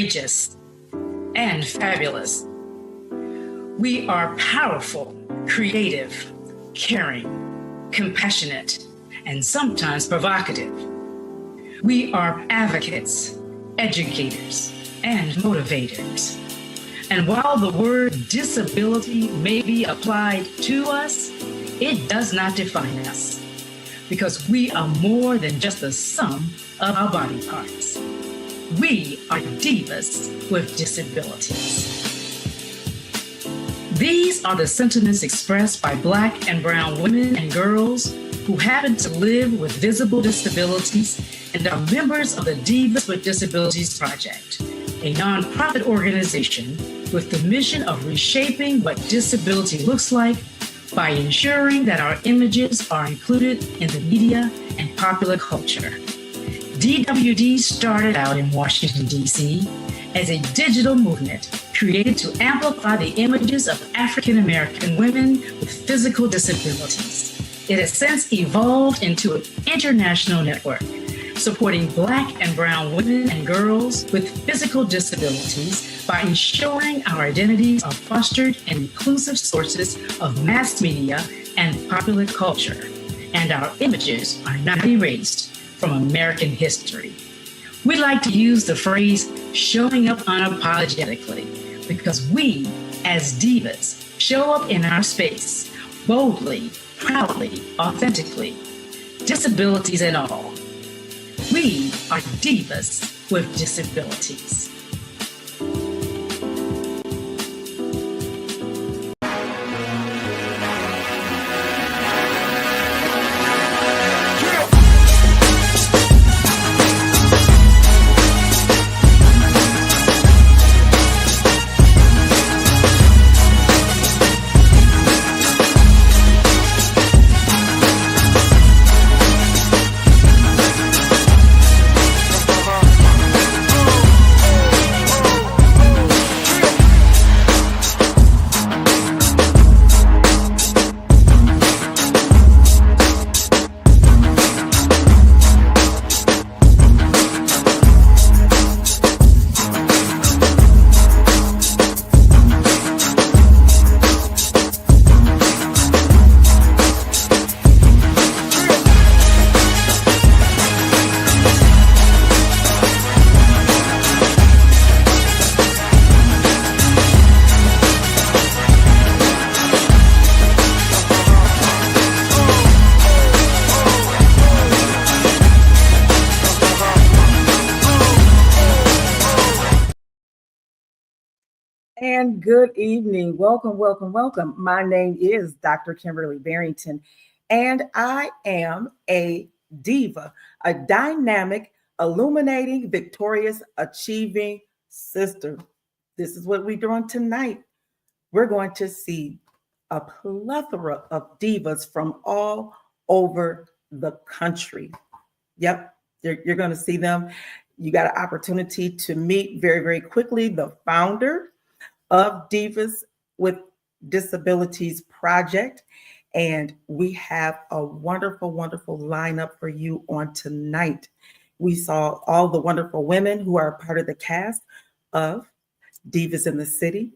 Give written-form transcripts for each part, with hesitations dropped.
courageous, and fabulous. We are powerful, creative, caring, compassionate, and sometimes provocative. We are advocates, educators, and motivators. And while the word disability may be applied to us, it does not define us, because we are more than just the sum of our body parts. We are divas with disabilities. These are the sentiments expressed by Black and brown women and girls who happen to live with visible disabilities and are members of the Divas with Disabilities Project, a nonprofit organization with the mission of reshaping what disability looks like by ensuring that our images are included in the media and popular culture. DWD started out in Washington, D.C. as a digital movement created to amplify the images of African American women with physical disabilities. It has since evolved into an international network supporting Black and brown women and girls with physical disabilities by ensuring our identities are fostered in inclusive sources of mass media and popular culture, and our images are not erased from American history. We like to use the phrase showing up unapologetically because we, as divas, show up in our space boldly, proudly, authentically, disabilities and all. We are divas with disabilities. And good evening. Welcome, welcome, welcome. My name is Dr. Kimberly Barrington, and I am a diva, a dynamic, illuminating, victorious, achieving sister. This is what we're doing tonight. We're going to see a plethora of divas from all over the country. Yep, you're going to see them. You got an opportunity to meet very, very quickly the founder of Divas with Disabilities Project. And we have a wonderful, wonderful lineup for you on tonight. We saw all the wonderful women who are part of the cast of Divas in the City.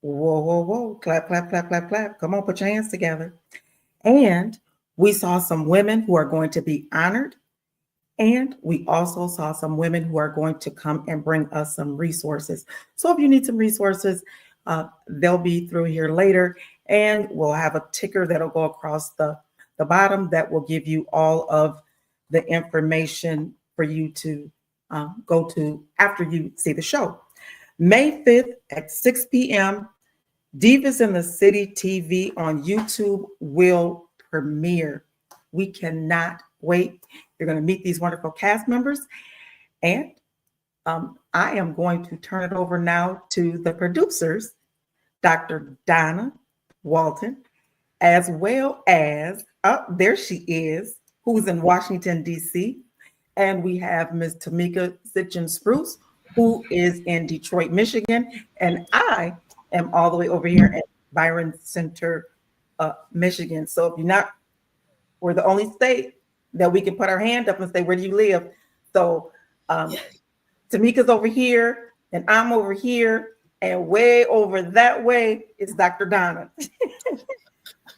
Whoa, whoa, whoa, clap, clap, clap, clap, clap. Come on, put your hands together. And we saw some women who are going to be honored. And we also saw some women who are going to come and bring us some resources. So if you need some resources, they'll be through here later. And we'll have a ticker that'll go across the bottom that will give you all of the information for you to go to after you see the show. May 5th at 6 p.m., Divas in the City TV on YouTube will premiere. We cannot wait. You're going to meet these wonderful cast members. And I am going to turn it over now to the producers, Dr. Donna Walton, as well as, there she is, who's in Washington, D.C. And we have Ms. Tameka Citchen-Spruce, who is in Detroit, Michigan. And I am all the way over here at Byron Center, Michigan. So if you're not, we're the only state that we can put our hand up and say, where do you live? So Tameka's over here. and I'm over here, and way over that way is Dr. Donna.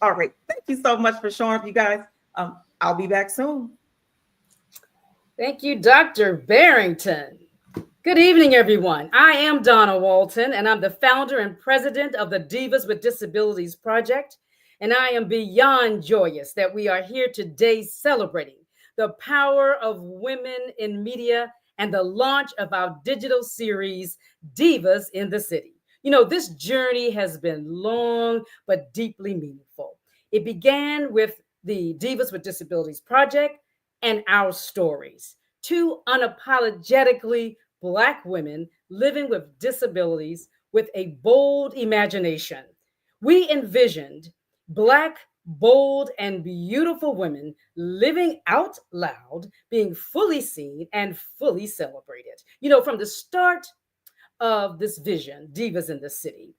All right. Thank you so much for showing up, you guys. I'll be back soon. Thank you, Dr. Barrington. Good evening, everyone. I am Donna Walton, and I'm the founder and president of the Divas with Disabilities Project. And I am beyond joyous that we are here today celebrating the power of women in media and the launch of our digital series, Divas in the City. You know, this journey has been long but deeply meaningful. It began with the Divas with Disabilities Project and our stories, two unapologetically Black women living with disabilities with a bold imagination. We envisioned Black, bold, and beautiful women living out loud, being fully seen and fully celebrated. You know, from the start of this vision, Divas in the City,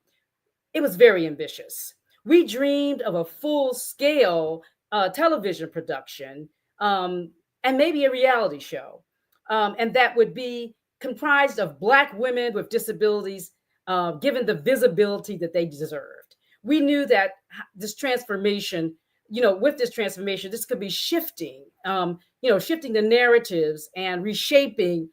it was very ambitious. We dreamed of a full scale television production, and maybe a reality show. And that would be comprised of Black women with disabilities, given the visibility that they deserved. We knew that this transformation, with this transformation, this could be shifting, shifting the narratives and reshaping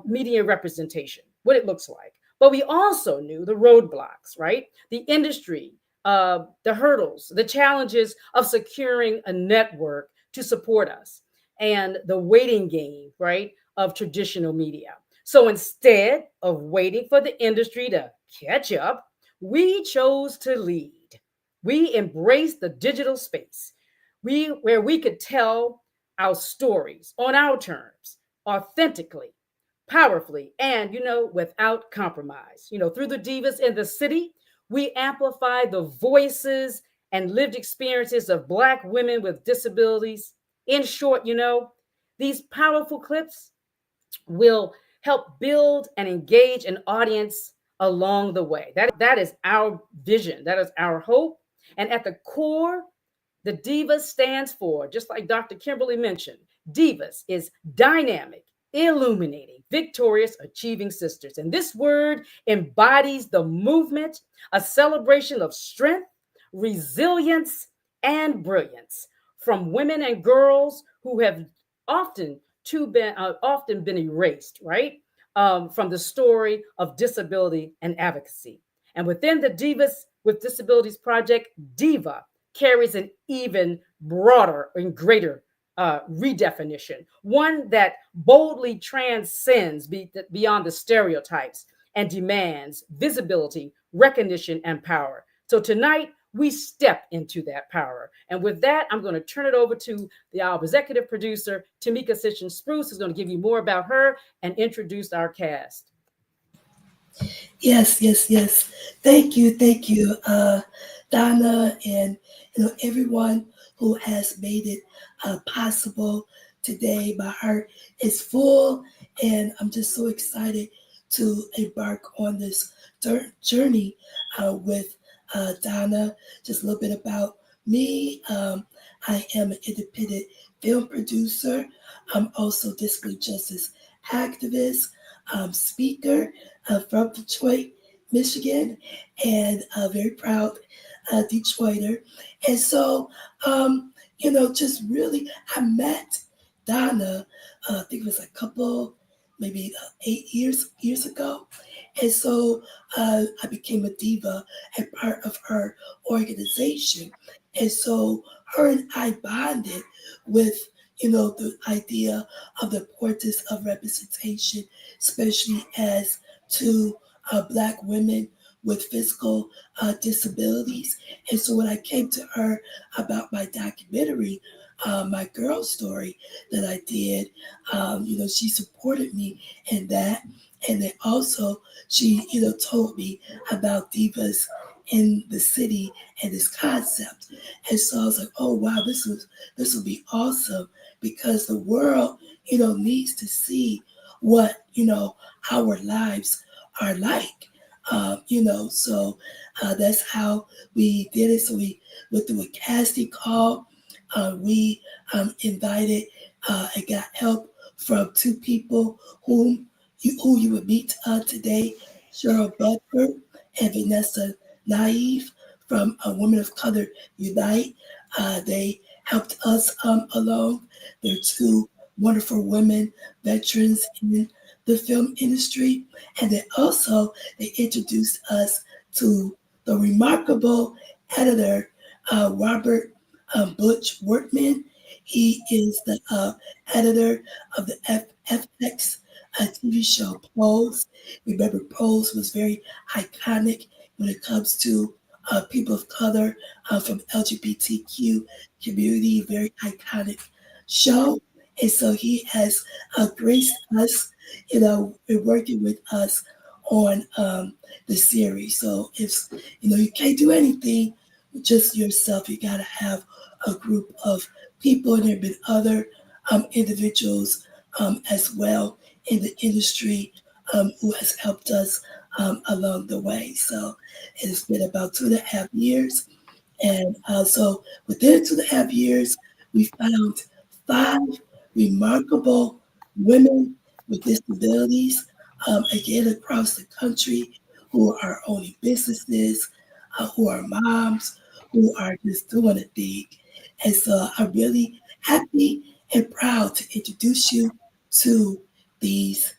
media representation, what it looks like. But we also knew the roadblocks, right? The industry, the hurdles, the challenges of securing a network to support us, and the waiting game, right, of traditional media. So instead of waiting for the industry to catch up, we chose to lead. We embraced the digital space, where we could tell our stories on our terms, authentically, powerfully, and without compromise. Through the Divas in the City, we amplify the voices and lived experiences of Black women with disabilities. In short, these powerful clips will help build and engage an audience along the way. That is our vision. That is our hope. And at the core, the Divas stands for, just like Dr. Kimberly mentioned, Divas is dynamic, illuminating, victorious, achieving sisters. And this word embodies the movement, a celebration of strength, resilience, and brilliance from women and girls who have often been erased, right? From the story of disability and advocacy. And within the Divas with Disabilities Project, Diva carries an even broader and greater redefinition, one that boldly transcends beyond the stereotypes and demands visibility, recognition, and power. So tonight, we step into that power. And with that, I'm going to turn it over to our executive producer, Tameka Citchen-Spruce, who's going to give you more about her and introduce our cast. Yes. Thank you, Donna, and everyone who has made it possible today. My heart is full, and I'm just so excited to embark on this journey with Donna. Just a little bit about me. I am an independent film producer. I'm also disability justice activist, speaker from Detroit, Michigan, and a very proud Detroiter. And so, just really, I met Donna, I think it was a couple, maybe 8 years ago. And so I became a diva and part of her organization. And so her and I bonded with, the idea of the importance of representation, especially as to Black women with physical disabilities. And so when I came to her about my documentary, my girl story that I did, she supported me in that. And then also she, told me about Divas in the City and this concept. And so I was like, oh wow, this will be awesome, because the world, needs to see what, our lives are like. So that's how we did it. So we went through a casting call. We invited and got help from two people whom who you will meet today, Cheryl Bedford and Vanessa Naive from Women of Color Unite. They helped us along. They're two wonderful women, veterans in the film industry. And then also they introduced us to the remarkable editor, Robert Butch Workman. He is the editor of the FX TV show Pose. Remember, Pose was very iconic when it comes to people of color from LGBTQ community, very iconic show. And so he has graced us, in working with us on the series. So if, you can't do anything with just yourself, you got to have a group of people, and there have been other individuals as well in the industry who has helped us along the way. So it's been about 2.5 years. And so within 2.5 years, we found 5 remarkable women with disabilities, again, across the country, who are owning businesses, who are moms, who are just doing a thing. And so I'm really happy and proud to introduce you to these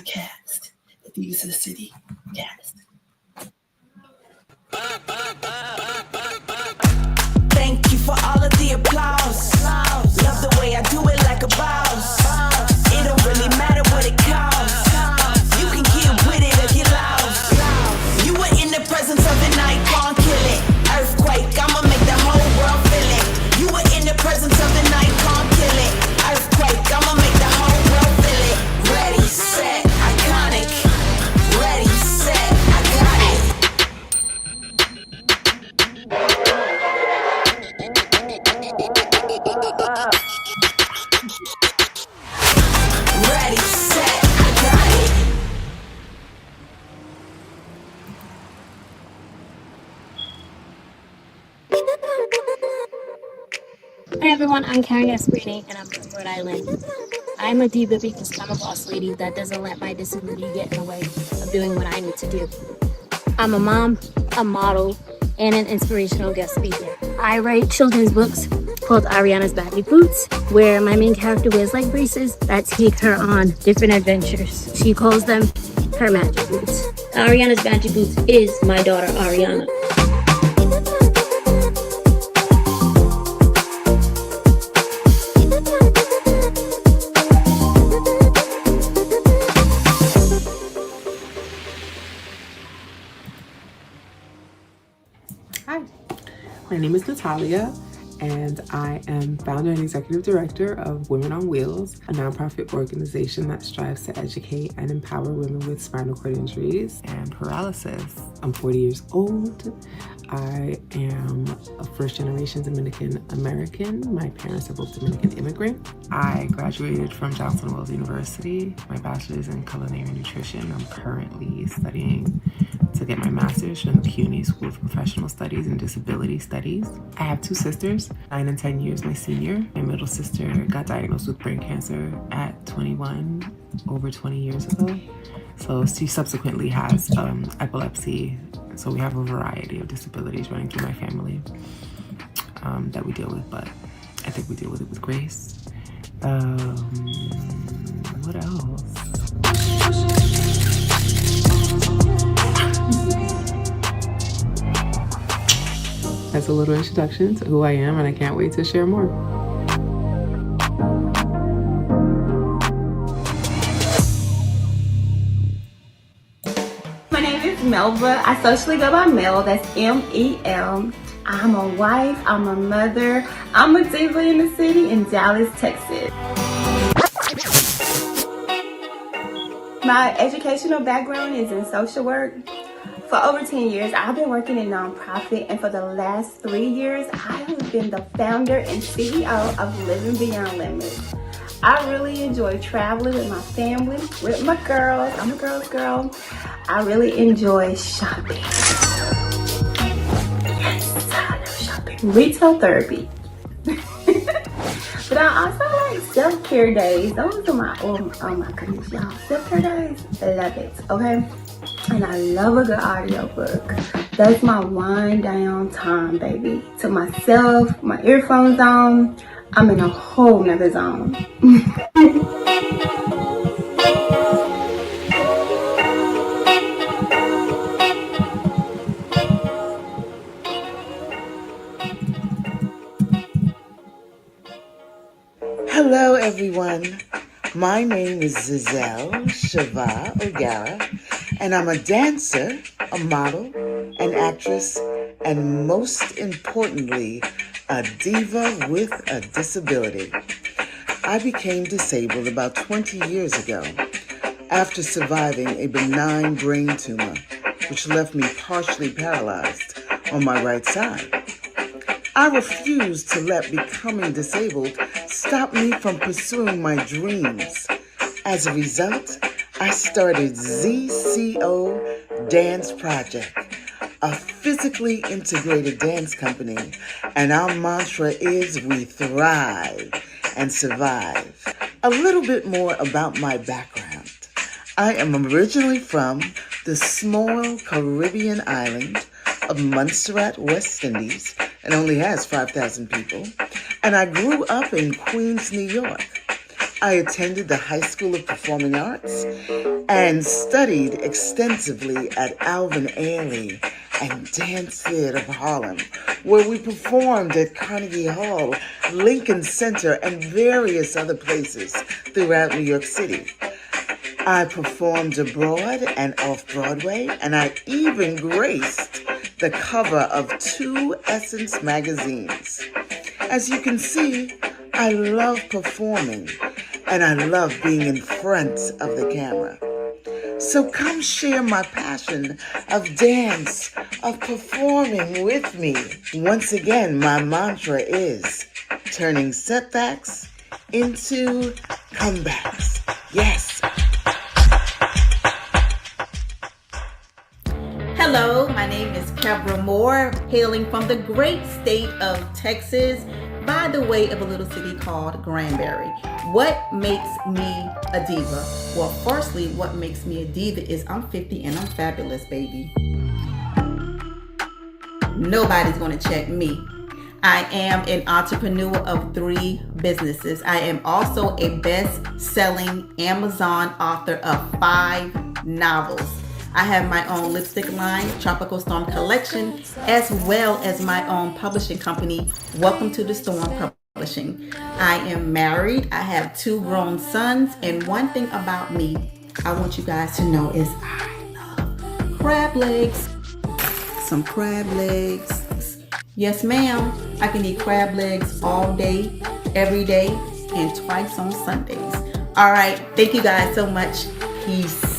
cast, the Divas of the City cast. Thank you for all of the applause. Love the way I do it like a boss. It don't really matter what it costs. You can get with it or get lost. You were in the presence of an icon, kill it. Earthquake, I'ma make the whole world feel it. You were in the presence of an icon, kill it. Earthquake, I'ma make the whole world feel it. Ready, set, iconic. Ready, set, I got it. Ready, set, I got it. Hi everyone, I'm Keri Gasperini and I'm from Rhode Island. I'm a diva because I'm a boss lady that doesn't let my disability get in the way of doing what I need to do. I'm a mom, a model, and an inspirational guest speaker. I write children's books called Ariana's Baggy Boots, where my main character wears leg braces that take her on different adventures. She calls them her magic boots. Ariana's Magic Boots is my daughter Ariana. Hi, my name is Natalia, and I am founder and executive director of Women on Wheels, a nonprofit organization that strives to educate and empower women with spinal cord injuries and paralysis. I'm 40 years old. I am a first-generation Dominican American. My parents are both Dominican immigrants. I graduated from Johnson Wales University, my bachelor's in culinary nutrition. I'm currently studying to get my master's from the CUNY School of Professional Studies and Disability Studies. I have 2 sisters, 9 and 10 years my senior. My middle sister got diagnosed with brain cancer at 21, over 20 years ago. So she subsequently has epilepsy. So we have a variety of disabilities running through my family that we deal with, but I think we deal with it with grace. What else? That's a little introduction to who I am, and I can't wait to share more. My name is Melba. I socially go by Mel, that's M-E-L. I'm a wife, I'm a mother, I'm a diva in the city in Dallas, Texas. My educational background is in social work. For over 10 years, I've been working in nonprofit, and for the last 3 years, I have been the founder and CEO of Living Beyond Limits. I really enjoy traveling with my family, with my girls. I'm a girl's girl. I really enjoy shopping. Yes, I love shopping. Retail therapy. But I also like self-care days. Those are my, oh my goodness, y'all. Self-care days, I love it, okay? And I love a good audiobook. That's my wind down time, baby. To myself, my earphones on, I'm in a whole nother zone. Hello, everyone. My name is Zazel O'Garra, and I'm a dancer, a model, an actress, and most importantly, a diva with a disability. I became disabled about 20 years ago after surviving a benign brain tumor, which left me partially paralyzed on my right side. I refused to let becoming disabled stop me from pursuing my dreams. As a result, I started ZCO Dance Project, a physically integrated dance company, and our mantra is we thrive and survive. A little bit more about my background. I am originally from the small Caribbean island of Montserrat, West Indies, and only has 5,000 people. And I grew up in Queens, New York. I attended the High School of Performing Arts and studied extensively at Alvin Ailey and Dance Theater of Harlem, where we performed at Carnegie Hall, Lincoln Center, and various other places throughout New York City. I performed abroad and off-Broadway, and I even graced the cover of 2 Essence magazines. As you can see, I love performing, and I love being in front of the camera. So come share my passion of dance, of performing with me. Once again, my mantra is turning setbacks into comebacks. Yes. Hello, my name is Kebra Moore, hailing from the great state of Texas, by the way of a little city called Granbury. What makes me a diva? Well, firstly, what makes me a diva is I'm 50 and I'm fabulous, baby. Nobody's gonna check me. I am an entrepreneur of 3 businesses. I am also a best-selling Amazon author of 5 novels. I have my own lipstick line, Tropical Storm Collection, as well as my own publishing company, Welcome to the Storm Publishing. I am married. I have 2 grown sons. And one thing about me, I want you guys to know is I love crab legs. Some crab legs. Yes, ma'am. I can eat crab legs all day, every day, and twice on Sundays. All right. Thank you guys so much. Peace.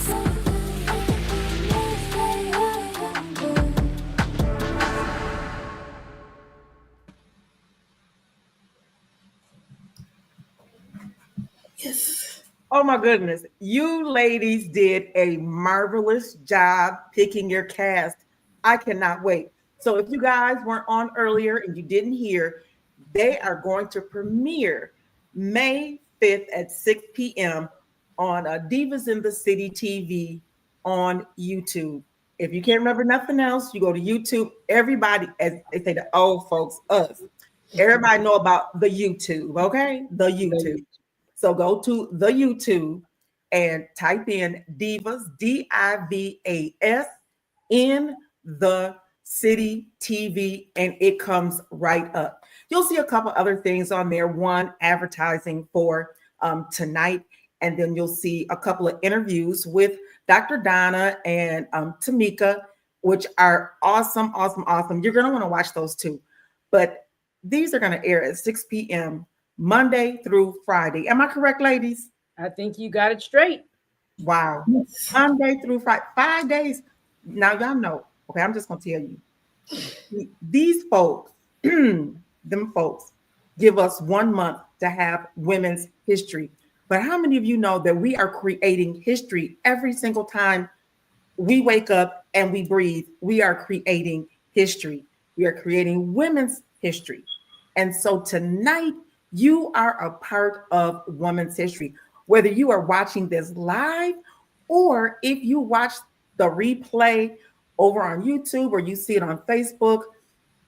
Yes. Oh my goodness. You ladies did a marvelous job picking your cast. I cannot wait. So if you guys weren't on earlier and you didn't hear, they are going to premiere May 5th at 6 p.m. on Divas in the City TV on YouTube. If you can't remember nothing else, you go to YouTube. Everybody, as they say, the old folks, us, everybody know about the YouTube, okay? The YouTube. So go to the YouTube and type in Divas, Divas, in the City TV, and it comes right up. You'll see a couple other things on there. One, advertising for tonight, and then you'll see a couple of interviews with Dr. Donna and Tameka, which are awesome, awesome, awesome. You're going to want to watch those too. But these are going to air at 6 p.m. Monday through Friday. Am I correct, ladies? I think you got it straight. Wow. Monday through Friday, 5 days. Now, y'all know. Okay, I'm just going to tell you. These folks, them folks, give us 1 month to have Women's History. But how many of you know that we are creating history every single time we wake up and we breathe? We are creating history. We are creating women's history. And so tonight, You are a part of women's history. Whether you are watching this live or if you watch the replay over on YouTube or you see it on Facebook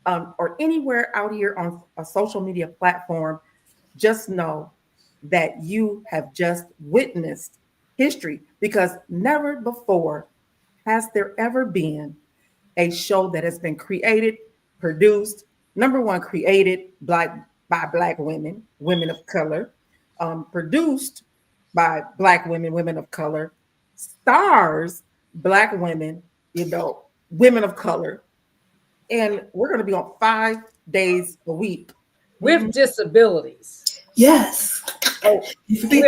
or anywhere out here on a social media platform, just know that you have just witnessed history because never before has there ever been a show that has been created, produced, number one, created by Black women, women of color, produced by Black women, women of color, stars, Black women, women of color. And we're going to be on 5 days a week. With disabilities. Yes. Oh, see,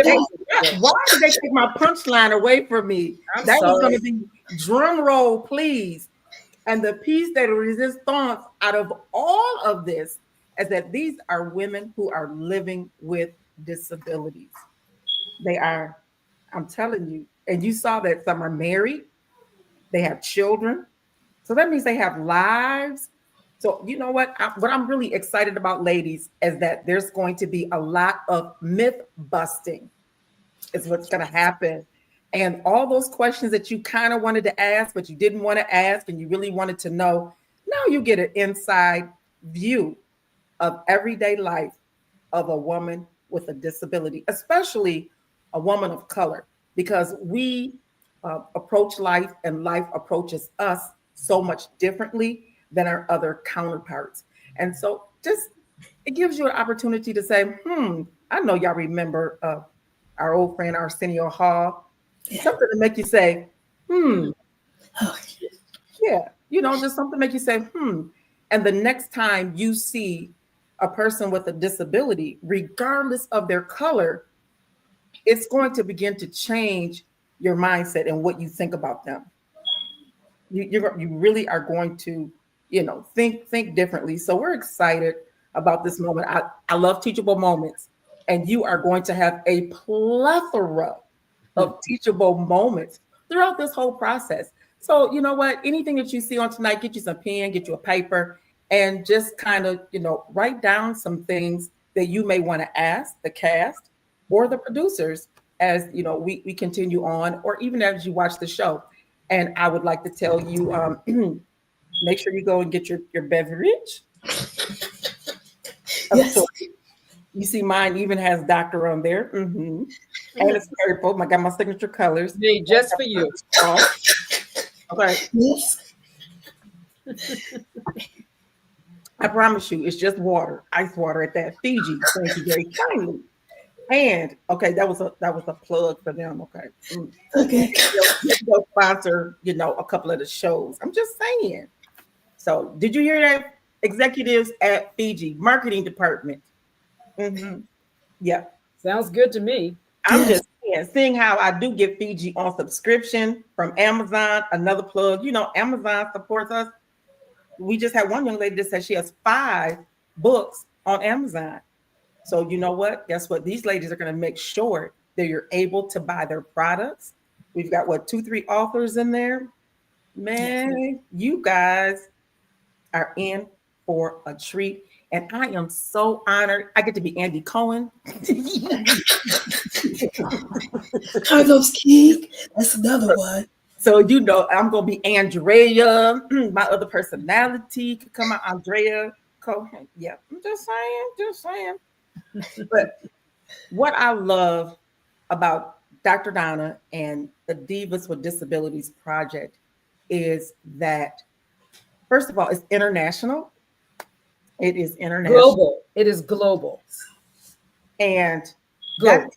why did they take my punchline away from me? That was going to be drum roll, please. And the piece de resistance out of all of this is that these are women who are living with disabilities. They are, I'm telling you. And you saw that some are married, they have children. So that means they have lives. So you know what? What I'm really excited about, ladies, is that there's going to be a lot of myth busting is what's going to happen. And all those questions that you kind of wanted to ask, but you didn't want to ask, and you really wanted to know, now you get an inside view of everyday life of a woman with a disability, especially a woman of color, because we approach life and life approaches us so much differently than our other counterparts. And so just, it gives you an opportunity to say, I know y'all remember our old friend Arsenio Hall. Yeah. Something to make you say, yeah, just something to make you say, And the next time you see a person with a disability, regardless of their color, it's going to begin to change your mindset and what you think about them. You really are going to, think differently. So we're excited about this moment. I love teachable moments, and you are going to have a plethora of teachable moments throughout this whole process. So you know what? Anything that you see on tonight, get you some pen, get you a paper, and just kind of, write down some things that you may want to ask the cast or the producers as, we continue on, or even as you watch the show. And I would like to tell you, make sure you go and get your beverage. Yes. So, you see mine even has doctor on there. And it's purple. I got my signature colors. Made just for you. Okay. Yes. I promise you, it's just water, ice water at that. Fiji. Thank you very kindly. And okay, that was a plug for them. Okay. Okay. They'll sponsor, a couple of the shows. I'm just saying. So did you hear that? Executives at Fiji, marketing department. Yeah. Sounds good to me. I'm just seeing how I do get Fiji on subscription from Amazon. Another plug, Amazon supports us. We just had one young lady that said she has 5 books on Amazon. So you know what? Guess what? These ladies are going to make sure that you're able to buy their products. We've got 2-3 authors in there. Man, you guys are in for a treat. And I am so honored. I get to be Andy Cohen. Carlos King. That's another one. So, I'm going to be Andrea. My other personality could come out, Andrea Cohen. Yeah, I'm just saying. But what I love about Dr. Donna and the Divas with Disabilities Project is that, first of all, it's international. It is international. Global. It is global. And global.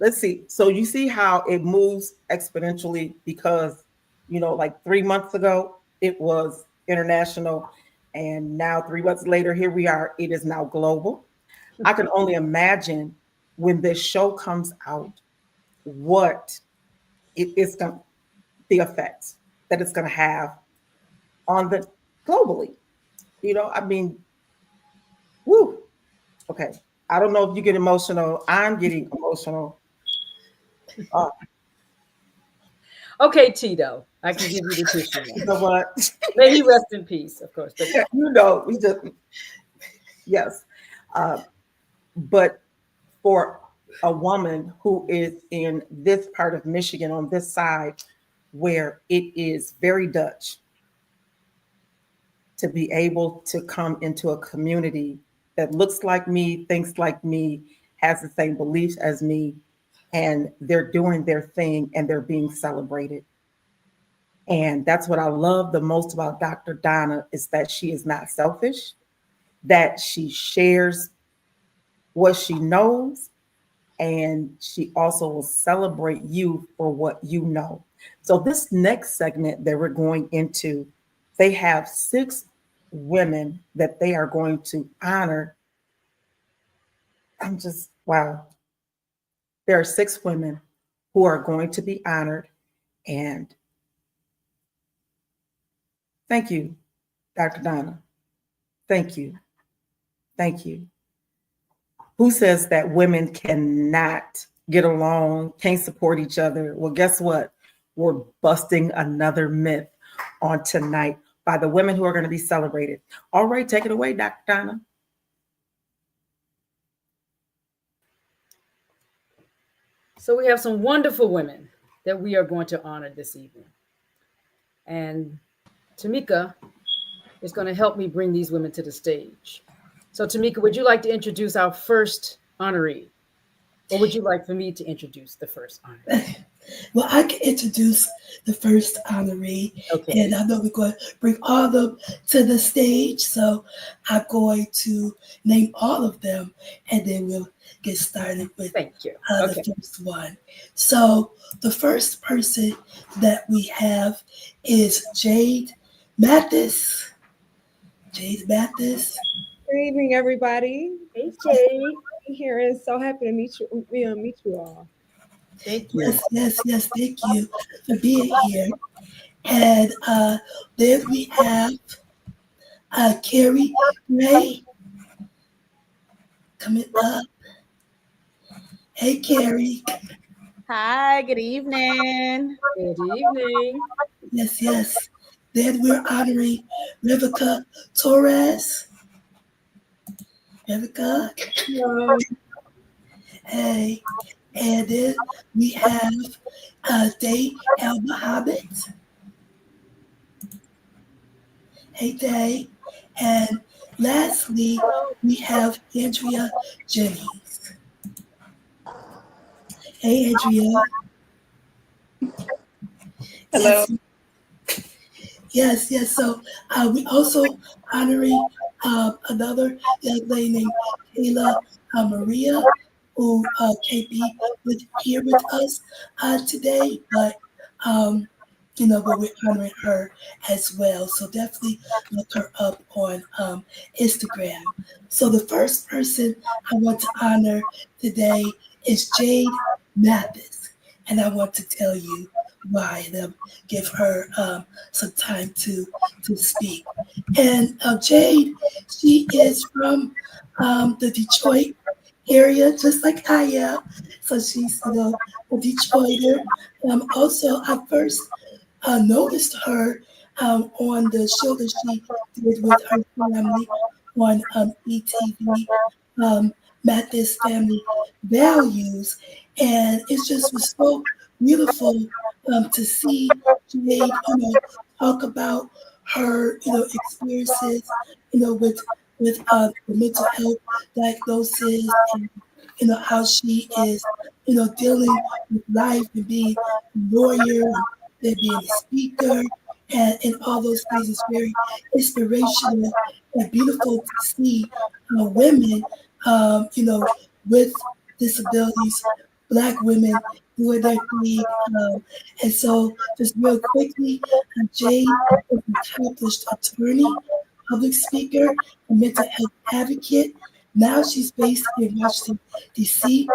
Let's see. So you see how it moves exponentially because, 3 months ago, it was international. And now 3 months later, here we are. It is now global. I can only imagine when this show comes out, what it is going, the effects that it's going to have on the globally. Woo. Okay. I don't know if you get emotional. I'm getting emotional. Okay, Tito. I can give you the tissue. You know what? May he rest in peace, of course. But we just, yes. But for a woman who is in this part of Michigan on this side, where it is very Dutch, to be able to come into a community that looks like me, thinks like me, has the same beliefs as me, and they're doing their thing and they're being celebrated. And that's what I love the most about Dr. Donna is that she is not selfish, that she shares what she knows, and she also will celebrate you for what you know. So this next segment that we're going into, they have 6 women that they are going to honor. I'm just, wow. There are 6 women who are going to be honored. And thank you, Dr. Donna. Thank you. Thank you. Who says that women cannot get along, can't support each other? Well, guess what? We're busting another myth on tonight by the women who are going to be celebrated. All right, take it away, Dr. Donna. So we have some wonderful women that we are going to honor this evening. And Tameka is going to help me bring these women to the stage. So Tameka, would you like to introduce our first honoree? Or would you like for me to introduce the first honoree? Well, I can introduce the first honoree. Okay. And I know we're going to bring all of them to the stage. So I'm going to name all of them and then we'll get started with the first one. So the first person that we have is Jade Mathis. Jade Mathis. Good evening, everybody. Hey, Jade. Here is so happy to meet you all. Thank you. Yes. Thank you for being here. And then we have Keri Ray coming up. Hey, Keri. Hi, good evening. Good evening. Yes. Then we're honoring Reveca Torres. Reveca. Hello. Hey. And then we have Day Al-Mohamed. Hey, Day. And lastly, we have Andrea Jennings. Hey, Andrea. Hello. Yes. So we also honoring another young lady named Kayla Maria, who can't be here with us today, but but we're honoring her as well. So definitely look her up on Instagram. So the first person I want to honor today is Jade Mathis, and I want to tell you why and give her some time to speak. And Jade, she is from the Detroit area, just like I am. So she's a Detroiter. Also, I first noticed her on the show that she did with her family on ETV, Mathis Family Values. And it just was so beautiful to see Jade, talk about her, experiences, with the mental health diagnosis and, how she is, dealing with life and being a lawyer and being a speaker and all those things is very inspirational and beautiful to see women, with disabilities, Black women doing their thing. And so just real quickly, Jade is an accomplished attorney, public speaker, a mental health advocate. Now she's based in Washington, D.C.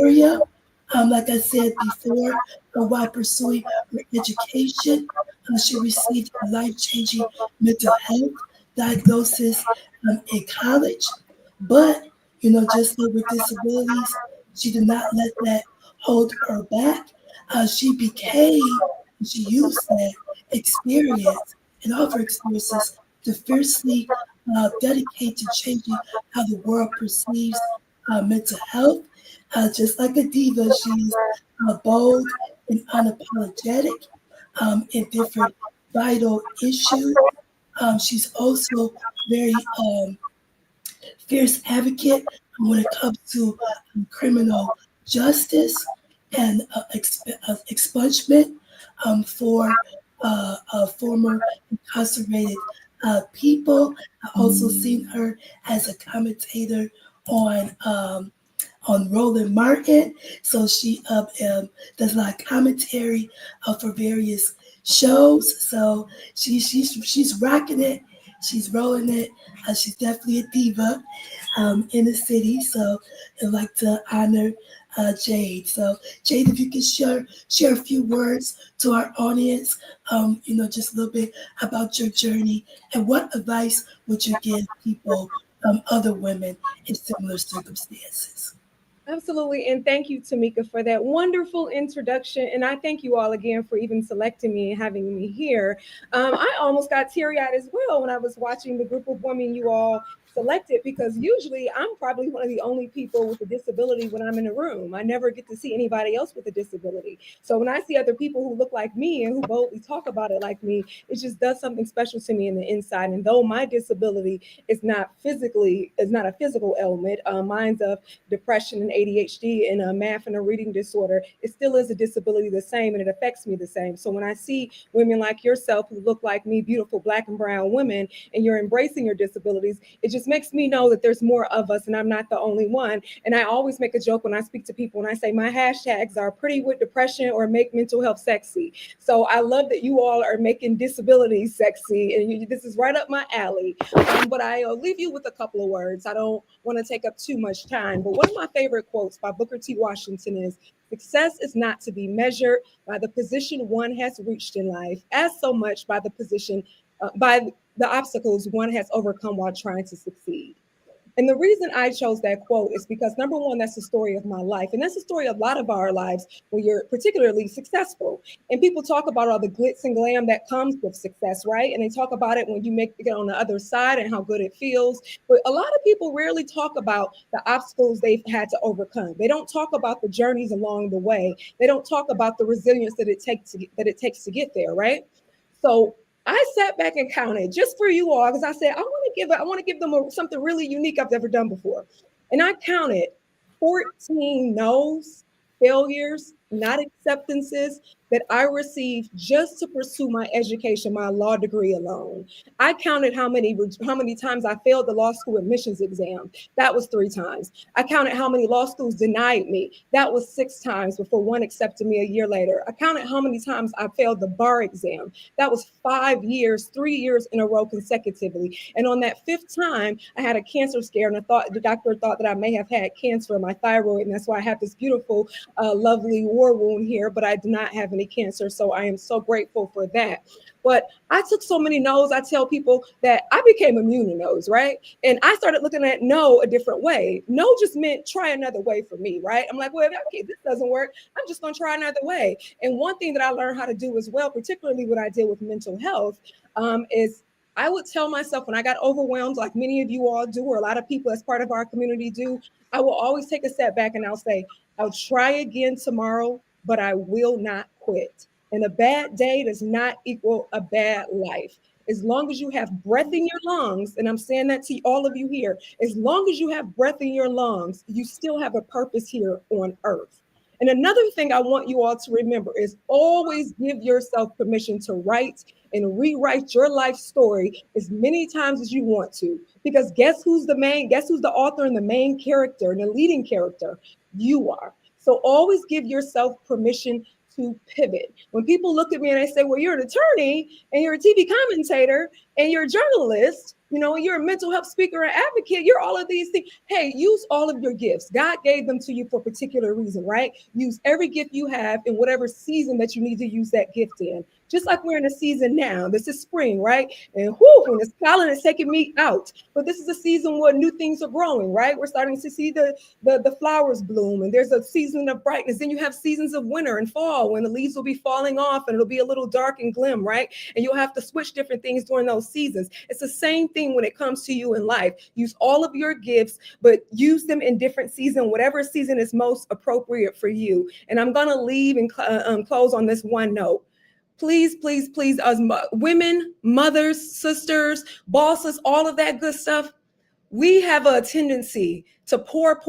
area. Like I said before, while pursuing her education, she received a life-changing mental health diagnosis in college. But, just like with disabilities, she did not let that hold her back. She used that experience and all of her experiences to fiercely dedicated to changing how the world perceives mental health. Just like a diva, she's bold and unapologetic in different vital issues. She's also very fierce advocate when it comes to criminal justice and expungement for former incarcerated people. I also seen her as a commentator on Roland Martin. So she does a lot of commentary for various shows. So she's rocking it. She's rolling it. She's definitely a diva in the city. So I'd like to honor Jade. So Jade, if you could share a few words to our audience, just a little bit about your journey and what advice would you give people, other women in similar circumstances? Absolutely. And thank you, Tameka, for that wonderful introduction. And I thank you all again for even selecting me and having me here. I almost got teary-eyed as well when I was watching the group of women you all selected, because usually I'm probably one of the only people with a disability when I'm in a room. I never get to see anybody else with a disability. So when I see other people who look like me and who boldly talk about it like me, it just does something special to me in the inside. And though my disability is not a physical ailment, mine's of depression and ADHD and a math and a reading disorder, it still is a disability the same, and it affects me the same. So when I see women like yourself who look like me, beautiful Black and brown women, and you're embracing your disabilities, it just makes me know that there's more of us and I'm not the only one. And I always make a joke when I speak to people and I say my hashtags are pretty with depression or make mental health sexy. So I love that you all are making disability sexy, and this is right up my alley. But I'll leave you with a couple of words. I don't want to take up too much time, but one of my favorite quotes by Booker T. Washington is, "Success is not to be measured by the position one has reached in life, as so much by by the obstacles one has overcome while trying to succeed." And the reason I chose that quote is because, number one, that's the story of my life. And that's the story of a lot of our lives when you're particularly successful. And people talk about all the glitz and glam that comes with success, right? And they talk about it when you make it on the other side and how good it feels. But a lot of people rarely talk about the obstacles they've had to overcome. They don't talk about the journeys along the way. They don't talk about the resilience that it takes to get there, right? So I sat back and counted just for you all, because I said I want to give them something really unique I've never done before. And I counted 14 no's, failures, not acceptances that I received just to pursue my education, my law degree alone. I counted how many times I failed the law school admissions exam. That was 3 times. I counted how many law schools denied me. That was 6 times before one accepted me a year later. I counted how many times I failed the bar exam. That was 5 years, 3 years in a row consecutively. And on that 5th time, I had a cancer scare, and the doctor thought that I may have had cancer in my thyroid, and that's why I have this beautiful, lovely war wound here, but I do not have any cancer. So I am so grateful for that. But I took so many no's. I tell people that I became immune to no's, right? And I started looking at no a different way. No just meant try another way for me, right? I'm like, well, okay, this doesn't work. I'm just going to try another way. And one thing that I learned how to do as well, particularly when I deal with mental health, is I would tell myself when I got overwhelmed, like many of you all do, or a lot of people as part of our community do, I will always take a step back and I'll say, I'll try again tomorrow, but I will not quit. And a bad day does not equal a bad life. As long as you have breath in your lungs, and I'm saying that to all of you here, as long as you have breath in your lungs, you still have a purpose here on earth. And another thing I want you all to remember is always give yourself permission to write and rewrite your life story as many times as you want to. Because guess who's the author and the main character and the leading character? You are. So always give yourself permission to pivot. When people look at me and they say, well, you're an attorney and you're a TV commentator and you're a journalist, you're a mental health speaker and advocate, you're all of these things. Hey, use all of your gifts. God gave them to you for a particular reason, right? Use every gift you have in whatever season that you need to use that gift in. just like we're in a season now. This is spring, right? And whoo, when it's pollen, it's taking me out. But this is a season where new things are growing, right? We're starting to see the flowers bloom, and there's a season of brightness. Then you have seasons of winter and fall when the leaves will be falling off and it'll be a little dark and glim, right? And you'll have to switch different things during those seasons. It's the same thing when it comes to you in life. Use all of your gifts, but use them in different seasons, whatever season is most appropriate for you. And I'm going to leave and close on this one note. Please, please, please, us women, mothers, sisters, bosses, all of that good stuff, we have a tendency to pour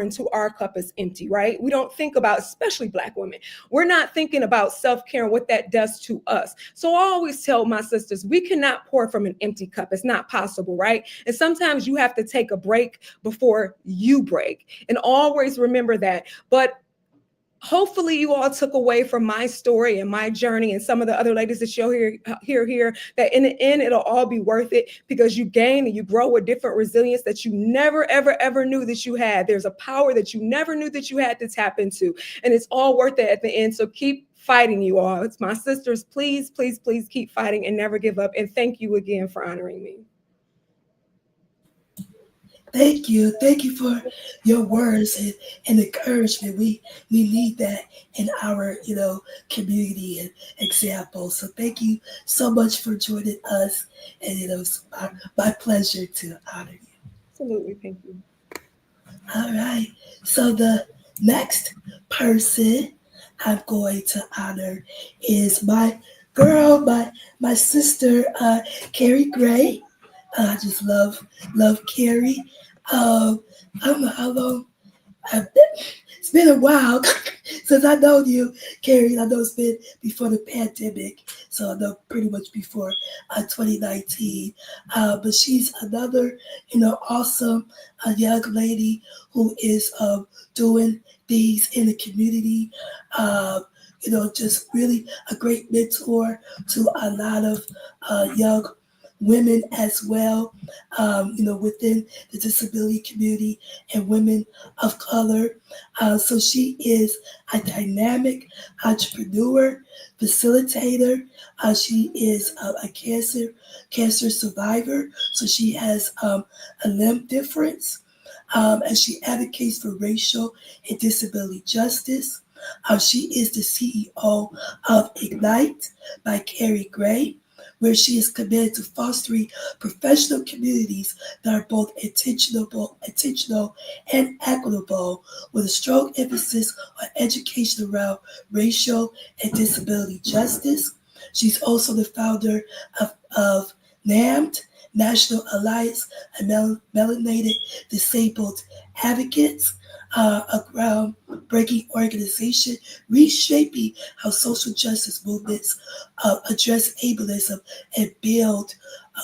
into our cup is empty, right? We don't think about, especially Black women, we're not thinking about self-care and what that does to us. So I always tell my sisters, we cannot pour from an empty cup. It's not possible, right? And sometimes you have to take a break before you break. And always remember that. But hopefully you all took away from my story and my journey and some of the other ladies that you'll hear that in the end, it'll all be worth it because you gain and you grow a different resilience that you never, ever, ever knew that you had. There's a power that you never knew that you had to tap into, and it's all worth it at the end. So keep fighting, you all. It's my sisters. Please, please, please keep fighting and never give up. And thank you again for honoring me. Thank you. Thank you for your words and encouragement. We need that in our, community and example. So thank you so much for joining us. And, it's my pleasure to honor you. Absolutely. Thank you. All right. So the next person I'm going to honor is my girl, my sister, Keri Gray. I just love Keri. I don't know how long it's been a while since I known you, Keri. I know it's been before the pandemic, so I know pretty much before 2019. But she's another, awesome young lady who is doing things in the community. Just really a great mentor to a lot of young women as well, within the disability community and women of color. So she is a dynamic entrepreneur, facilitator. She is a cancer survivor. So she has a limb difference, and she advocates for racial and disability justice. She is the CEO of Ignite by Keri Gray, where she is committed to fostering professional communities that are both intentional and equitable, with a strong emphasis on education around racial and disability justice. She's also the founder of NAMD, National Alliance of Melanated Disabled Advocates, a groundbreaking organization reshaping how social justice movements address ableism and build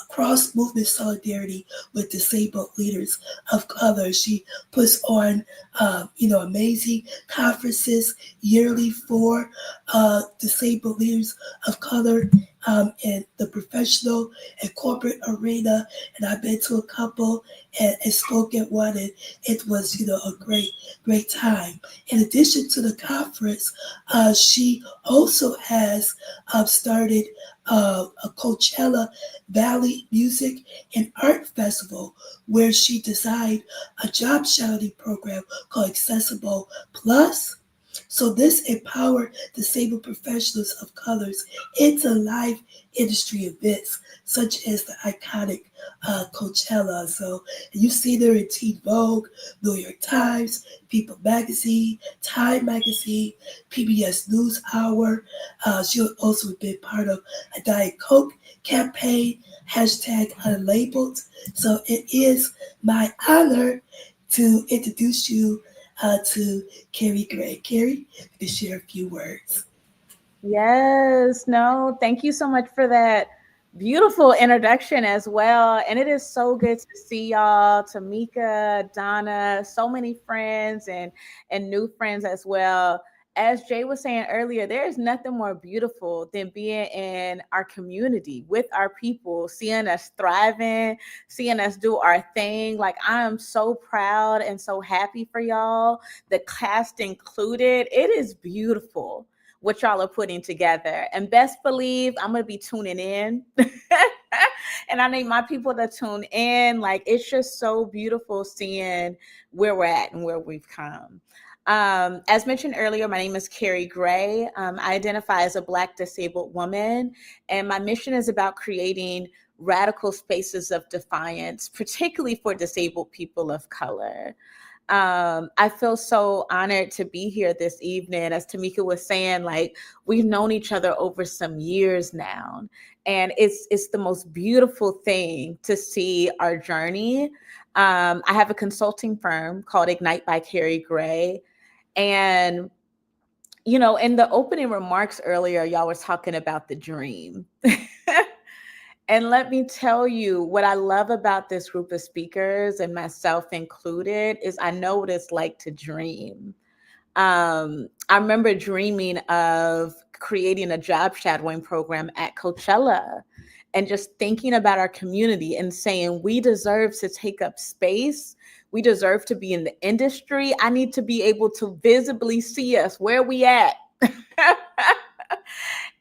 cross-movement solidarity with disabled leaders of color. She puts on, amazing conferences yearly for disabled leaders of color in the professional and corporate arena. And I've been to a couple and spoke at one, and it was, a great time. In addition to the conference, she also has started a Coachella Valley Music and Art Festival, where she designed a job shadowing program called Accessible Plus. So this empowered disabled professionals of colors into live industry events, such as the iconic Coachella. So you see there in Teen Vogue, New York Times, People Magazine, Time Magazine, PBS NewsHour. She'll also have been part of a Diet Coke campaign, #Unlabeled. So it is my honor to introduce you to Keri Gray. Keri, you can share a few words. Yes, no, thank you so much for that beautiful introduction as well. And it is so good to see y'all, Tameka, Donna, so many friends and new friends as well. As Jay was saying earlier, there is nothing more beautiful than being in our community with our people, seeing us thriving, seeing us do our thing. Like, I am so proud and so happy for y'all, the cast included. It is beautiful what y'all are putting together. And best believe I'm going to be tuning in. And I need my people to tune in. Like, it's just so beautiful seeing where we're at and where we've come. As mentioned earlier, my name is Keri Gray. I identify as a Black disabled woman, and my mission is about creating radical spaces of defiance, particularly for disabled people of color. I feel so honored to be here this evening. As Tameka was saying, like, we've known each other over some years now, and it's the most beautiful thing to see our journey. I have a consulting firm called Ignite by Keri Gray. And, you know, in the opening remarks earlier, y'all was talking about the dream. And let me tell you, what I love about this group of speakers, and myself included, is I know what it's like to dream. I remember dreaming of creating a job shadowing program at Coachella, and just thinking about our community and saying, we deserve to take up space. We deserve to be in the industry. I need to be able to visibly see us, where we at.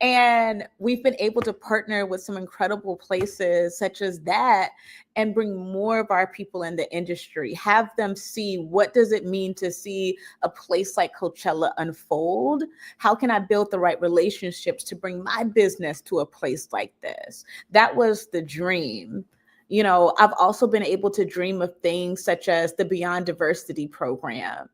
And we've been able to partner with some incredible places such as that, and bring more of our people in the industry, have them see, what does it mean to see a place like Coachella unfold? How can I build the right relationships to bring my business to a place like this? That was the dream. You know, I've also been able to dream of things such as the Beyond Diversity program.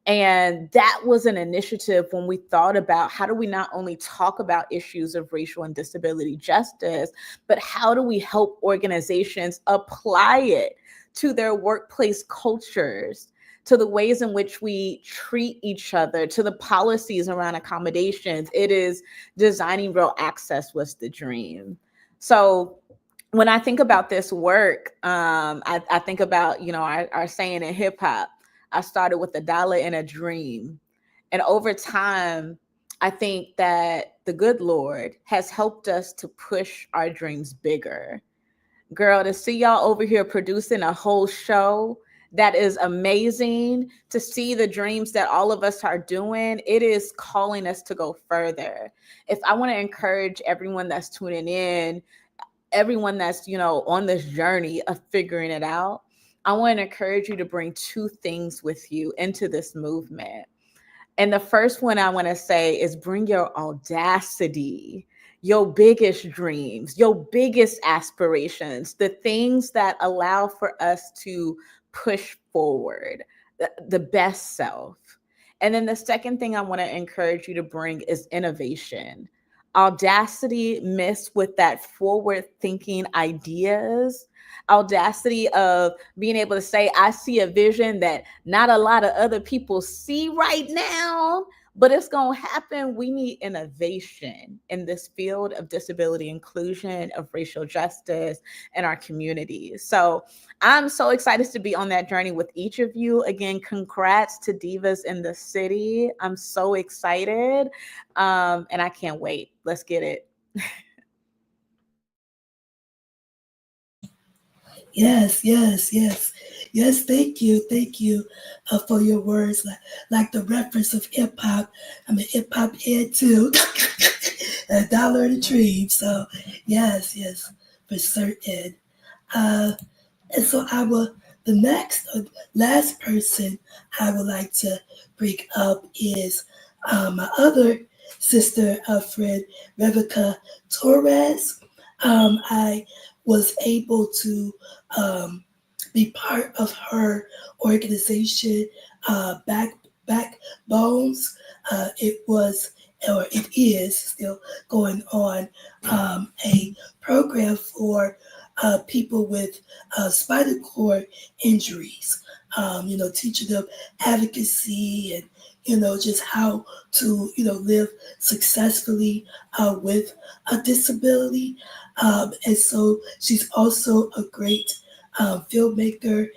And that was an initiative when we thought about, how do we not only talk about issues of racial and disability justice, but how do we help organizations apply it to their workplace cultures, to the ways in which we treat each other, to the policies around accommodations. It is designing real access was the dream. So when I think about this work, I think about, you know, our saying in hip hop, I started with $1 and a dream. And over time, I think that the good Lord has helped us to push our dreams bigger. Girl, to see y'all over here producing a whole show, that is amazing. To see the dreams that all of us are doing, it is calling us to go further. If I want to encourage everyone that's tuning in, everyone that's, you know, on this journey of figuring it out, I want to encourage you to bring 2 things with you into this movement. And the first one I want to say is, bring your audacity, your biggest dreams, your biggest aspirations, the things that allow for us to push forward, the best self. And then the second thing I want to encourage you to bring is innovation. Audacity mixed with that forward thinking ideas, audacity of being able to say, I see a vision that not a lot of other people see right now, but it's going to happen. We need innovation in this field of disability inclusion, of racial justice in our communities. So I'm so excited to be on that journey with each of you. Again, congrats to Divas in the City. I'm so excited, and I can't wait. Let's get it. Yes. Thank you for your words. Like the reference of hip hop. I'm a hip hop head too. $1 and a dream. So yes, for certain. And so the last person I would like to bring up is my other sister, friend, Reveca Torres. I was able to be part of her organization, Backbones. It is still going on, a program for people with spinal cord injuries, teaching them advocacy and, just how to, live successfully with a disability. And so she's also a great filmmaker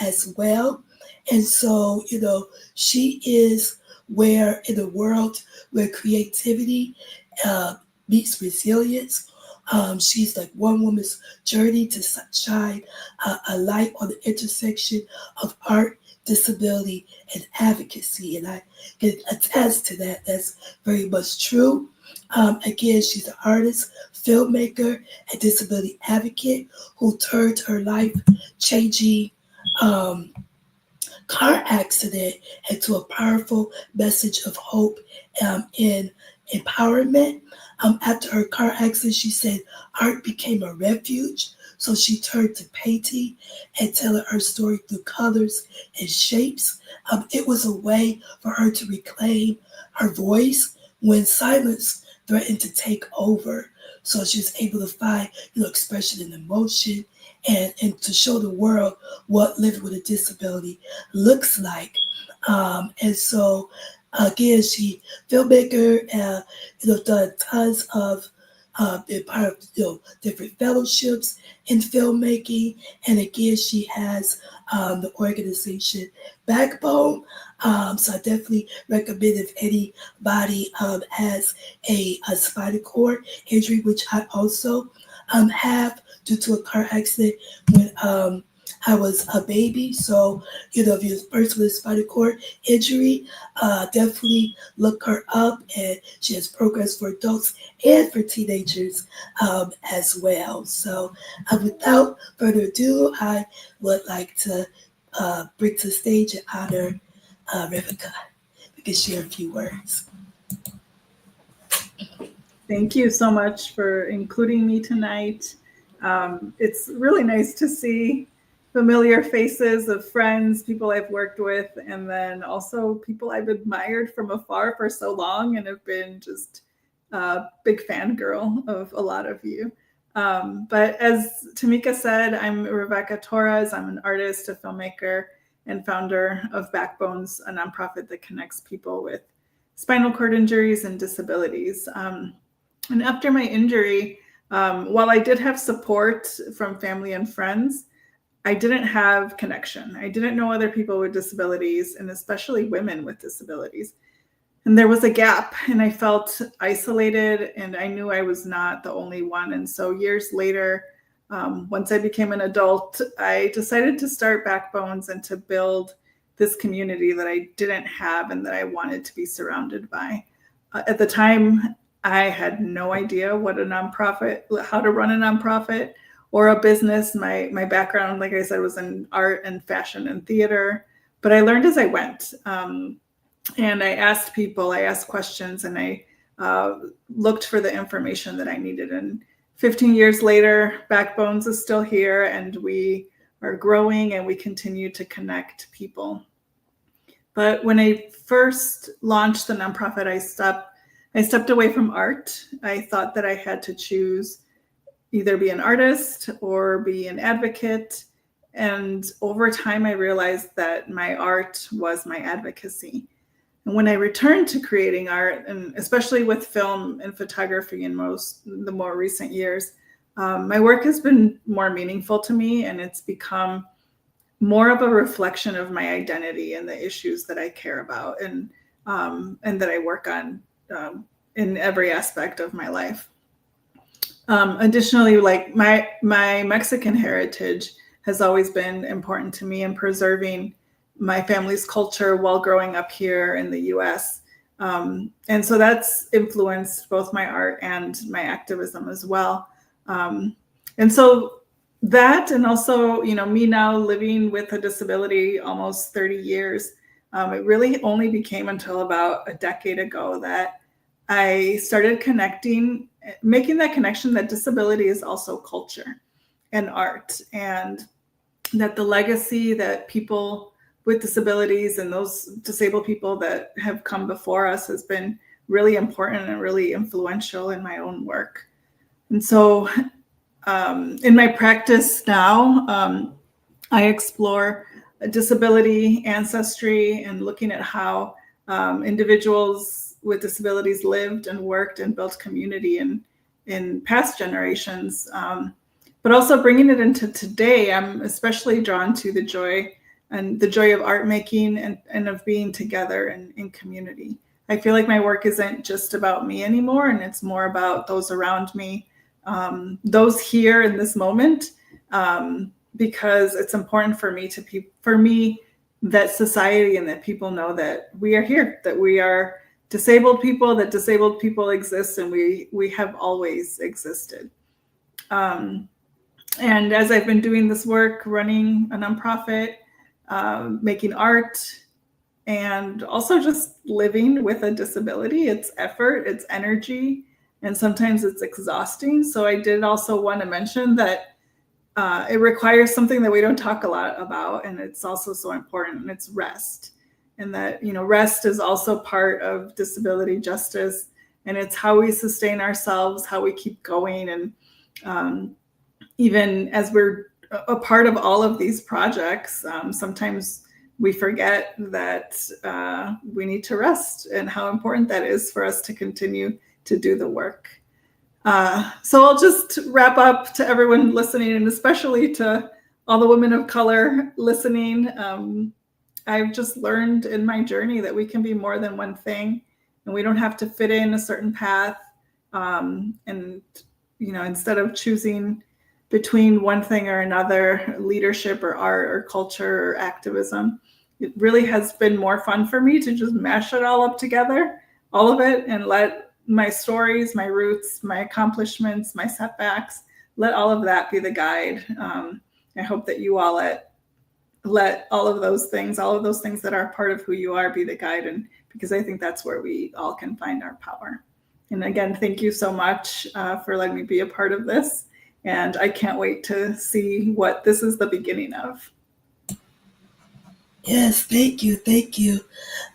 as well. And so, she is where in the world where creativity meets resilience. She's like one woman's journey to shine a light on the intersection of art, disability and advocacy, and I can attest to that. That's very much true. Again, she's an artist, filmmaker, and disability advocate who turned her life-changing car accident into a powerful message of hope and empowerment. After her car accident, she said art became a refuge. So she turned to painting and telling her story through colors and shapes. It was a way for her to reclaim her voice when silence threatened to take over. So she was able to find, expression and emotion and to show the world what living with a disability looks like. And so, again, she filmmaker, done tons of been part of different fellowships in filmmaking, and again, she has the organization Backbone. So I definitely recommend if anybody has a spinal cord injury, which I also have due to a car accident when I was a baby. So, if you're a person with a spinal cord injury, definitely look her up. And she has programs for adults and for teenagers as well. So, without further ado, I would like to bring to the stage and honor Reveca. We can share a few words. Thank you so much for including me tonight. It's really nice to see familiar faces of friends, people I've worked with, and then also people I've admired from afar for so long and have been just a big fangirl of a lot of you. But as Tameka said, I'm Reveca Torres. I'm an artist, a filmmaker, and founder of Backbones, a nonprofit that connects people with spinal cord injuries and disabilities. And after my injury, while I did have support from family and friends, I didn't have connection. I didn't know other people with disabilities, and especially women with disabilities. And there was a gap, and I felt isolated, and I knew I was not the only one. And so years later, once I became an adult, I decided to start Backbones and to build this community that I didn't have and that I wanted to be surrounded by. At the time, I had no idea what a nonprofit, how to run a nonprofit or a business. My background, like I said, was in art and fashion and theater, but I learned as I went. And I asked people, I asked questions, and I looked for the information that I needed. And 15 years later, Backbones is still here, and we are growing and we continue to connect people. But when I first launched the nonprofit, I stepped away from art. I thought that I had to choose either be an artist or be an advocate. And over time, I realized that my art was my advocacy. And when I returned to creating art, and especially with film and photography in the more recent years, my work has been more meaningful to me, and it's become more of a reflection of my identity and the issues that I care about and that I work on in every aspect of my life. Additionally, like my Mexican heritage has always been important to me in preserving my family's culture while growing up here in the US. And so that's influenced both my art and my activism as well. And so that, and also, me now living with a disability almost 30 years, it really only became until about a decade ago that I started making that connection that disability is also culture and art, and that the legacy that people with disabilities and those disabled people that have come before us has been really important and really influential in my own work. And so in my practice now, I explore disability, ancestry, and looking at how individuals with disabilities lived and worked and built community in past generations. But also bringing it into today, I'm especially drawn to the joy of art making and of being together in community. I feel like my work isn't just about me anymore, and it's more about those around me, those here in this moment, because it's important for me that society and that people know that we are here, that we are disabled people, that disabled people exist, and we have always existed. And as I've been doing this work, running a nonprofit, making art, and also just living with a disability, it's effort, it's energy, and sometimes it's exhausting. So I did also want to mention that it requires something that we don't talk a lot about, and it's also so important, and it's rest. And that, rest is also part of disability justice, and it's how we sustain ourselves, how we keep going. And even as we're a part of all of these projects, sometimes we forget that we need to rest, and how important that is for us to continue to do the work. So I'll just wrap up to everyone listening, and especially to all the women of color listening. I've just learned in my journey that we can be more than one thing, and we don't have to fit in a certain path. And, instead of choosing between one thing or another, leadership or art or culture or activism, it really has been more fun for me to just mash it all up together, all of it, and let my stories, my roots, my accomplishments, my setbacks, let all of that be the guide. I hope that you all let all of those things that are part of who you are, be the guide, and because I think that's where we all can find our power. And again, thank you so much for letting me be a part of this. And I can't wait to see what this is the beginning of. Yes, thank you,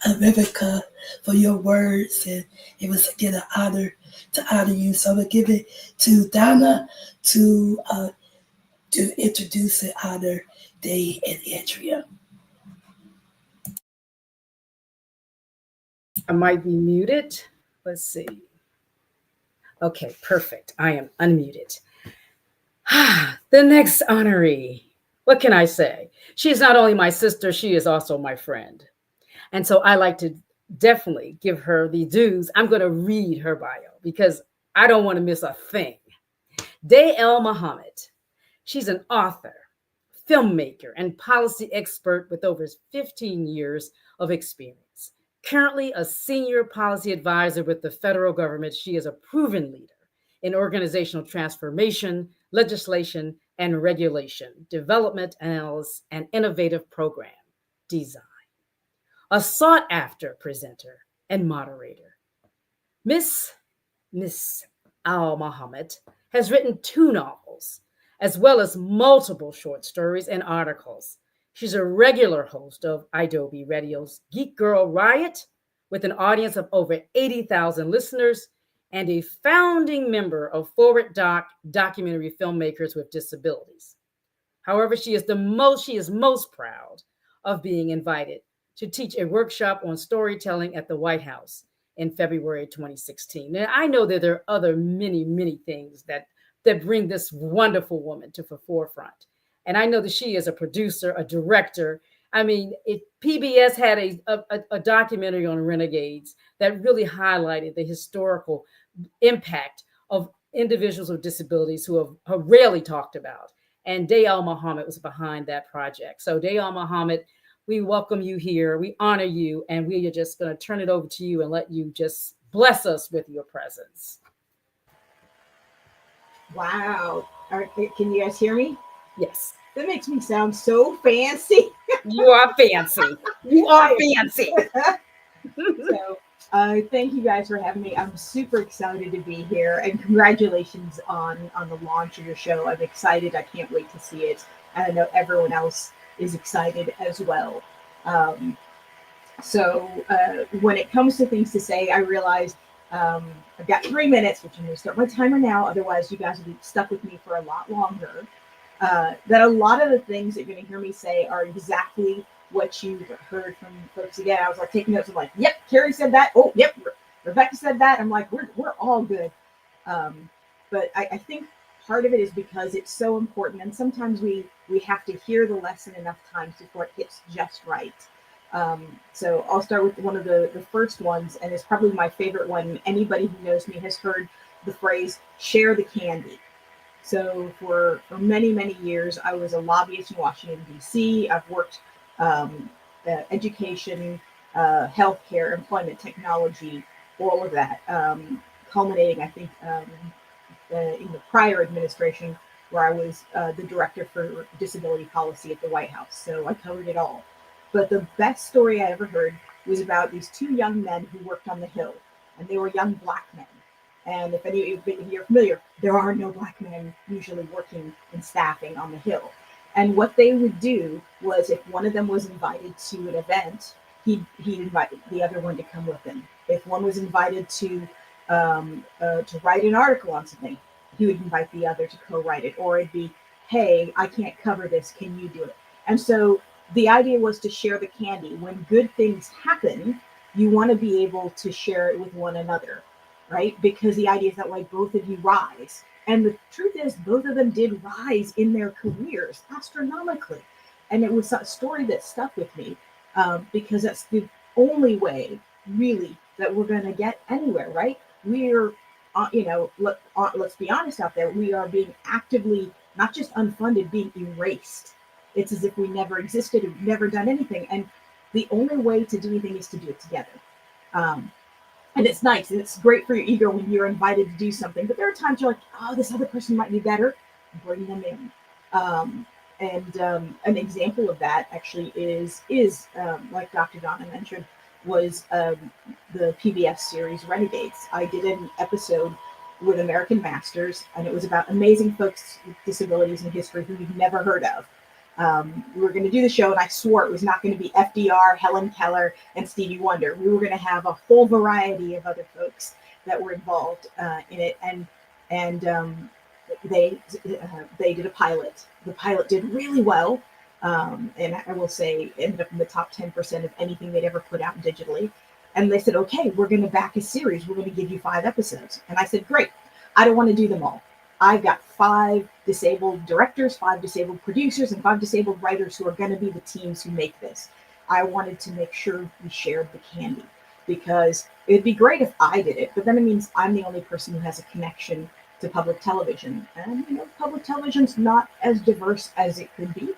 Reveca, for your words, and it was again an honor to honor you. So I'm gonna give it to Donna to introduce and honor Day and Andrea. I might be muted. Let's see. Okay, perfect. I am unmuted. The next honoree. What can I say? She is not only my sister, she is also my friend. And so I like to definitely give her the dues. I'm going to read her bio because I don't want to miss a thing. Day Al-Mohamed. She's an author, filmmaker, and policy expert with over 15 years of experience. Currently a senior policy advisor with the federal government, she is a proven leader in organizational transformation, legislation, and regulation, development analysis, and innovative program design. A sought-after presenter and moderator. Miss Al-Mohamed has written 2 novels, as well as multiple short stories and articles. She's a regular host of Adobe Radio's Geek Girl Riot, with an audience of over 80,000 listeners, and a founding member of Forward Doc Documentary Filmmakers with Disabilities. However, she is most proud of being invited to teach a workshop on storytelling at the White House in February 2016. And I know that there are other many things that bring this wonderful woman to the forefront. And I know that she is a producer, a director. I mean, if PBS had a documentary on Renegades that really highlighted the historical impact of individuals with disabilities who are rarely talked about. And Day Al-Mohamed was behind that project. So Day Al-Mohamed, we welcome you here. We honor you. And we are just going to turn it over to you and let you just bless us with your presence. Wow. All right, can you guys hear me? Yes. That makes me sound so fancy. You are fancy. You are fancy. So thank you guys for having me. I'm super excited to be here, and congratulations on the launch of your show. I'm excited. I can't wait to see it. And I know everyone else is excited as well. So when it comes to things to say, I realized I've got 3 minutes, which I'm going to start my timer now. Otherwise, you guys will be stuck with me for a lot longer. That a lot of the things that you're going to hear me say are exactly what you've heard from folks. Again, I was like taking notes. I'm like, yep, Keri said that. Oh, yep, Reveca said that. I'm like, we're all good. But I think part of it is because it's so important, and sometimes we have to hear the lesson enough times before it hits just right. So I'll start with one of the first ones, and it's probably my favorite one. Anybody who knows me has heard the phrase "share the candy." So for many years, I was a lobbyist in Washington, D.C. I've worked education, healthcare, employment, technology, all of that, culminating, I think, in the prior administration, where I was the director for disability policy at the White House. So I covered it all. But the best story I ever heard was about these two young men who worked on the Hill, and they were young Black men. And if you're familiar, there are no Black men usually working in staffing on the Hill. And what they would do was, if one of them was invited to an event, he'd invite the other one to come with him. If one was invited to write an article on something, he would invite the other to co-write it. Or it'd be, hey, I can't cover this, can you do it? And so the idea was to share the candy. When good things happen, you want to be able to share it with one another, right? Because the idea is that way both of you rise. And the truth is, both of them did rise in their careers astronomically. And it was a story that stuck with me, because that's the only way, really, that we're going to get anywhere, right? We're, let's be honest out there, we are being actively, not just unfunded, being erased. It's as if we never existed, we've never done anything. And the only way to do anything is to do it together. And it's nice, and it's great for your ego when you're invited to do something. But there are times you're like, oh, this other person might be better. Bring them in. An example of that actually is like Dr. Donna mentioned, was the PBS series Renegades. I did an episode with American Masters, and it was about amazing folks with disabilities in history who you've never heard of. We were going to do the show, and I swore it was not going to be FDR, Helen Keller, and Stevie Wonder. We were going to have a whole variety of other folks that were involved in it, and they did a pilot. The pilot did really well, and I will say ended up in the top 10% of anything they'd ever put out digitally. And they said, okay, we're going to back a series. We're going to give you 5 episodes. And I said, great. I don't want to do them all. I've got 5 disabled directors, 5 disabled producers, and 5 disabled writers who are going to be the teams who make this. I wanted to make sure we shared the candy, because it'd be great if I did it, but then it means I'm the only person who has a connection to public television. And, public television's not as diverse as it could be.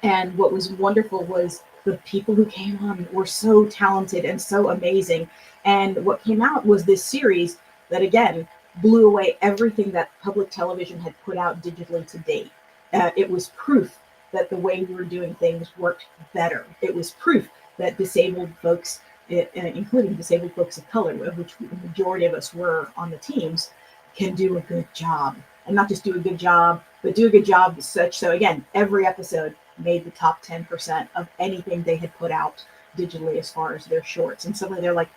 And what was wonderful was the people who came on were so talented and so amazing. And what came out was this series that, again, blew away everything that public television had put out digitally to date. It was proof that the way we were doing things worked better. It was proof that disabled folks, including disabled folks of color, of which the majority of us were on the teams, can do a good job. And not just do a good job, but do a good job such so, again, every episode made the top 10% of anything they had put out digitally as far as their shorts. And suddenly they're like,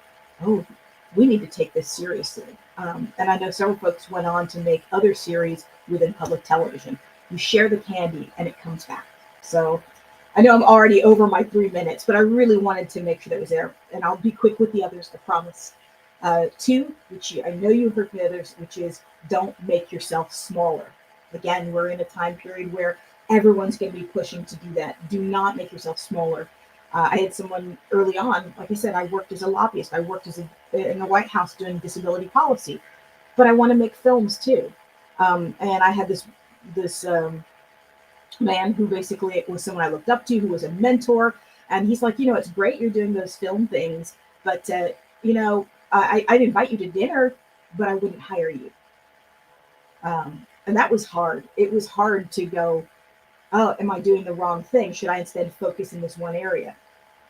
oh, we need to take this seriously. And I know several folks went on to make other series within public television. You share the candy and it comes back. So I know I'm already over my 3 minutes, but I really wanted to make sure that was there. And I'll be quick with the others, I promise. 2, which I know you heard from the others, which is don't make yourself smaller. Again, we're in a time period where everyone's going to be pushing to do that. Do not make yourself smaller. I had someone early on, like I said, I worked as a lobbyist. I worked in the White House doing disability policy, but I want to make films too. And I had this man who basically was someone I looked up to, who was a mentor. And he's like, it's great you're doing those film things, but I'd invite you to dinner, but I wouldn't hire you. And that was hard. It was hard to go, oh, am I doing the wrong thing? Should I instead focus in this one area?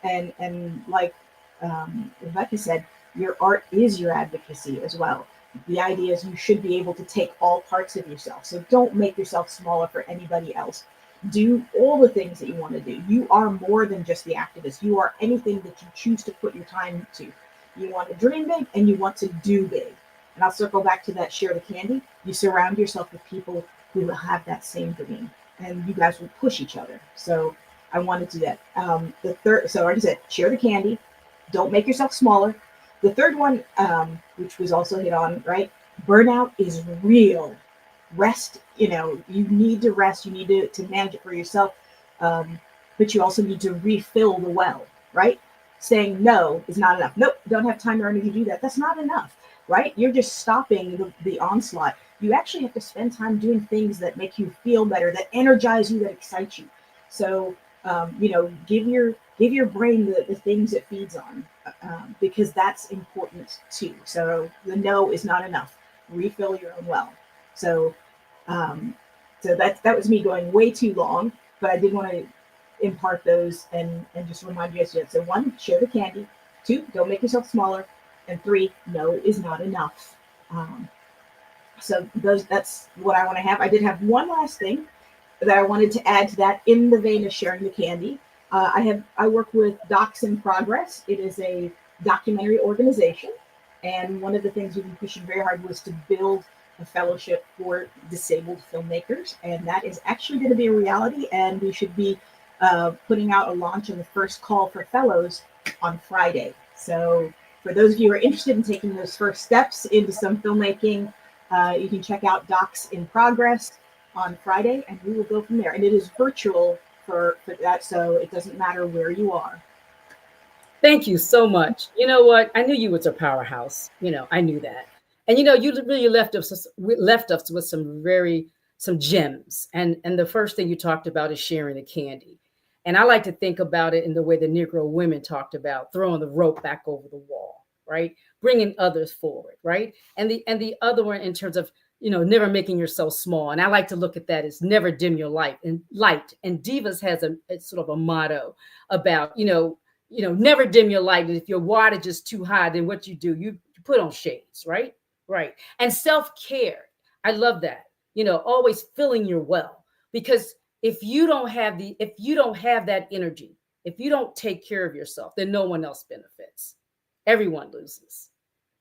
And like Reveca said, your art is your advocacy as well. The idea is you should be able to take all parts of yourself. So don't make yourself smaller for anybody else. Do all the things that you want to do. You are more than just the activist. You are anything that you choose to put your time to. You want to dream big and you want to do big. And I'll circle back to that share the candy. You surround yourself with people who will have that same dream, and you guys will push each other. So I wanted to do that. The third, so like I said, share the candy. Don't make yourself smaller. The third one, which was also hit on, right? Burnout is real. Rest, you need to rest. You need to manage it for yourself. But you also need to refill the well, right? Saying no is not enough. Nope, don't have time or energy to do that. That's not enough, right? You're just stopping the onslaught. You actually have to spend time doing things that make you feel better, that energize you, that excite you. So Give your brain the things it feeds on, because that's important too. So the no is not enough. Refill your own well. So that was me going way too long, but I did want to impart those and just remind you guys. So 1, share the candy. 2, don't make yourself smaller. And 3, no is not enough. So that's what I want to have. I did have one last thing that I wanted to add to that in the vein of sharing the candy. I work with Docs in Progress. It is a documentary organization, and one of the things we've been pushing very hard was to build a fellowship for disabled filmmakers, and that is actually going to be a reality. And we should be putting out a launch on the first call for fellows on Friday. So for those of you who are interested in taking those first steps into some filmmaking, you can check out Docs in Progress on Friday, and we will go from there. And it is virtual for that, so it doesn't matter where you are. Thank you so much. You know what? I knew you was a powerhouse. I knew that. And you really left us with some gems. And the first thing you talked about is sharing the candy. And I like to think about it in the way the Negro women talked about throwing the rope back over the wall, right? Bringing others forward, right? And the other one in terms of never making yourself small. And I like to look at that as never dim your light. And Divas has it's sort of a motto about, never dim your light. And if your wattage is too high, then what you do, you put on shades, right? Right. And self-care. I love that, always filling your well, because if you don't have that energy, if you don't take care of yourself, then no one else benefits. Everyone loses.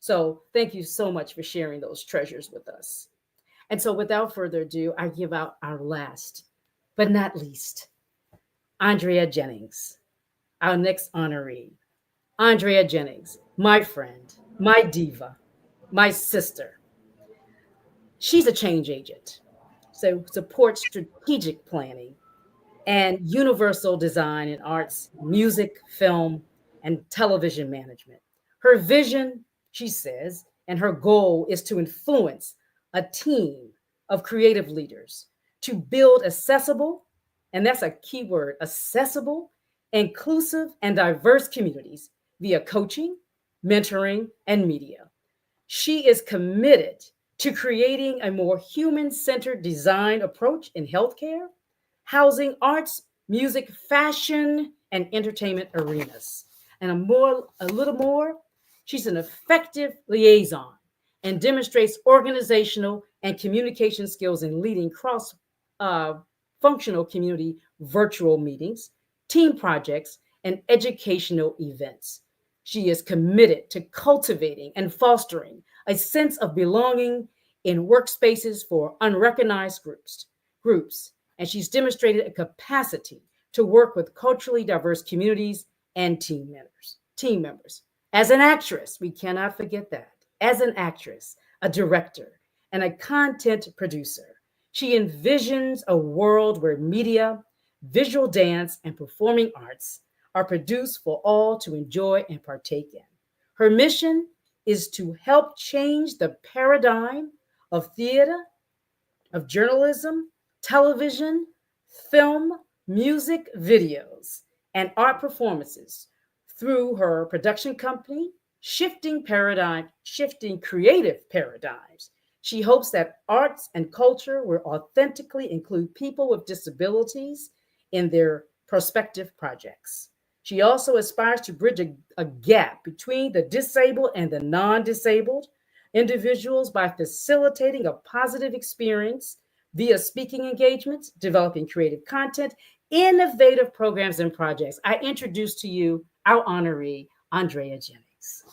So thank you so much for sharing those treasures with us. And so without further ado, I give out our last, but not least, Andrea Jennings, our next honoree. Andrea Jennings, my friend, my diva, my sister. She's a change agent, so supports strategic planning and universal design in arts, music, film, and television management. Her vision, she says, and her goal is to influence a team of creative leaders to build accessible, and that's a key word, accessible, inclusive, and diverse communities via coaching, mentoring, and media. She is committed to creating a more human-centered design approach in healthcare, housing, arts, music, fashion, and entertainment arenas. And a little more, she's an effective liaison and demonstrates organizational and communication skills in leading cross-functional community virtual meetings, team projects, and educational events. She is committed to cultivating and fostering a sense of belonging in workspaces for unrecognized groups. And she's demonstrated a capacity to work with culturally diverse communities and team members. As an actress, we cannot forget that. As an actress, a director, and a content producer, she envisions a world where media, visual dance, and performing arts are produced for all to enjoy and partake in. Her mission is to help change the paradigm of theater, of journalism, television, film, music, videos, and art performances through her production company, shifting creative paradigms. She hopes that arts and culture will authentically include people with disabilities in their prospective projects. She also aspires to bridge a gap between the disabled and the non-disabled individuals by facilitating a positive experience via speaking engagements, developing creative content, innovative programs and projects. I introduce to you our honoree, Andrea Jennings.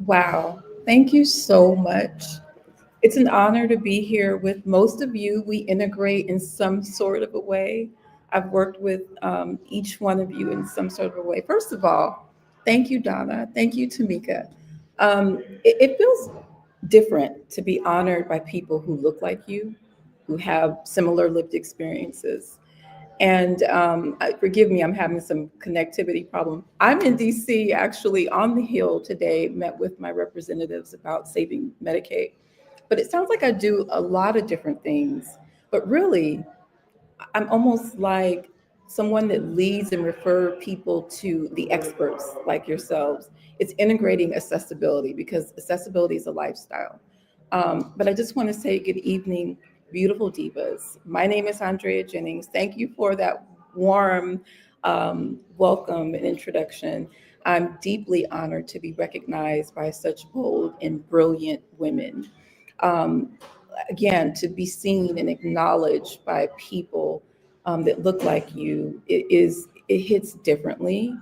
Wow, thank you so much. It's an honor to be here with most of you. We integrate in some sort of a way. I've worked with each one of you in some sort of a way. First of all, thank you, Donna. Thank you, Tameka. It feels different to be honored by people who look like you, who have similar lived experiences. And forgive me, I'm having some connectivity problem. I'm in DC, actually on the Hill today, met with my representatives about saving Medicaid. But it sounds like I do a lot of different things. But really, I'm almost like someone that leads and refer people to the experts like yourselves. It's integrating accessibility, because accessibility is a lifestyle. But I just want to say good evening, beautiful divas. My name is Andrea Jennings. Thank you for that warm welcome and introduction. I'm deeply honored to be recognized by such bold and brilliant women. Um, Again, to be seen and acknowledged by people that look like you, it hits differently,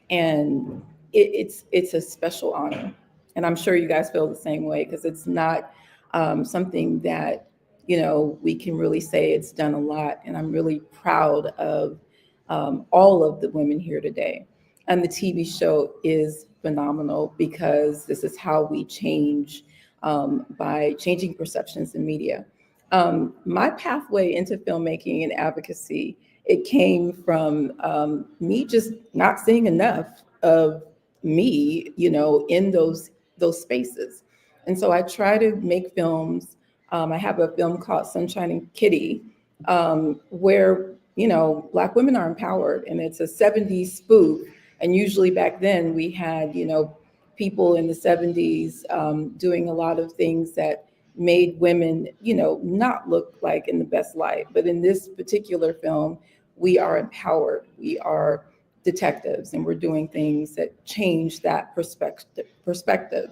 and it's a special honor. And I'm sure you guys feel the same way, because it's not something that, we can really say it's done a lot. And I'm really proud of all of the women here today. And the TV show is phenomenal, because this is how we change by changing perceptions in media. My pathway into filmmaking and advocacy, it came from me just not seeing enough of me, in those spaces. And so I try to make films. I have a film called Sunshine and Kitty, where, Black women are empowered, and it's a 70s spoof. And usually back then we had, people in the 70s doing a lot of things that made women, not look like in the best light. But in this particular film, we are empowered. We are detectives, and we're doing things that change that perspective.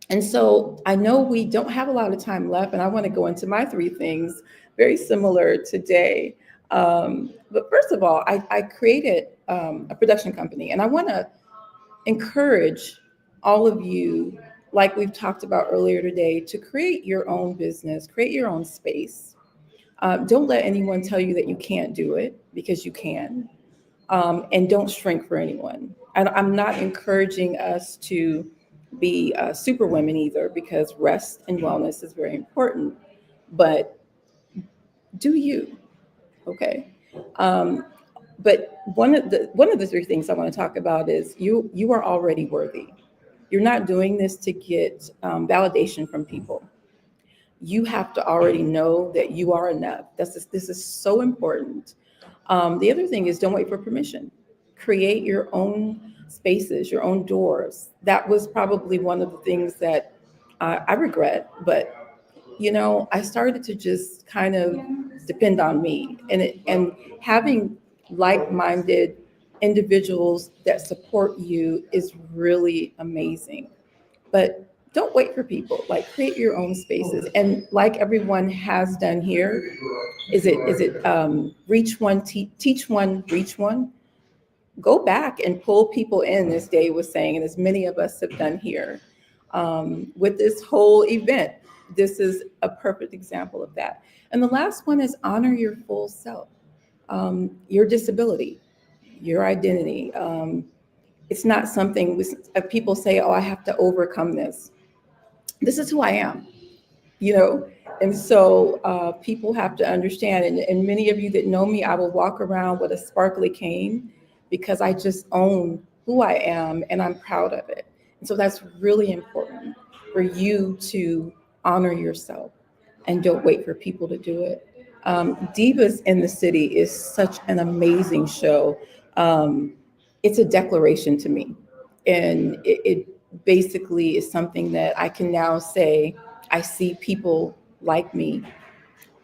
And so I know we don't have a lot of time left, and I want to go into my 3 things very similar today. But first of all, I created a production company, and I want to encourage all of you, like we've talked about earlier today, to create your own business, create your own space. Don't let anyone tell you that you can't do it, because you can. And don't shrink for anyone. And I'm not encouraging us to be super women either, because rest and wellness is very important. But do you, okay? But one of the 3 things I want to talk about is you are already worthy. You're not doing this to get validation from people. You have to already know that you are enough. This is so important. The other thing is, don't wait for permission. Create your own spaces, your own doors. That was probably one of the things that I regret, but I started to just kind of depend on me, and having like-minded individuals that support you is really amazing. But don't wait for people. Like, create your own spaces, and like everyone has done here, is it reach one, teach one, reach one? Go back and pull people in, as Dave was saying, and as many of us have done here with this whole event. This is a perfect example of that. And the last one is honor your full self, your disability, your identity. It's not something people say, oh, I have to overcome this. This is who I am, And so people have to understand, and many of you that know me, I will walk around with a sparkly cane, because I just own who I am, and I'm proud of it. And so that's really important for you to honor yourself, and don't wait for people to do it. Divas in the City is such an amazing show. It's a declaration to me, and it basically is something that I can now say, I see people like me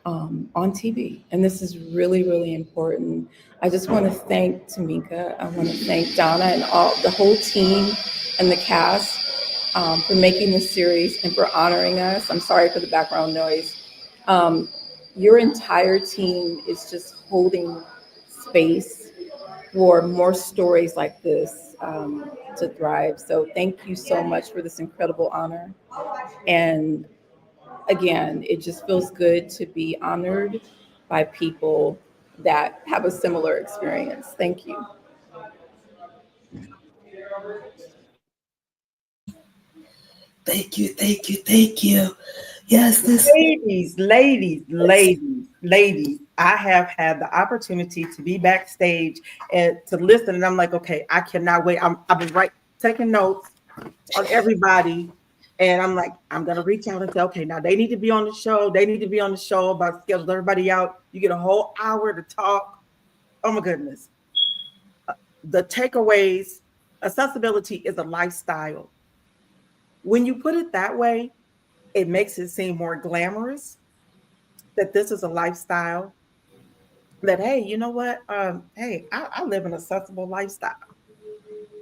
on TV. And this is really, really important. I just want to thank Tameka. I want to thank Donna and the whole team and the cast for making this series and for honoring us. I'm sorry for the background noise. Your entire team is just holding space for more stories like this to thrive. So thank you so much for this incredible honor. And again, it just feels good to be honored by people that have a similar experience. Thank you. Thank you, thank you, thank you. Yes, this ladies, I have had the opportunity to be backstage and to listen, and I'm like, okay, I cannot wait. I've been taking notes on everybody, and I'm like, I'm gonna reach out and say, okay, now they need to be on the show. They need to be on the show. About to schedule everybody out. You get a whole hour to talk. oh my goodness. The takeaways, accessibility is a lifestyle. When you put it that way, it makes it seem more glamorous that this is a lifestyle. That, hey, you know what? Hey, I live an accessible lifestyle.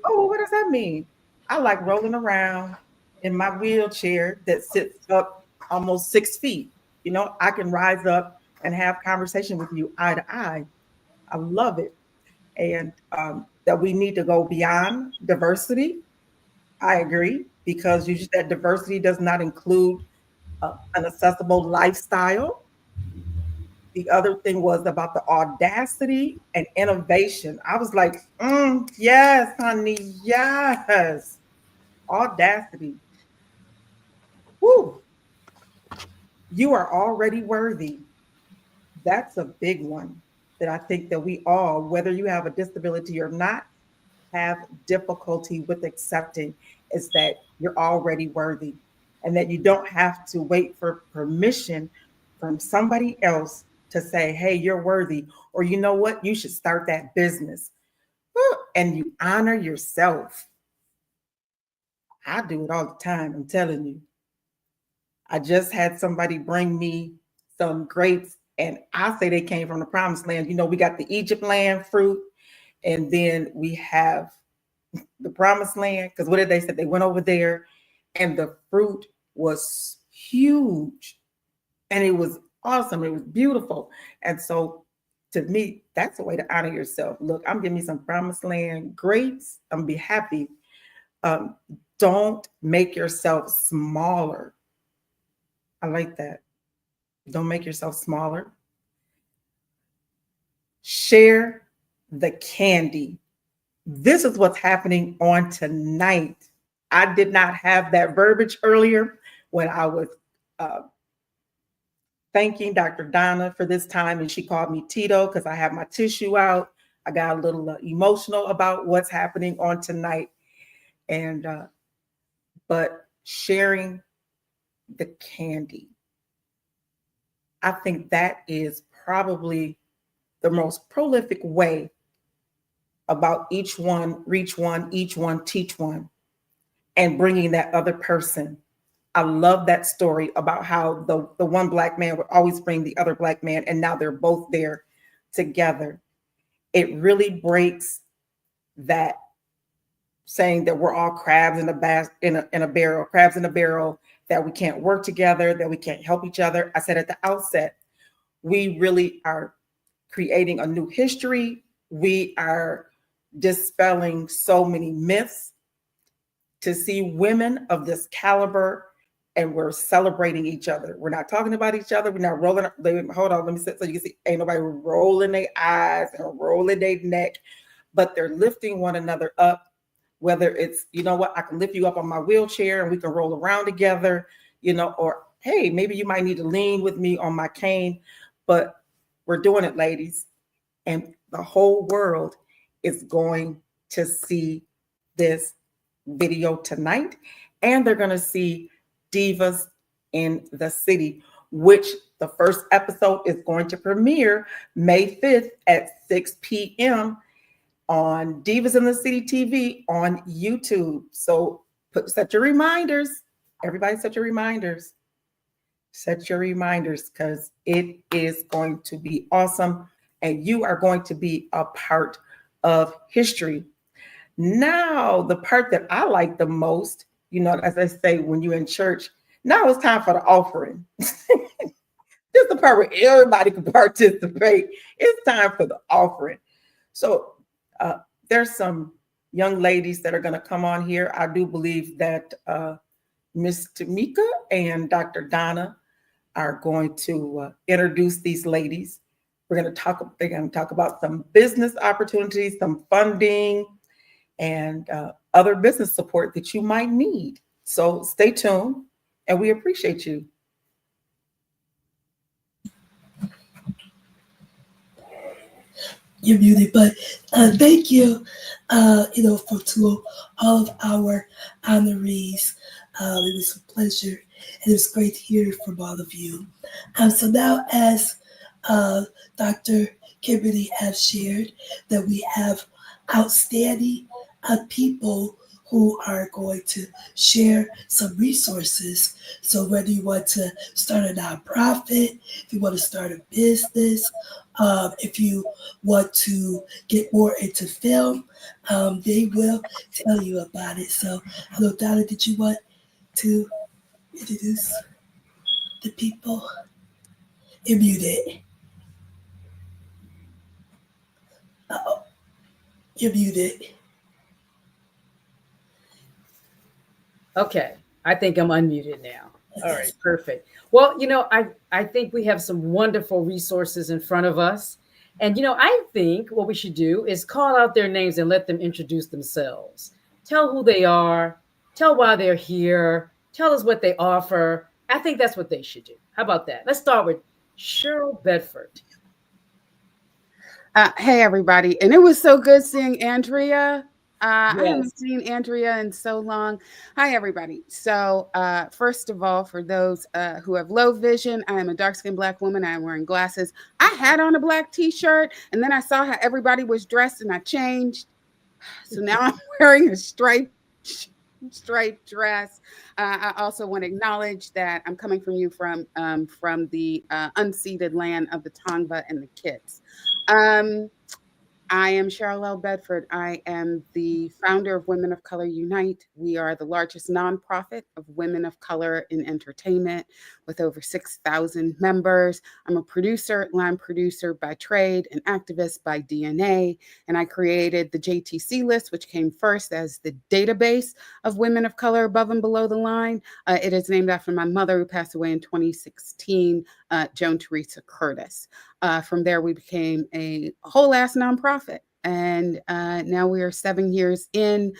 Oh, what does that mean? I like rolling around in my wheelchair that sits up almost 6 feet. You know, I can rise up and have conversation with you eye to eye. I love it. And that we need to go beyond diversity. I agree, because you that diversity does not include an accessible lifestyle. The other thing was about the audacity and innovation. I was like, yes, honey, yes. Audacity. Woo. You are already worthy. That's a big one that I think that we all, whether you have a disability or not, have difficulty with accepting, is that you're already worthy and that you don't have to wait for permission from somebody else to say, hey, you're worthy, or you know what, you should start that business. And you honor yourself. I do it all the time, I'm telling you. I just had somebody bring me some grapes, and I say they came from the promised land. You know, we got the Egypt land fruit, and then we have the promised land, because what did they say? They went over there and the fruit was huge and it was awesome. It was beautiful. And so to me, that's a way to honor yourself. Look, I'm giving you some promised land grapes. I'm gonna be happy. Don't make yourself smaller. I like that. Don't make yourself smaller. Share the candy. This is what's happening on tonight. I did not have that verbiage earlier when I was thanking Dr. Donna for this time, and she called me Tito because I have my tissue out. I got a little emotional about what's happening on tonight, and but sharing the candy, I think that is probably the most prolific way about each one, reach one, each one, teach one, and bringing that other person. I love that story about how the one Black man would always bring the other Black man, and now they're both there together. It really breaks that saying that we're all crabs in a barrel, crabs in a barrel, that we can't work together, that we can't help each other. I said at the outset, we really are creating a new history. We are dispelling so many myths to see women of this caliber, and we're celebrating each other. We're not talking about each other. We're not rolling. Hold on, let me say so you can see. Ain't nobody rolling their eyes and rolling their neck, but they're lifting one another up. Whether it's, you know what, I can lift you up on my wheelchair and we can roll around together, you know, or hey, maybe you might need to lean with me on my cane, but we're doing it, ladies. And the whole world is going to see this video tonight, and they're going to see Divas in the City, which the first episode is going to premiere May 5th at 6 p.m. on Divas in the City TV on YouTube. So set your reminders. Everybody set your reminders. Set your reminders, because it is going to be awesome, and you are going to be a part of history. Now, the part that I like the most, you know, as I say, when you're in church, now it's time for the offering. This is the part where everybody can participate. It's time for the offering. So there's some young ladies that are going to come on here. I do believe that Miss Tameka and Dr. Donna are going to introduce these ladies. They're going to talk about some business opportunities, some funding, and other business support that you might need. So stay tuned, and we appreciate you. Your beauty, but thank you, to all of our honorees. It was a pleasure, and it was great to hear from all of you. So now, as Dr. Kimberly have shared, that we have outstanding people who are going to share some resources. So whether you want to start a nonprofit, if you want to start a business, if you want to get more into film, they will tell you about it. So, hello, Donna, did you want to introduce the people? You're muted. Uh-oh, you're muted. Okay, I think I'm unmuted now. All right, perfect. Well, I think we have some wonderful resources in front of us. And, I think what we should do is call out their names and let them introduce themselves. Tell who they are, tell why they're here, tell us what they offer. I think that's what they should do. How about that? Let's start with Cheryl Bedford. Hey, everybody. And it was so good seeing Andrea. I Yes. haven't seen Andrea in so long. Hi, everybody. So first of all, for those who have low vision, I am a dark-skinned Black woman. I am wearing glasses. I had on a black T-shirt, and then I saw how everybody was dressed, and I changed. So now I'm wearing a striped dress. I also want to acknowledge that I'm coming from you from the unceded land of the Tongva and the Kits. I am Cheryl L. Bedford. I am the founder of Women of Color Unite. We are the largest nonprofit of women of color in entertainment with over 6,000 members. I'm a producer, line producer by trade, an activist by DNA, and I created the JTC list, which came first as the database of women of color above and below the line. It is named after my mother, who passed away in 2016, Joan Teresa Curtis. From there, we became a whole ass nonprofit. And now we are 7 years in.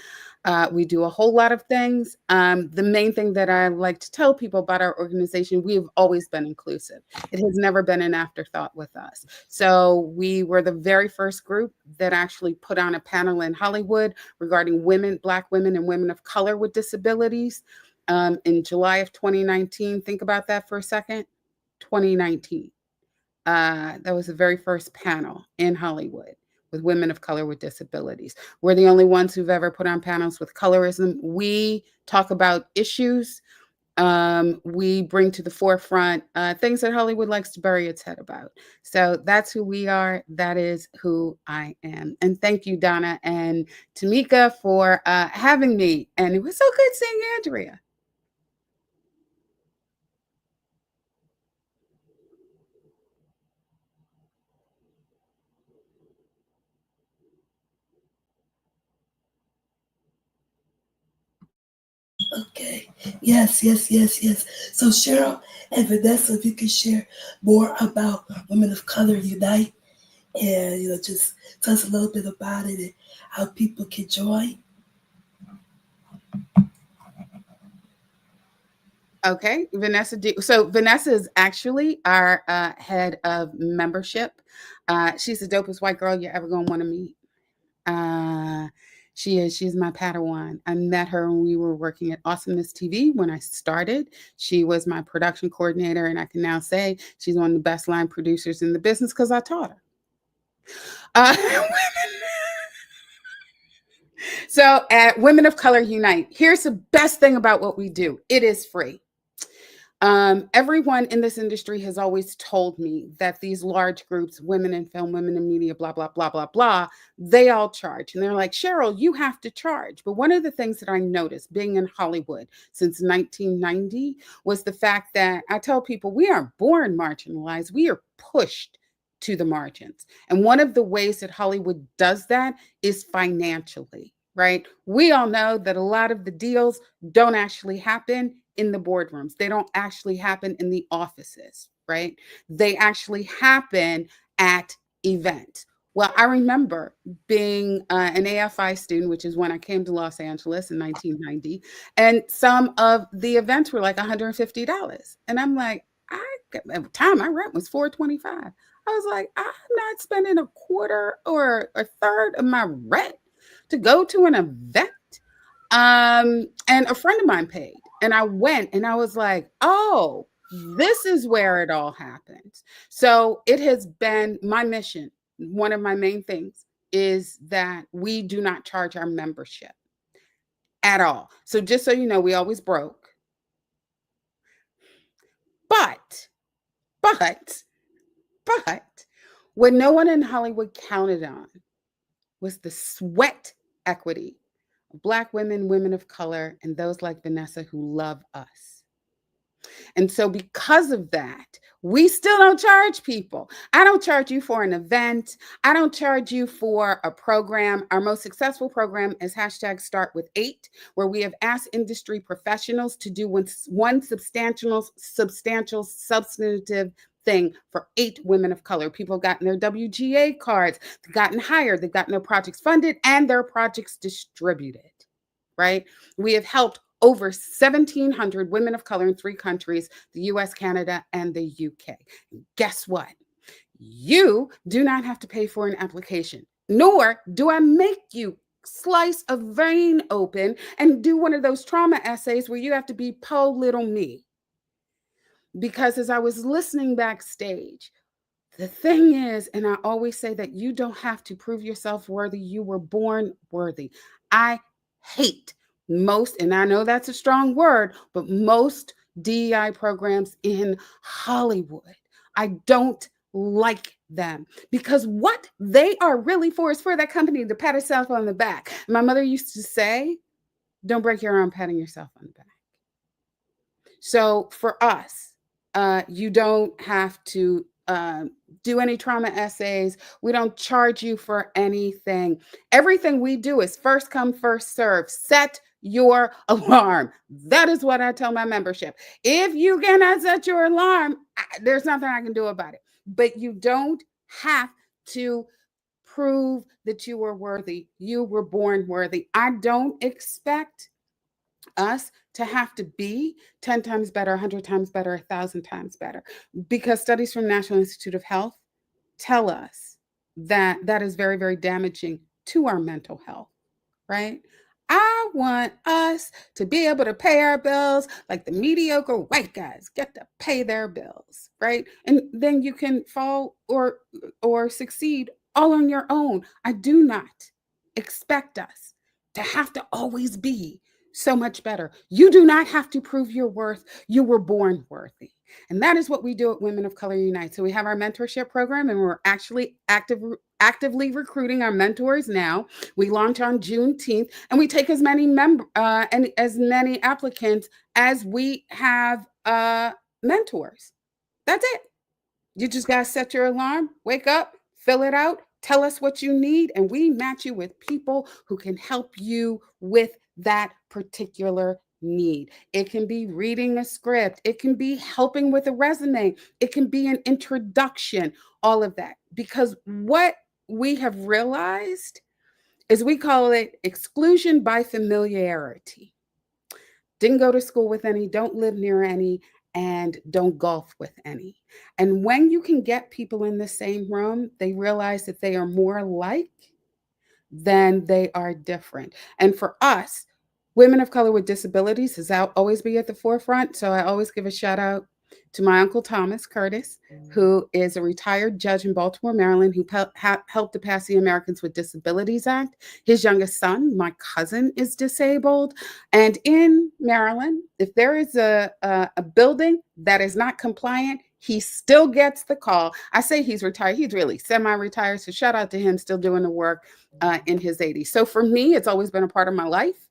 We do a whole lot of things. The main thing that I like to tell people about our organization, we have always been inclusive. It has never been an afterthought with us. So we were the very first group that actually put on a panel in Hollywood regarding women, Black women and women of color with disabilities in July of 2019. Think about that for a second. 2019. That was the very first panel in Hollywood with women of color with disabilities. We're the only ones who've ever put on panels with colorism. We talk about issues. We bring to the forefront things that Hollywood likes to bury its head about. So that's who we are. That is who I am. And thank you, Donna and Tameka, for having me. And it was so good seeing Andrea. Okay. Yes. So Cheryl and Vanessa, if you could share more about Women of Color Unite and just tell us a little bit about it and how people can join. Okay, Vanessa. So Vanessa is actually our head of membership. She's the dopest white girl you're ever gonna want to meet. She's my Padawan. I met her when we were working at Awesomeness TV when I started. She was my production coordinator, and I can now say she's one of the best line producers in the business because I taught her. So at Women of Color Unite, here's the best thing about what we do. It is free. Everyone in this industry has always told me that these large groups, women in film, women in media, blah, blah, blah, blah, blah, they all charge. And they're like, Cheryl, you have to charge. But one of the things that I noticed being in Hollywood since 1990 was the fact that I tell people we aren't born marginalized. We are pushed to the margins. And one of the ways that Hollywood does that is financially, right? We all know that a lot of the deals don't actually happen in the boardrooms. They don't actually happen in the offices, right? They actually happen at events. Well, I remember being an AFI student, which is when I came to Los Angeles in 1990, and some of the events were like $150. And I'm like, at the time my rent was $425. I was like, I'm not spending a quarter or a third of my rent to go to an event. And a friend of mine paid. And I went and I was like, oh, this is where it all happens. So it has been my mission one of my main things is that we do not charge our membership at all. So just so you know, we always broke. But what no one in Hollywood counted on was the sweat equity of Black women, women of color, and those like Vanessa who love us. And so because of that, we still don't charge people. I don't charge you for an event. I don't charge you for a program. Our most successful program is #StartWith8, where we have asked industry professionals to do one substantial, substantive thing for 8 women of color. People have gotten their WGA cards, they've gotten hired, they've gotten their projects funded, and their projects distributed, right? We have helped over 1,700 women of color in 3 countries, the US, Canada, and the UK. Guess what? You do not have to pay for an application, nor do I make you slice a vein open and do one of those trauma essays where you have to be po little me. Because as I was listening backstage, the thing is, and I always say that you don't have to prove yourself worthy, you were born worthy. I hate most, and I know that's a strong word, but most DEI programs in Hollywood. I don't like them because what they are really for is for that company to pat itself on the back. My mother used to say, don't break your arm patting yourself on the back. So for us, you don't have to do any trauma essays. We don't charge you for anything. Everything we do is first come, first serve. Set your alarm. That is what I tell my membership. If you cannot set your alarm, there's nothing I can do about it. But you don't have to prove that you were worthy. You were born worthy. I don't expect us to have to be 10 times better, 100 times better, 1,000 times better, because studies from National Institute of Health tell us that that is very, very damaging to our mental health, right? I want us to be able to pay our bills like the mediocre white guys get to pay their bills, right? And then you can fall or succeed all on your own. I do not expect us to have to always be so much better. You do not have to prove your worth. You were born worthy. And that is what we do at Women of Color Unite. So we have our mentorship program, and we're actually actively recruiting our mentors now. We launch on Juneteenth, and we take as many as many applicants as we have mentors. That's it. You just got to set your alarm, wake up, fill it out, tell us what you need, and we match you with people who can help you with that particular need. It can be reading a script. It can be helping with a resume. It can be an introduction, all of that. Because what we have realized is we call it exclusion by familiarity. Didn't go to school with any, don't live near any, and don't golf with any. And when you can get people in the same room, they realize that they are more alike than they are different. And for us, women of color with disabilities has always be at the forefront. So I always give a shout out to my Uncle Thomas Curtis, who is a retired judge in Baltimore, Maryland, who helped to pass the Americans with Disabilities Act. His youngest son, my cousin, is disabled. And in Maryland, if there is a building that is not compliant, he still gets the call. I say he's retired. He's really semi-retired. So shout out to him, still doing the work in his 80s. So for me, it's always been a part of my life.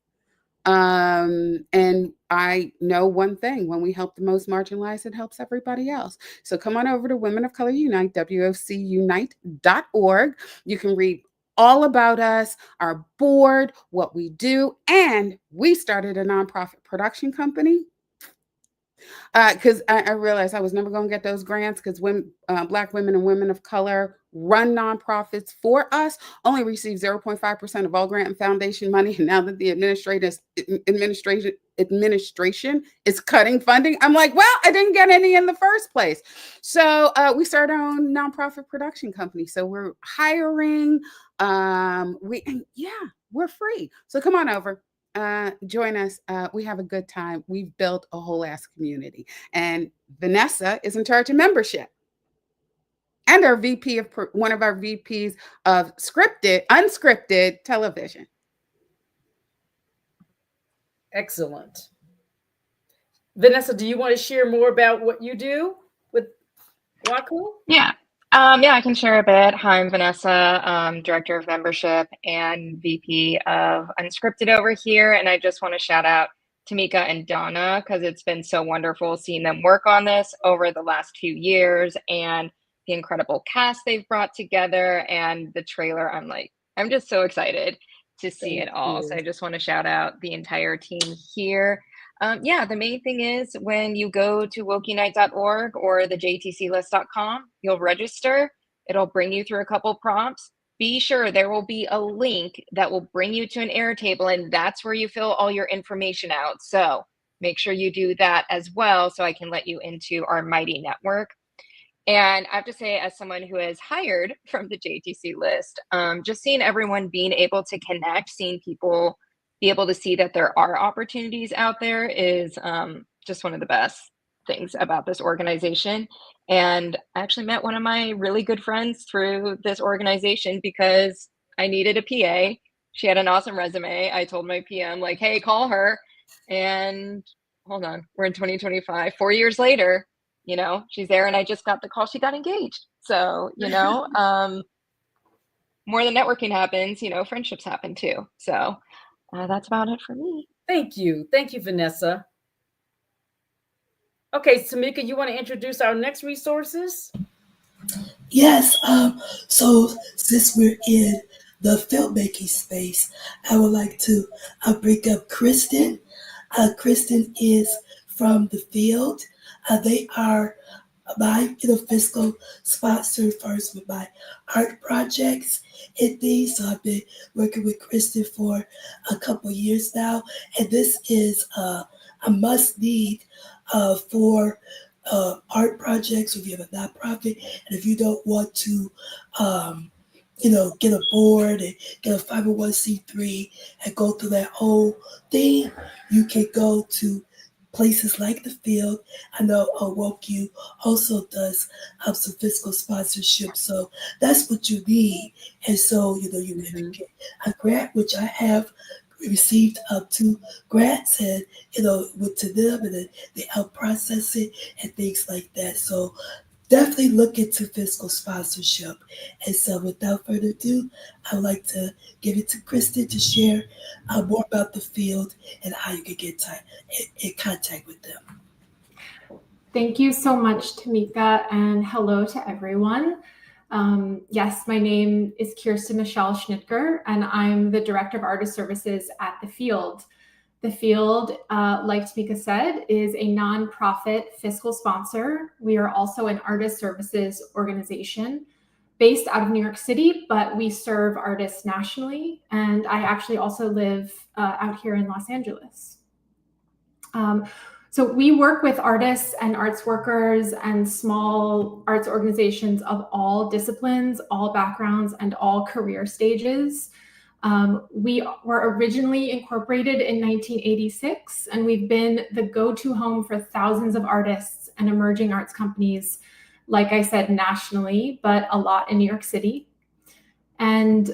And I know one thing: when we help the most marginalized, it helps everybody else. So come on over to Women of Color Unite, WOCUnite.org. You can read all about us, our board, what we do, and we started a nonprofit production company. Because I realized I was never going to get those grants because when Black women and women of color run nonprofits for us only receive 0.5% of all grant and foundation money. And now that the administration is cutting funding, I'm like, well, I didn't get any in the first place. So we started our own nonprofit production company. So we're hiring. We're free. So come on over. Join us. We have a good time. We've built a whole ass community, and Vanessa is in charge of membership. and our one of our VPs of unscripted television. Excellent. Vanessa, do you want to share more about what you do with WACU? Yeah. Yeah, I can share a bit. Hi, I'm Vanessa, Director of Membership and VP of Unscripted over here. And I just want to shout out Tameka and Donna, because it's been so wonderful seeing them work on this over the last few years, and the incredible cast they've brought together, and the trailer. I'm just so excited to see it all. So I just want to shout out the entire team here. Yeah, the main thing is when you go to wokeunite.org or the jtclist.com, you'll register. It'll bring you through a couple prompts. Be sure there will be a link that will bring you to an Airtable, and that's where you fill all your information out. So make sure you do that as well, so I can let you into our mighty network. And I have to say, as someone who is hired from the JTC list, just seeing everyone being able to connect, seeing people be able to see that there are opportunities out there is just one of the best things about this organization. And I actually met one of my really good friends through this organization because I needed a PA. She had an awesome resume. I told my PM, like, hey, call her. And hold on, we're in 2025, 4 years later, you know, she's there, and I just got the call. She got engaged. So, you know, more than networking happens, you know, friendships happen too. So that's about it for me. Thank you. Thank you, Vanessa. Okay, Tameka, you want to introduce our next resources? Yes. So since we're in the filmmaking space, I would like to bring up Kristen. Kristen is from the field. They are my fiscal sponsor first with my art projects and things. So I've been working with Kristen for a couple years now, and this is a must need for art projects if you have a nonprofit, and if you don't want to get a board and get a 501c3 and go through that whole thing, you can go to places like the field. I know WOKU also does some fiscal sponsorship, so that's what you need. And so, you can get a grant, which I have received up 2 grants, and went to them, and then they help process it and things like that. So definitely look into fiscal sponsorship. And so without further ado, I would like to give it to Kristen to share more about the field and how you can get in contact with them. Thank you so much, Tameka, and hello to everyone. Yes, my name is Kirsten Michelle Schnitger, and I'm the Director of Artist Services at The Field. The Field, like Tameka said, is a nonprofit fiscal sponsor. We are also an artist services organization based out of New York City, but we serve artists nationally. And I actually also live out here in Los Angeles. So we work with artists and arts workers and small arts organizations of all disciplines, all backgrounds, and all career stages. We were originally incorporated in 1986, and we've been the go-to home for thousands of artists and emerging arts companies, like I said, nationally, but a lot in New York City. And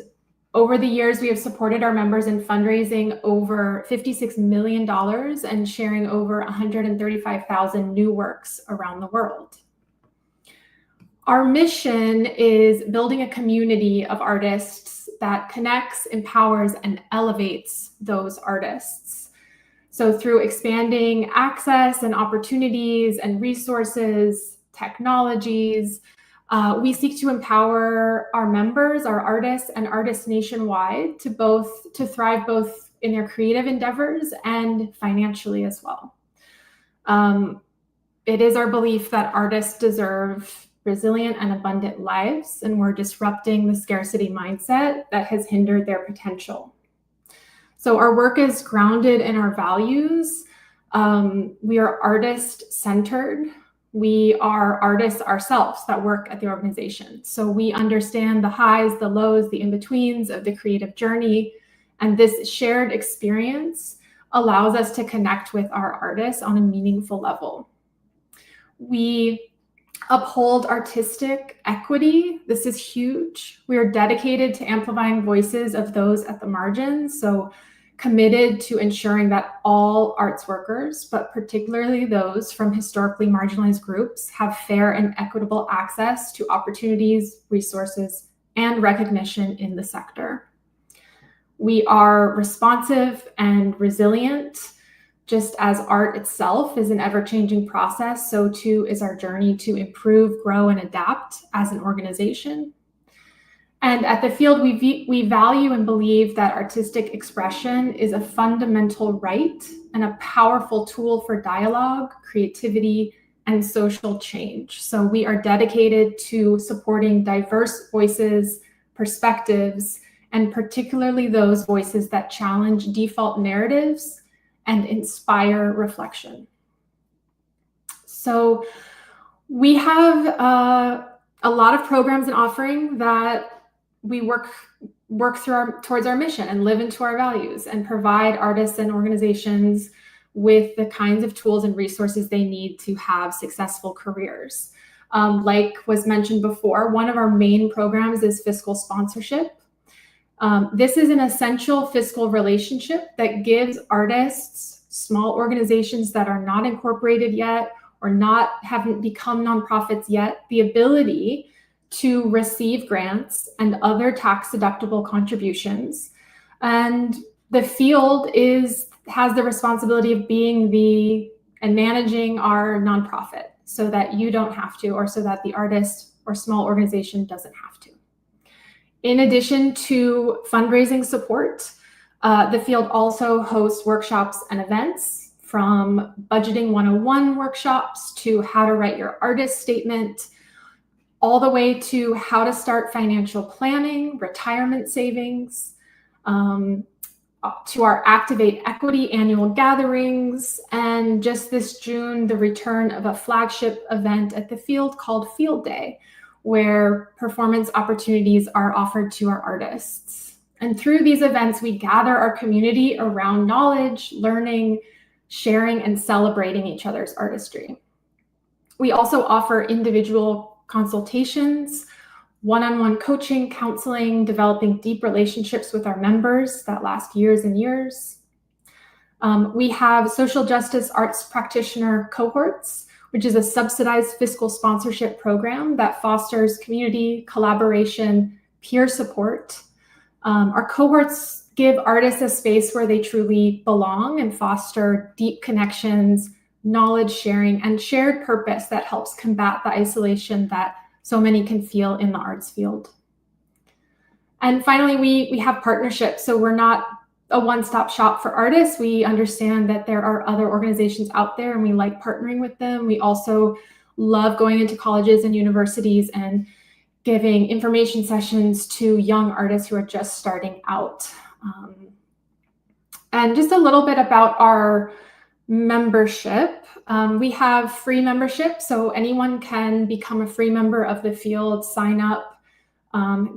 over the years, we have supported our members in fundraising over $56 million and sharing over 135,000 new works around the world. Our mission is building a community of artists that connects, empowers, and elevates those artists. So through expanding access and opportunities and resources, technologies, we seek to empower our members, our artists, and artists nationwide to thrive both in their creative endeavors and financially as well. It is our belief that artists deserve resilient and abundant lives, and we're disrupting the scarcity mindset that has hindered their potential. So our work is grounded in our values. We are artist-centered. We are artists ourselves that work at the organization. So we understand the highs, the lows, the in-betweens of the creative journey. And this shared experience allows us to connect with our artists on a meaningful level. We uphold artistic equity. This is huge. We are dedicated to amplifying voices of those at the margins. So committed to ensuring that all arts workers, but particularly those from historically marginalized groups, have fair and equitable access to opportunities, resources, and recognition in the sector. We are responsive and resilient. Just as art itself is an ever-changing process, so too is our journey to improve, grow, and adapt as an organization. And at the Field, we value and believe that artistic expression is a fundamental right and a powerful tool for dialogue, creativity, and social change. So we are dedicated to supporting diverse voices, perspectives, and particularly those voices that challenge default narratives and inspire reflection. So we have a lot of programs and offering that we work towards our mission and live into our values and provide artists and organizations with the kinds of tools and resources they need to have successful careers. Like was mentioned before, one of our main programs is fiscal sponsorship. This is an essential fiscal relationship that gives artists, small organizations that are not incorporated yet or haven't become nonprofits yet, the ability to receive grants and other tax-deductible contributions. And the Field has the responsibility of being and managing our nonprofit so that you don't have to, or so that the artist or small organization doesn't have to. In addition to fundraising support, the Field also hosts workshops and events, from budgeting 101 workshops to how to write your artist statement, all the way to how to start financial planning, retirement savings, to our Activate Equity annual gatherings, and just this June, the return of a flagship event at the Field called Field Day, where performance opportunities are offered to our artists. And through these events, we gather our community around knowledge, learning, sharing, and celebrating each other's artistry. We also offer individual consultations, one-on-one coaching, counseling, developing deep relationships with our members that last years and years. We have social justice arts practitioner cohorts, which is a subsidized fiscal sponsorship program that fosters community, collaboration, peer support. Our cohorts give artists a space where they truly belong and foster deep connections, knowledge sharing, and shared purpose that helps combat the isolation that so many can feel in the arts field. And finally, we have partnerships. So we're not a one-stop shop for artists. We understand that there are other organizations out there and we like partnering with them. We also love going into colleges and universities and giving information sessions to young artists who are just starting out. And just a little bit about our membership. We have free membership, so anyone can become a free member of the Field, sign up,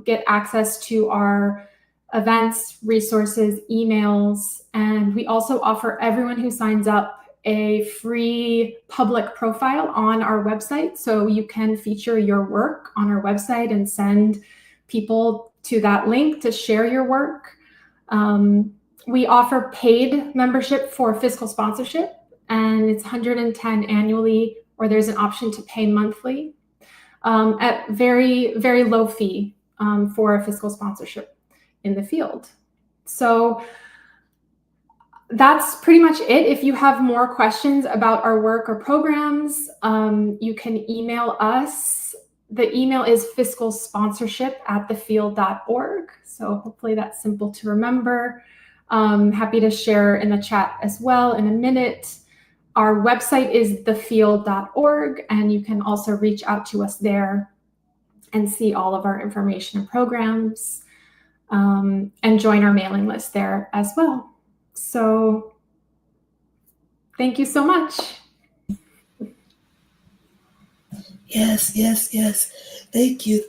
get access to our events, resources, emails, and we also offer everyone who signs up a free public profile on our website, so you can feature your work on our website and send people to that link to share your work. We offer paid membership for fiscal sponsorship, and it's $110 annually, or there's an option to pay monthly at very, very low fee for a fiscal sponsorship in the Field. So that's pretty much it. If you have more questions about our work or programs, you can email us. The email is fiscalsponsorship@thefield.org. So hopefully that's simple to remember. Happy to share in the chat as well in a minute. Our website is thefield.org, and you can also reach out to us there and see all of our information and programs, and join our mailing list there as well. So thank you so much. Yes. Thank you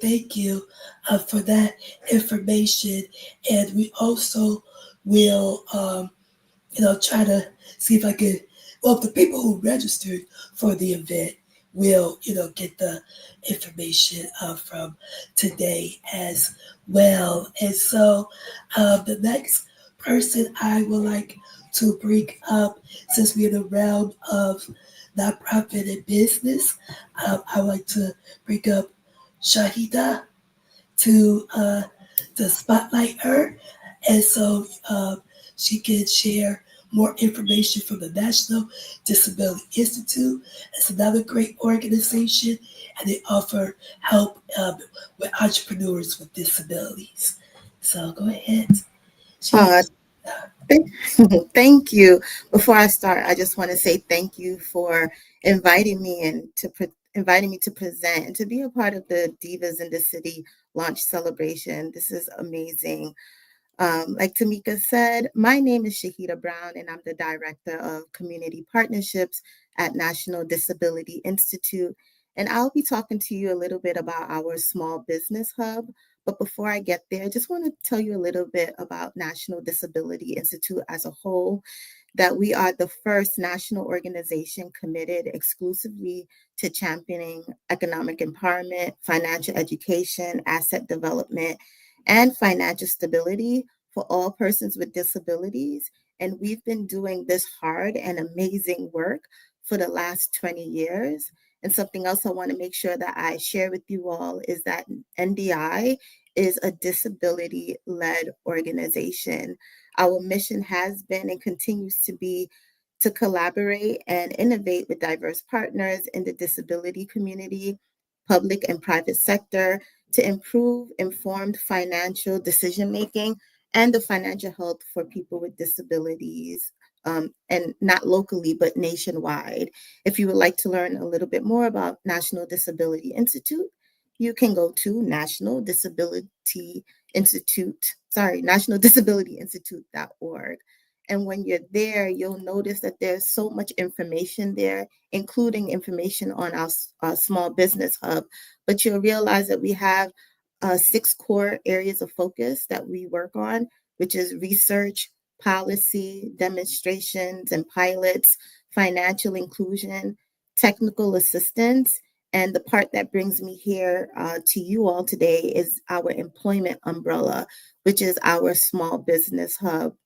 for that information. And we also will, try to see if I can, well, the people who registered for the event, will, get the information from today as well. And so the next person I would like to bring up, since we're in a round of nonprofit and business, I would like to bring up Shahida to spotlight her. And so she can share more information from the National Disability Institute. It's another great organization, and they offer help with entrepreneurs with disabilities. So go ahead. Thank you. Before I start, I just want to say thank you for inviting me and inviting me to present and to be a part of the Divas in the City launch celebration. This is amazing. Like Tameka said, my name is Shajira Brown, and I'm the Director of Community Partnerships at National Disability Institute. And I'll be talking to you a little bit about our small business hub. But before I get there, I just want to tell you a little bit about National Disability Institute as a whole, that we are the first national organization committed exclusively to championing economic empowerment, financial education, asset development, and financial stability for all persons with disabilities. And we've been doing this hard and amazing work for the last 20 years. And something else I want to make sure that I share with you all is that NDI is a disability-led organization. Our mission has been and continues to be to collaborate and innovate with diverse partners in the disability community, public and private sector, to improve informed financial decision-making and the financial health for people with disabilities, and not locally, but nationwide. If you would like to learn a little bit more about National Disability Institute, you can go to National Disability Institute.org. And when you're there, you'll notice that there's so much information there, including information on our small business hub. But you'll realize that we have 6 core areas of focus that we work on, which is research, policy, demonstrations and pilots, financial inclusion, technical assistance, and the part that brings me here to you all today is our employment umbrella, which is our small business hub.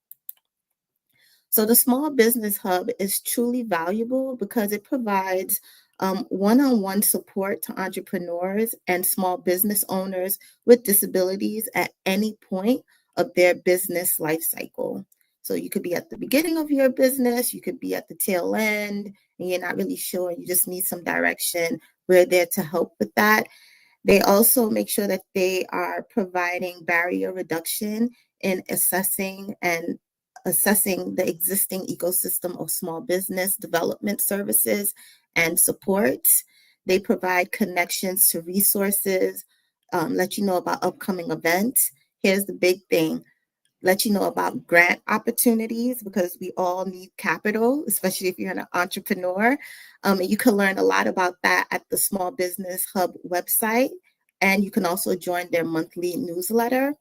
So the Small Business Hub is truly valuable because it provides one-on-one support to entrepreneurs and small business owners with disabilities at any point of their business life cycle. So you could be at the beginning of your business, you could be at the tail end, and you're not really sure, you just need some direction. We're there to help with that. They also make sure that they are providing barrier reduction in assessing the existing ecosystem of small business development services and supports. They provide connections to resources, let you know about upcoming events. Here's the big thing: let you know about grant opportunities, because we all need capital, especially if you're an entrepreneur. And you can learn a lot about that at the Small Business Hub website. And you can also join their monthly newsletter.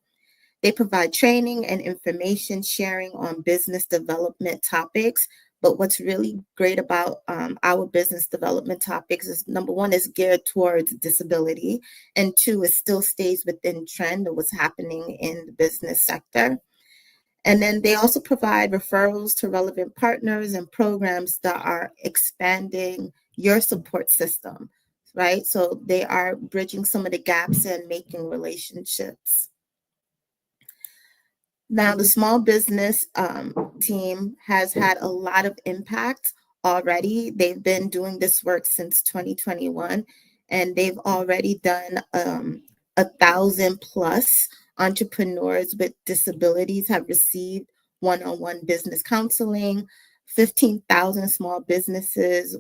They provide training and information sharing on business development topics. But what's really great about our business development topics is, number one, is geared towards disability, and 2, it still stays within trend of what's happening in the business sector. And then they also provide referrals to relevant partners and programs that are expanding your support system, right? So they are bridging some of the gaps and making relationships. Now, the small business team has had a lot of impact already. They've been doing this work since 2021, and they've already done 1,000 plus entrepreneurs with disabilities have received one-on-one business counseling. 15,000 small businesses,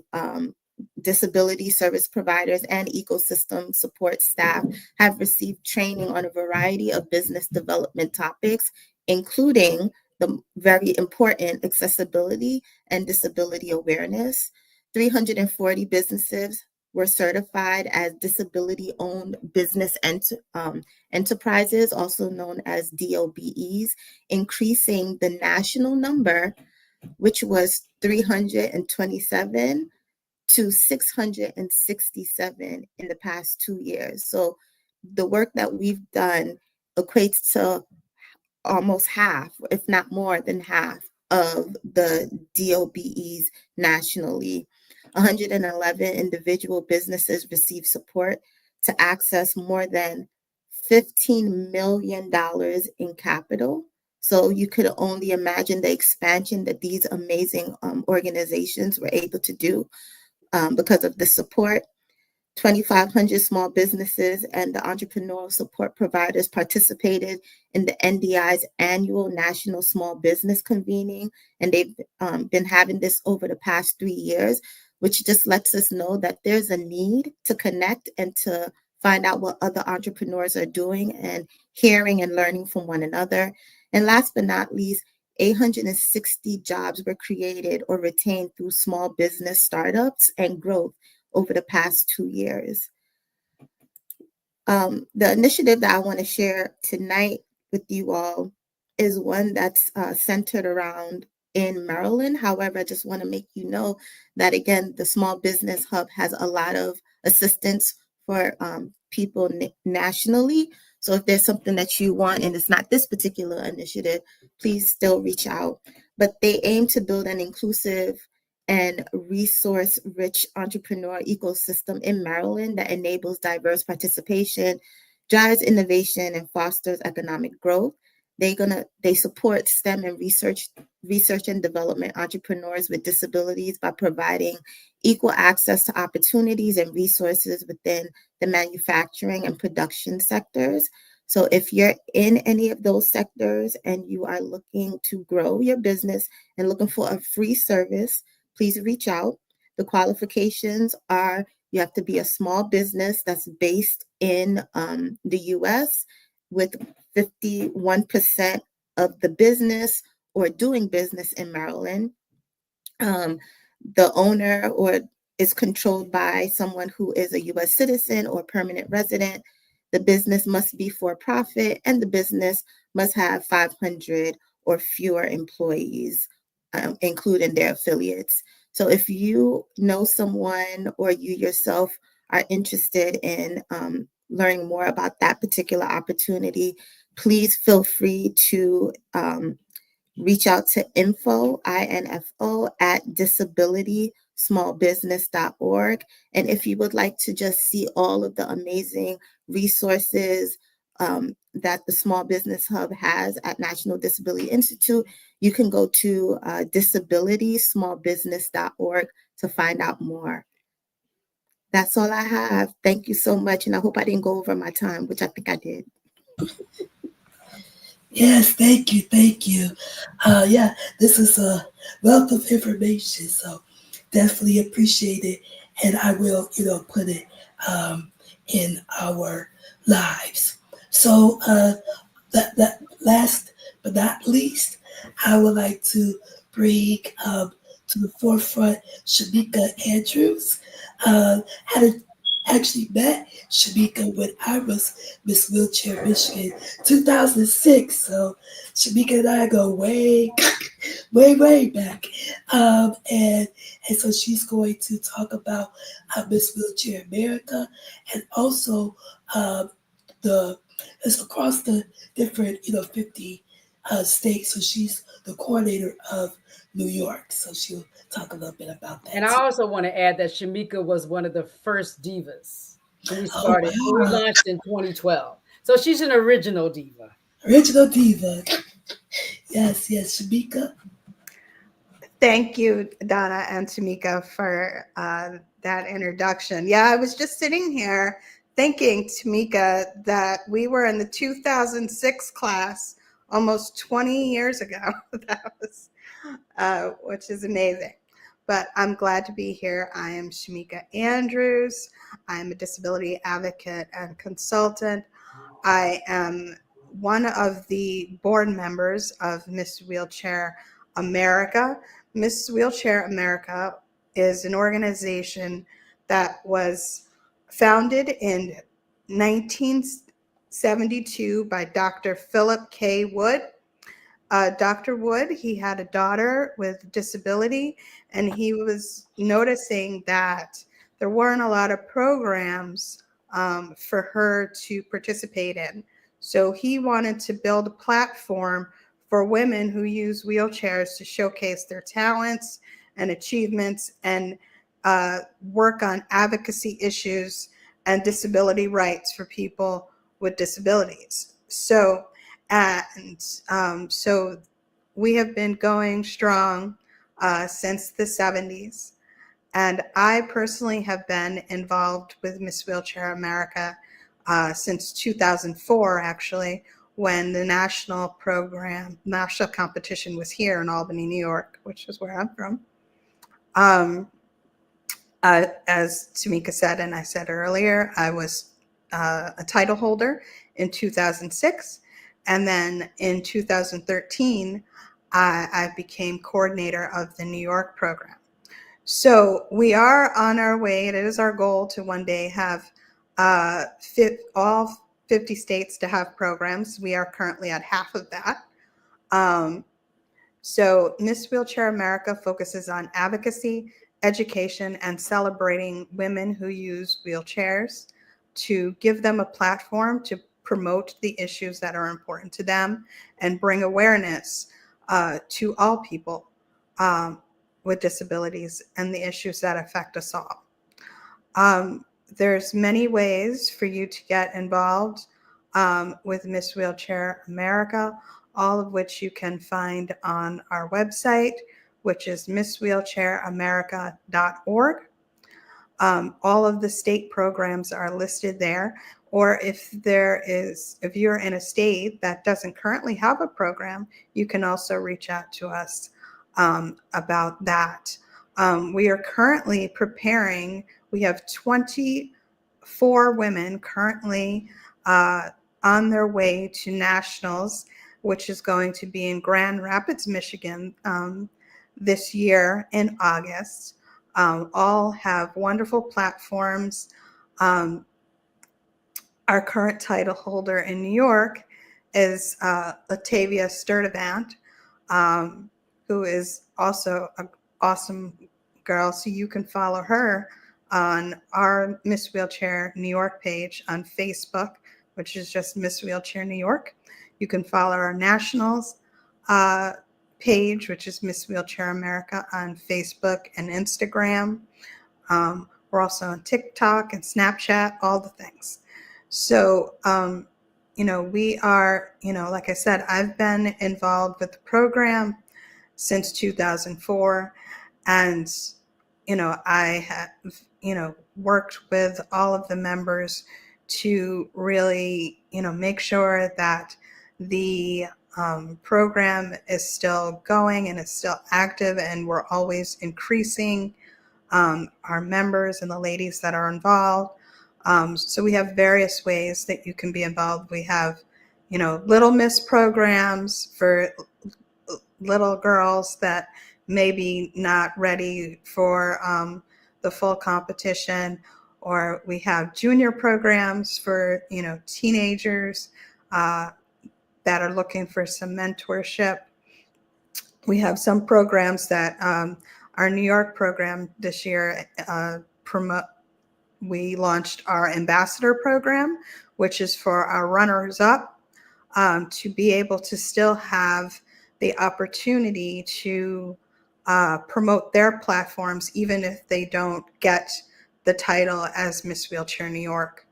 disability service providers, and ecosystem support staff have received training on a variety of business development topics, including the very important accessibility and disability awareness. 340 businesses were certified as disability-owned business enterprises, also known as DOBEs, increasing the national number, which was 327, to 667 in the past 2 years. So the work that we've done equates to almost half, if not more than half, of the DOBEs nationally. 111 individual businesses receive support to access more than $15 million in capital. So you could only imagine the expansion that these amazing organizations were able to do because of the support. 2,500 small businesses and the entrepreneurial support providers participated in the NDI's annual National Small Business Convening, and they've been having this over the past 3 years, which just lets us know that there's a need to connect and to find out what other entrepreneurs are doing and hearing and learning from one another. And last but not least, 860 jobs were created or retained through small business startups and growth over the past 2 years. The initiative that I want to share tonight with you all is one that's centered around in Maryland. However, I just want to make you know that, again, the Small Business Hub has a lot of assistance for people nationally. So if there's something that you want and it's not this particular initiative, please still reach out. But they aim to build an inclusive and resource-rich entrepreneur ecosystem in Maryland that enables diverse participation, drives innovation, and fosters economic growth. They support STEM and research and development entrepreneurs with disabilities by providing equal access to opportunities and resources within the manufacturing and production sectors. So if you're in any of those sectors and you are looking to grow your business and looking for a free service, please reach out. The qualifications are you have to be a small business that's based in the US with 51% of the business or doing business in Maryland. The owner or is controlled by someone who is a US citizen or permanent resident. The business must be for profit and the business must have 500 or fewer employees, including their affiliates. So if you know someone or you yourself are interested in learning more about that particular opportunity, please feel free to reach out to info at disabilitysmallbusiness.org. And if you would like to just see all of the amazing resources that the Small Business Hub has at National Disability Institute, you can go to disabilitysmallbusiness.org to find out more. That's all I have. Thank you so much. And I hope I didn't go over my time, which I think I did. Yes, thank you, thank you. Yeah, this is a wealth of information, so definitely appreciate it, and I will, put it in our lives. So that last but not least, I would like to bring to the forefront Shameka Andrews. Actually met Shameka when I was Miss Wheelchair Michigan 2006. So Shameka and I go way, way back. And so she's going to talk about Miss Wheelchair America and also it's across the different 50 states. So she's the coordinator of New York. So she'll talk a little bit about that. And I also want to add that Shameka was one of the first divas when we started. Oh, wow. We launched in 2012. So she's an original diva. Original diva. Yes, Shameka. Thank you, Donna and Tameka, for that introduction. Yeah, I was just sitting here thinking, Tameka, that we were in the 2006 class almost 20 years ago. That was, which is amazing. But I'm glad to be here. I am Shameka Andrews. I'm a disability advocate and consultant. I am one of the board members of Miss Wheelchair America. Miss Wheelchair America is an organization that was founded in 1972 by Dr. Philip K. Wood. Dr. Wood, he had a daughter with disability, and he was noticing that there weren't a lot of programs for her to participate in. So he wanted to build a platform for women who use wheelchairs to showcase their talents and achievements and work on advocacy issues and disability rights for people with disabilities. So we have been going strong since the 70s. And I personally have been involved with Miss Wheelchair America since 2004, actually, when the national competition was here in Albany, New York, which is where I'm from. As Tameka said, and I said earlier, I was a title holder in 2006. And then in 2013, I became coordinator of the New York program. So we are on our way. It is our goal to one day have all 50 states to have programs. We are currently at half of that. So Miss Wheelchair America focuses on advocacy, education, and celebrating women who use wheelchairs to give them a platform to promote the issues that are important to them and bring awareness to all people with disabilities and the issues that affect us all. There's many ways for you to get involved with Miss Wheelchair America, all of which you can find on our website, which is misswheelchairamerica.org. All of the state programs are listed there. Or if you're in a state that doesn't currently have a program, you can also reach out to us about that. We are currently preparing, we have 24 women currently on their way to nationals, which is going to be in Grand Rapids, Michigan this year in August. All have wonderful platforms. Our current title holder in New York is Latavia Sturdivant, who is also an awesome girl. So you can follow her on our Miss Wheelchair New York page on Facebook, which is just Miss Wheelchair New York. You can follow our nationals page, which is Miss Wheelchair America on Facebook and Instagram. We're also on TikTok and Snapchat, all the things. So, we are, like I said, I've been involved with the program since 2004. And, I have, worked with all of the members to really, make sure that the program is still going and it's still active, and we're always increasing our members and the ladies that are involved. So we have various ways that you can be involved. We have, Little Miss programs for little girls that maybe not ready for the full competition, or we have junior programs for, teenagers that are looking for some mentorship. We have some programs that our New York program this year we launched our ambassador program, which is for our runners up to be able to still have the opportunity to promote their platforms, even if they don't get the title as Miss Wheelchair New York,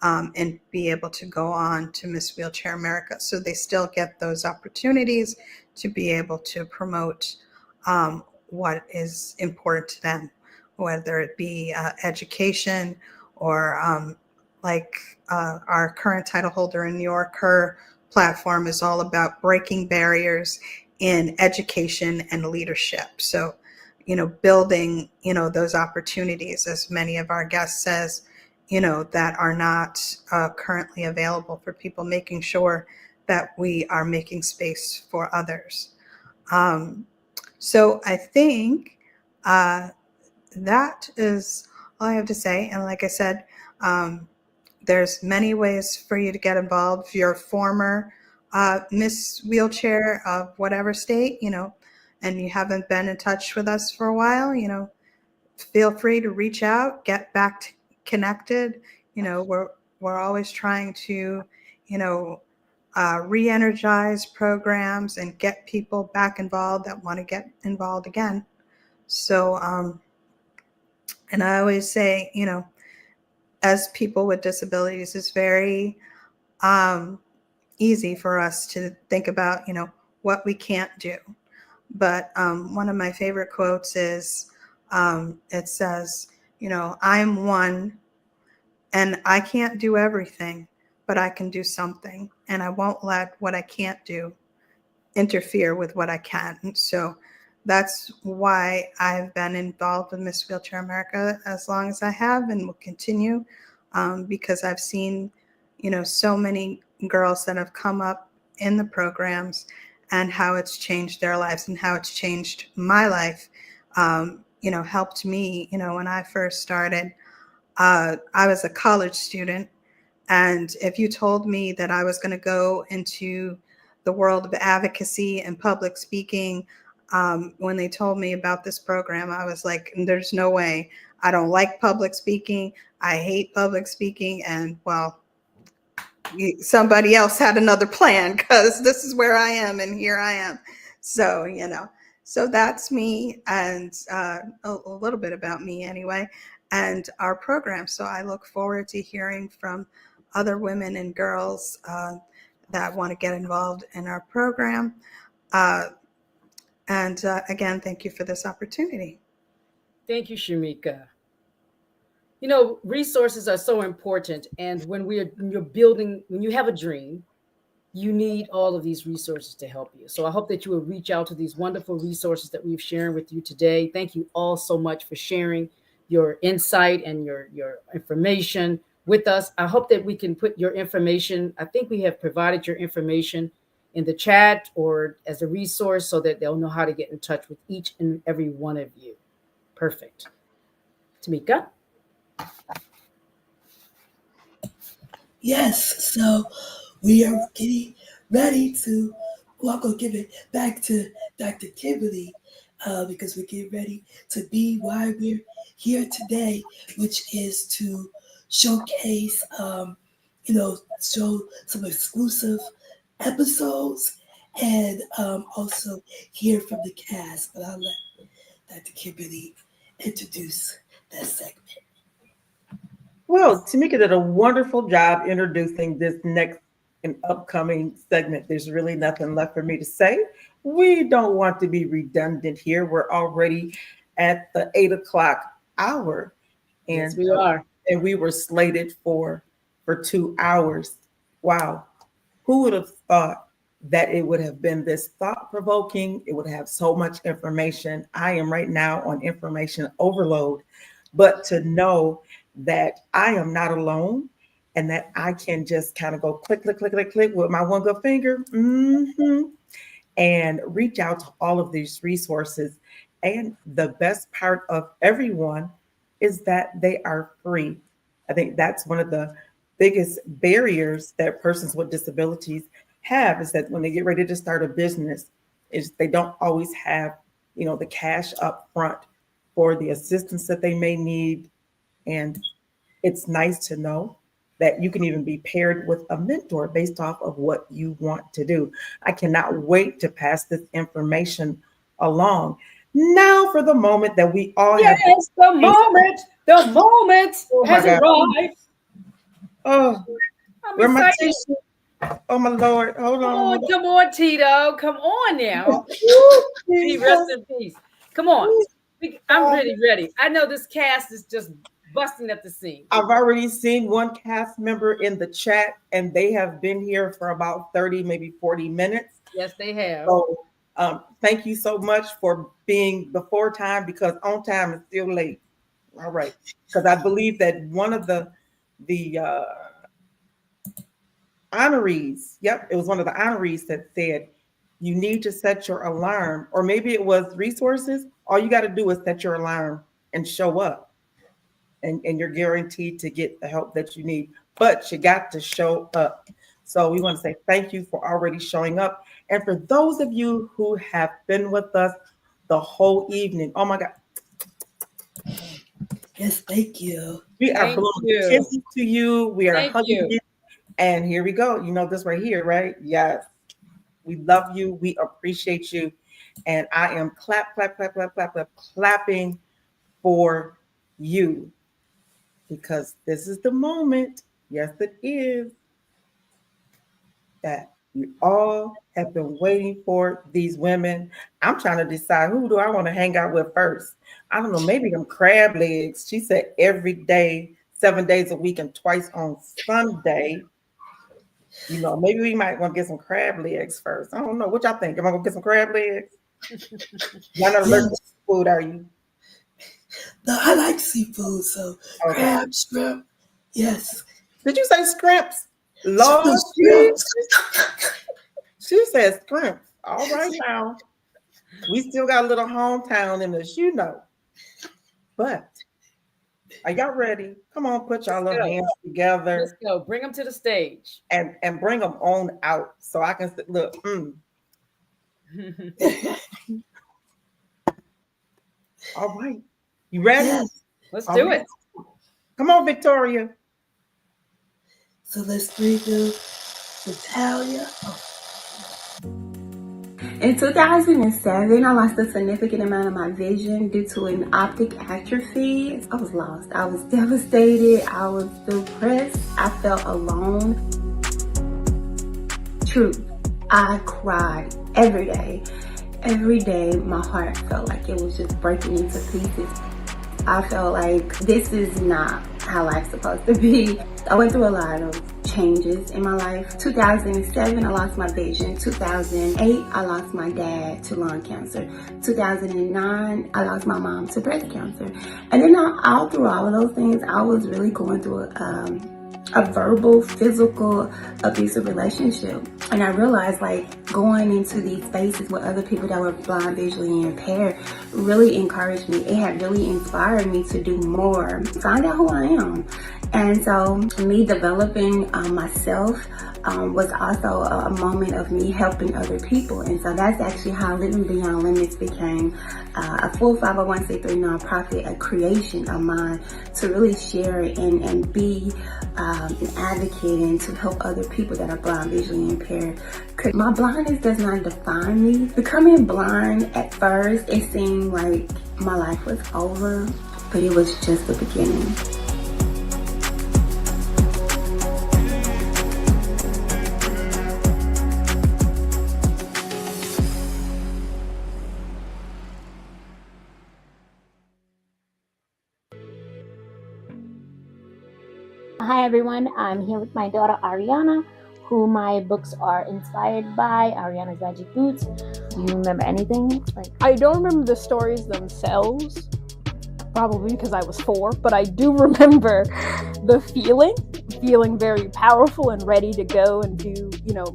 and be able to go on to Miss Wheelchair America. So they still get those opportunities to be able to promote what is important to them, whether it be education or our current title holder in New York, her platform is all about breaking barriers in education and leadership. So, building, those opportunities, as many of our guests says, that are not currently available for people, making sure that we are making space for others. So I think that is all I have to say. And like I said, there's many ways for you to get involved. If you're a former Miss Wheelchair of whatever state, and you haven't been in touch with us for a while, feel free to reach out, get back connected. We're always trying to, re-energize programs and get people back involved that want to get involved again. So, and I always say, as people with disabilities, it's very easy for us to think about, what we can't do. But one of my favorite quotes is, it says, I'm one and I can't do everything, but I can do something. And I won't let what I can't do interfere with what I can. So that's why I've been involved with Miss Wheelchair America as long as I have and will continue, because I've seen, so many girls that have come up in the programs and how it's changed their lives and how it's changed my life. Helped me, when I first started. I was a college student, and if you told me that I was going to go into the world of advocacy and public speaking, when they told me about this program, I was like, there's no way. I don't like public speaking. I hate public speaking. And well, somebody else had another plan, because this is where I am and here I am. So, so that's me, and a little bit about me anyway, and our program. So I look forward to hearing from other women and girls that want to get involved in our program. And again, thank you for this opportunity. Thank you, Shameka. Resources are so important. And when you're building, when you have a dream, you need all of these resources to help you. So I hope that you will reach out to these wonderful resources that we've shared with you today. Thank you all so much for sharing your insight and your information with us. I hope that we can put your information, I think we have provided your information in the chat or as a resource so that they'll know how to get in touch with each and every one of you. Perfect. Tameka? Yes, so we are getting ready to, I'm going to give it back to Dr. Kimberly because we're getting ready to be why we're here today, which is to showcase, show some exclusive episodes and also hear from the cast. But I'll let Dr. Kimberly introduce that segment. Well, Tameka did a wonderful job introducing this next and upcoming segment. There's really nothing left for me to say. We don't want to be redundant here. We're already at the 8 o'clock hour. And, yes, we are. And we were slated for 2 hours. Wow. Who would have thought that it would have been this thought-provoking? It would have so much information. I am right now on information overload. But to know that I am not alone and that I can just kind of go click, click, click, click, click with my one good finger and reach out to all of these resources. And the best part of everyone is that they are free. I think that's one of the biggest barriers that persons with disabilities have, is that when they get ready to start a business, is they don't always have, the cash up front for the assistance that they may need. And it's nice to know that you can even be paired with a mentor based off of what you want to do. I cannot wait to pass this information along. Now for the moment that we all have. Yes, the moment has arrived. Oh, where my tissue? Oh my Lord, hold on. Come on, Tito. Come on now. Rest in peace. Come on. I'm ready. I know this cast is just busting at the seams. I've already seen one cast member in the chat, and they have been here for about 30, maybe 40 minutes. Yes, they have. So thank you so much for being before time, because on time is still late. All right. Because I believe that one of the honorees, it was one of the honorees that said, you need to set your alarm, or maybe it was resources. All you got to do is set your alarm and show up. And you're guaranteed to get the help that you need, but you got to show up. So we want to say thank you for already showing up. And for those of you who have been with us the whole evening, oh my God. Yes, thank you. We are blowing kisses to you. We are hugging you. you. And here we go. You know this right here, right? Yes. We love you. We appreciate you. And I am clapping for you because this is the moment. Yes, it is. That we all have been waiting for these women. I'm trying to decide who do I want to hang out with first. I don't know, maybe them crab legs. She said every day, 7 days a week, and twice on Sunday. You know, maybe we might want to get some crab legs first. I don't know. What y'all think? Am I gonna get some crab legs? Y'all not allergic to food, are you? No, I like seafood, so crab, shrimp, yes. Did you say scrimps? Lord, she says scrimps. All right now. We still got a little hometown in us, you know. But are y'all ready? Come on, put y'all little hands together. Let's go. Bring them to the stage. And bring them on out so I can look. All right. You ready? Yes. Let's do it. Come on, Victoria. So let's bring in Natalia. In 2007, I lost a significant amount of my vision due to an optic atrophy. I was lost. I was devastated. I was depressed. I felt alone. Truth, I cried every day. Every day, my heart felt like it was just breaking into pieces. I felt like this is not how life's supposed to be. I went through a lot of changes in my life. 2007, I lost my vision. 2008, I lost my dad to lung cancer. 2009, I lost my mom to breast cancer. And then all through all of those things, I was really going through a verbal, physical, abusive relationship. And I realized like going into these spaces with other people that were blind, visually impaired really encouraged me. It had really inspired me to do more, find out who I am. And so me developing myself was also a moment of me helping other people. And so that's actually how Living Beyond Limits became a full 501c3 nonprofit, a creation of mine to really share and be an advocate and to help other people that are blind, visually impaired. My blindness does not define me. Becoming blind at first, it seemed like my life was over, but it was just the beginning. Hi everyone, I'm here with my daughter Ariana, who my books are inspired by. Ariana's Magic Boots. Do you remember anything? I don't remember the stories themselves, probably because I was 4, but I do remember the feeling very powerful and ready to go and do,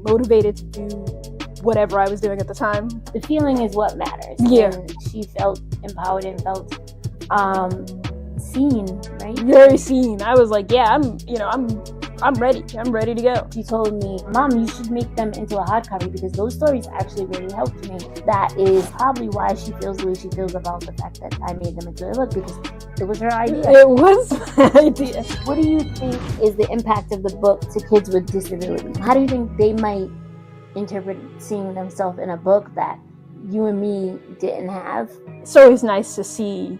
motivated to do whatever I was doing at the time. The feeling is what matters. Yeah. And she felt empowered and felt seen, right? Very seen. I was like, yeah, I'm ready. I'm ready to go. She told me, Mom, you should make them into a hardcover because those stories actually really helped me. That is probably why she feels the way she feels about the fact that I made them into a book, because it was her idea. It was my idea. What do you think is the impact of the book to kids with disabilities? How do you think they might interpret seeing themselves in a book that you and me didn't have? It's always nice to see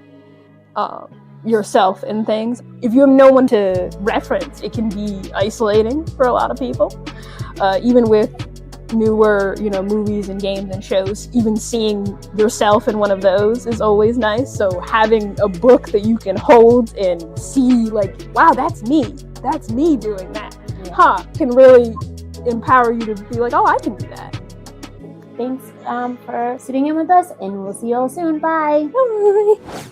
yourself in things. If you have no one to reference, it can be isolating for a lot of people. Even with newer, movies and games and shows, even seeing yourself in one of those is always nice. So having a book that you can hold and see, like, wow, that's me doing that. Yeah. Can really empower you to be like, oh, I can do that. Thanks for sitting in with us, and we'll see you all soon. Bye. Bye.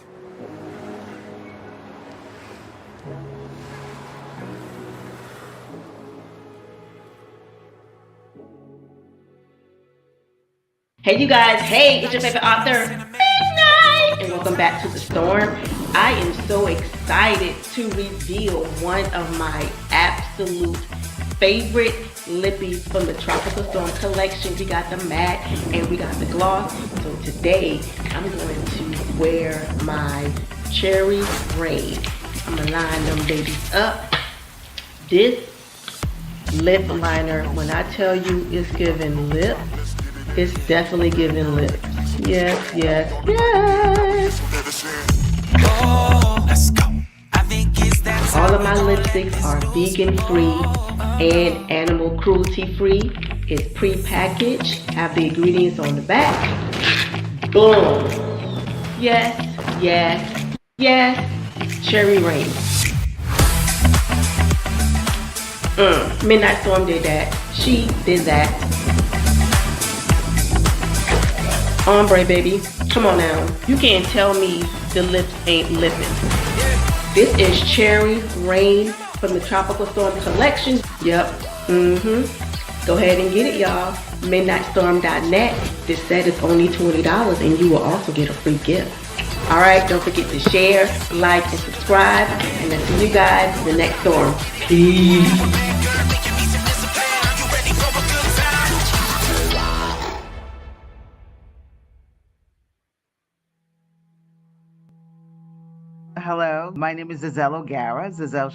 Hey you guys, hey, it's your favorite author, Midnight, and welcome back to The Storm. I am so excited to reveal one of my absolute favorite lippy from the Tropical Storm collection. We got the matte and we got the gloss. So today I'm going to wear my Cherry Rain. I'm gonna line them babies up. This lip liner, when I tell you it's giving lip, it's definitely giving lip. Yes, yes, yes. All of my lipsticks are vegan free and animal cruelty free. It's pre-packaged, have the ingredients on the back. Boom. Yes, yes, yes. Cherry Rain. Midnight Storm did that. She did that. Ombre, baby. Come on now. You can't tell me the lips ain't lipping. This is Cherry Rain from the Tropical Storm collection. Yep. Go ahead and get it, y'all. MidnightStorm.net. This set is only $20 and you will also get a free gift. All right, don't forget to share, like, and subscribe. And I'll see you guys in the next storm. Peace. Hello, my name is Zazel O'Garra, Zazel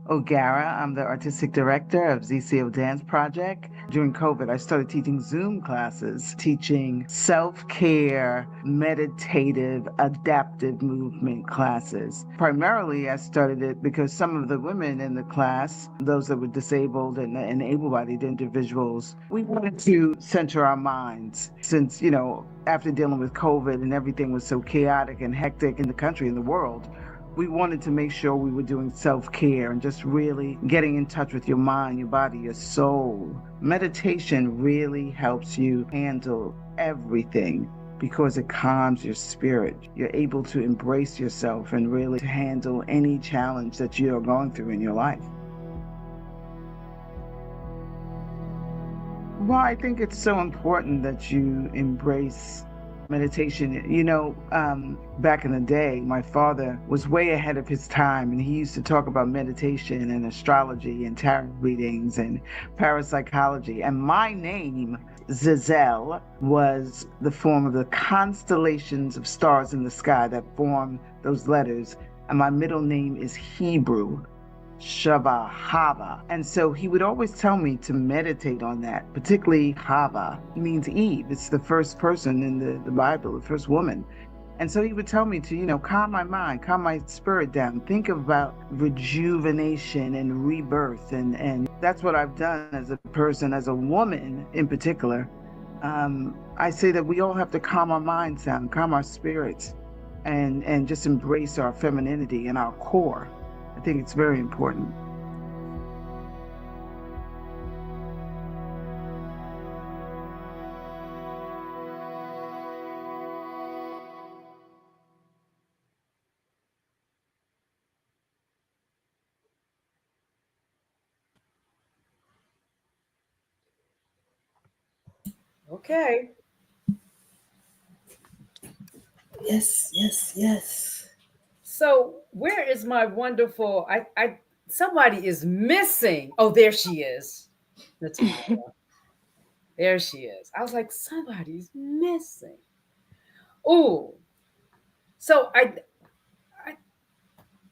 O'Garra. I'm the artistic director of ZCO Dance Project. During COVID, I started teaching Zoom classes, teaching self-care, meditative, adaptive movement classes. Primarily, I started it because some of the women in the class, those that were disabled and able-bodied individuals, we wanted to center our minds since, after dealing with COVID and everything was so chaotic and hectic in the country and the world, we wanted to make sure we were doing self-care and just really getting in touch with your mind, your body, your soul. Meditation really helps you handle everything because it calms your spirit. You're able to embrace yourself and really handle any challenge that you are going through in your life. Well, I think it's so important that you embrace meditation. Back in the day, my father was way ahead of his time, and he used to talk about meditation and astrology and tarot readings and parapsychology. And my name, Zazel, was the form of the constellations of stars in the sky that form those letters. And my middle name is Hebrew, Shava, Hava. And so he would always tell me to meditate on that, particularly Hava means Eve. It's the first person in the Bible, the first woman. And so he would tell me to, calm my mind, calm my spirit down, think about rejuvenation and rebirth. And that's what I've done as a person, as a woman in particular. I say that we all have to calm our minds down, calm our spirits, and just embrace our femininity and our core. I think it's very important. Okay. Yes, yes, yes. So where is my wonderful, somebody is missing. Oh, there she is. Natalia. There she is. I was like, somebody's missing. Oh, so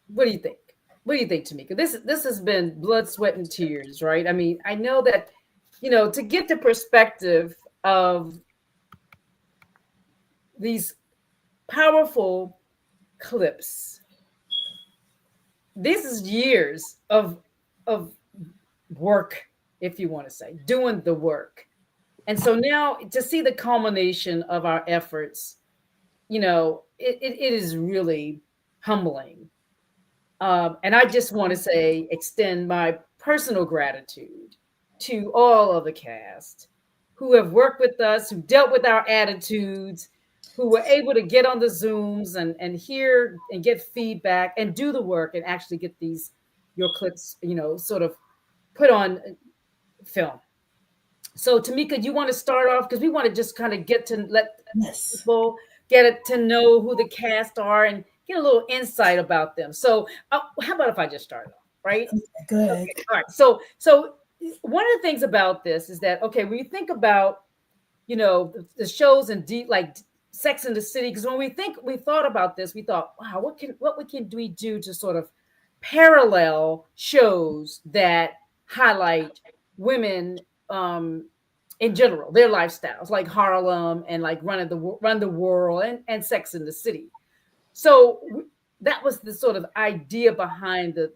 what do you think? What do you think, Tameka? This has been blood, sweat, and tears, right? I mean, I know that, to get the perspective of these powerful clips, this is years of work, if you want to say, doing the work. And so now to see the culmination of our efforts, it is really humbling. And I just want to extend my personal gratitude to all of the cast who have worked with us, who dealt with our attitudes, who were able to get on the Zooms and hear and get feedback and do the work and actually get your clips, sort of put on film. So Tameka, you want to start off? Because we want to just kind of get to let people get to know who the cast are and get a little insight about them. So how about if I just start off, right? Good. Okay, all right. So one of the things about this is that, okay, when you think about, the shows and like Sex in the City, because when we thought about this, we thought, wow, what can we do to sort of parallel shows that highlight women in general, their lifestyles, like Harlem and like Run the World and Sex in the City. So that was the sort of idea behind the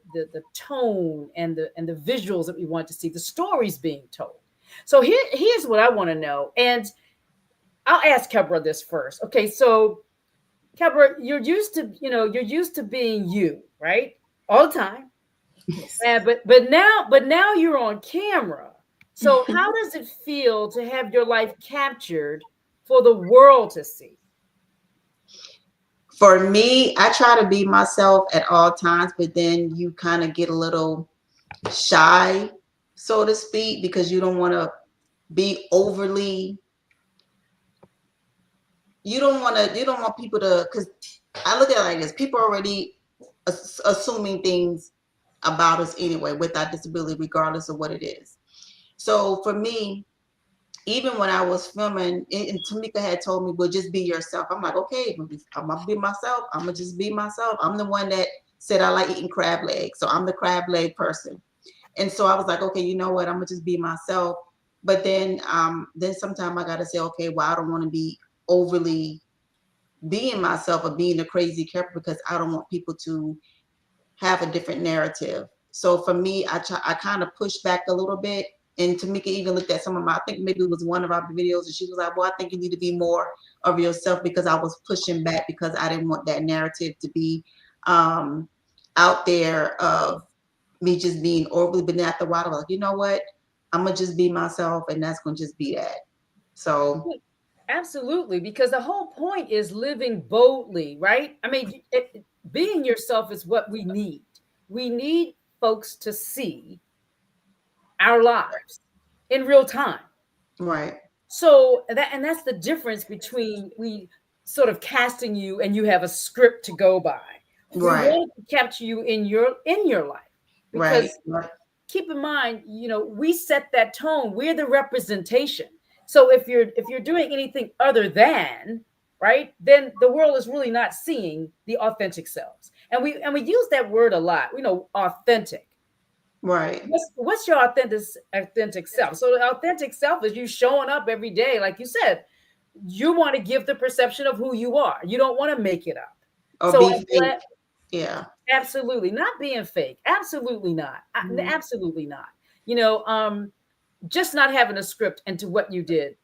tone and the visuals that we want to see, the stories being told. So here's what I want to know, and I'll ask Kebra this first. Okay, so Kebra, you're used to being you, right, all the time. Yes. But now you're on camera. So how does it feel to have your life captured for the world to see? For me, I try to be myself at all times, but then you kind of get a little shy, so to speak, because you don't want to be overly. You don't want people to, because I look at it like this: people are already assuming things about us anyway with our disability, regardless of what it is. So for me, even when I was filming, and Tameka had told me, well, just be yourself. I'm like, okay, I'm gonna be myself. I'm gonna just be myself. I'm the one that said I like eating crab legs, so I'm the crab leg person. And so I was like, okay, you know what? I'm gonna just be myself. But then sometimes I gotta say, okay, well, I don't want to be overly being myself or being a crazy character, because I don't want people to have a different narrative. So for me, I kind of pushed back a little bit. And Tameka even looked at some of I think maybe it was one of our videos, and she was like, well, I think you need to be more of yourself, because I was pushing back because I didn't want that narrative to be out there of me just being overly, but then after a while, I'm like, you know what? I'm going to just be myself, and that's going to just be that. So. Absolutely, because the whole point is living boldly, right? I mean, being yourself is what we need. We need folks to see our lives in real time. Right. So that's the difference between we sort of casting you and you have a script to go by. Right. We want to capture you in your life. Because right. Keep in mind, we set that tone. We're the representation. So if you're doing anything other than, right, then the world is really not seeing the authentic selves. And we use that word a lot. We know authentic. Right. What's your authentic self? So the authentic self is you showing up every day, like you said. You want to give the perception of who you are. You don't want to make it up. Or so be fake. Yeah. Absolutely not being fake. Absolutely not. Mm-hmm. Absolutely not. Just not having a script into what you did.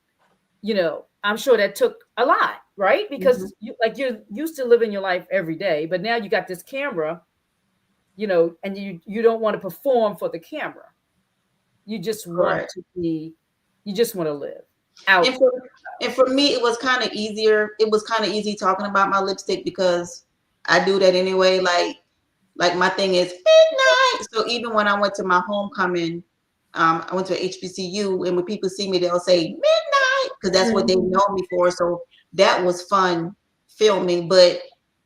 I'm sure that took a lot, right? Because you're used to living your life every day, but now you got this camera. And you don't want to perform for the camera. You just want to be, you just want to live out. And for me, it was kind of easier. It was kind of easy talking about my lipstick, because I do that anyway. Like my thing is midnight. So even when I went to my homecoming, I went to a HBCU, and when people see me, they'll say midnight, because that's what they know me for. So that was fun filming. But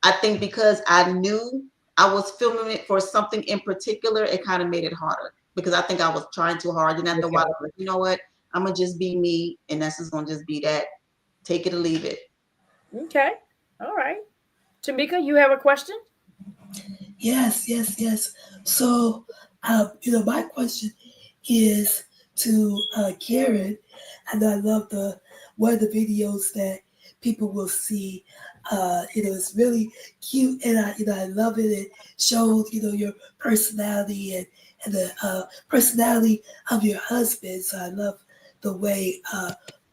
I think because I knew I was filming it for something in particular, it kind of made it harder, because I think I was trying too hard. And after a while, I was like, you know what? I'm going to just be me, and that's just going to just be that. Take it or leave it. Okay. All right. Tameka, you have a question? Yes. So, my question is to Karen, and I love one of the videos that people will see. It's really cute, and I love it. It shows your personality and the personality of your husband. So I love the way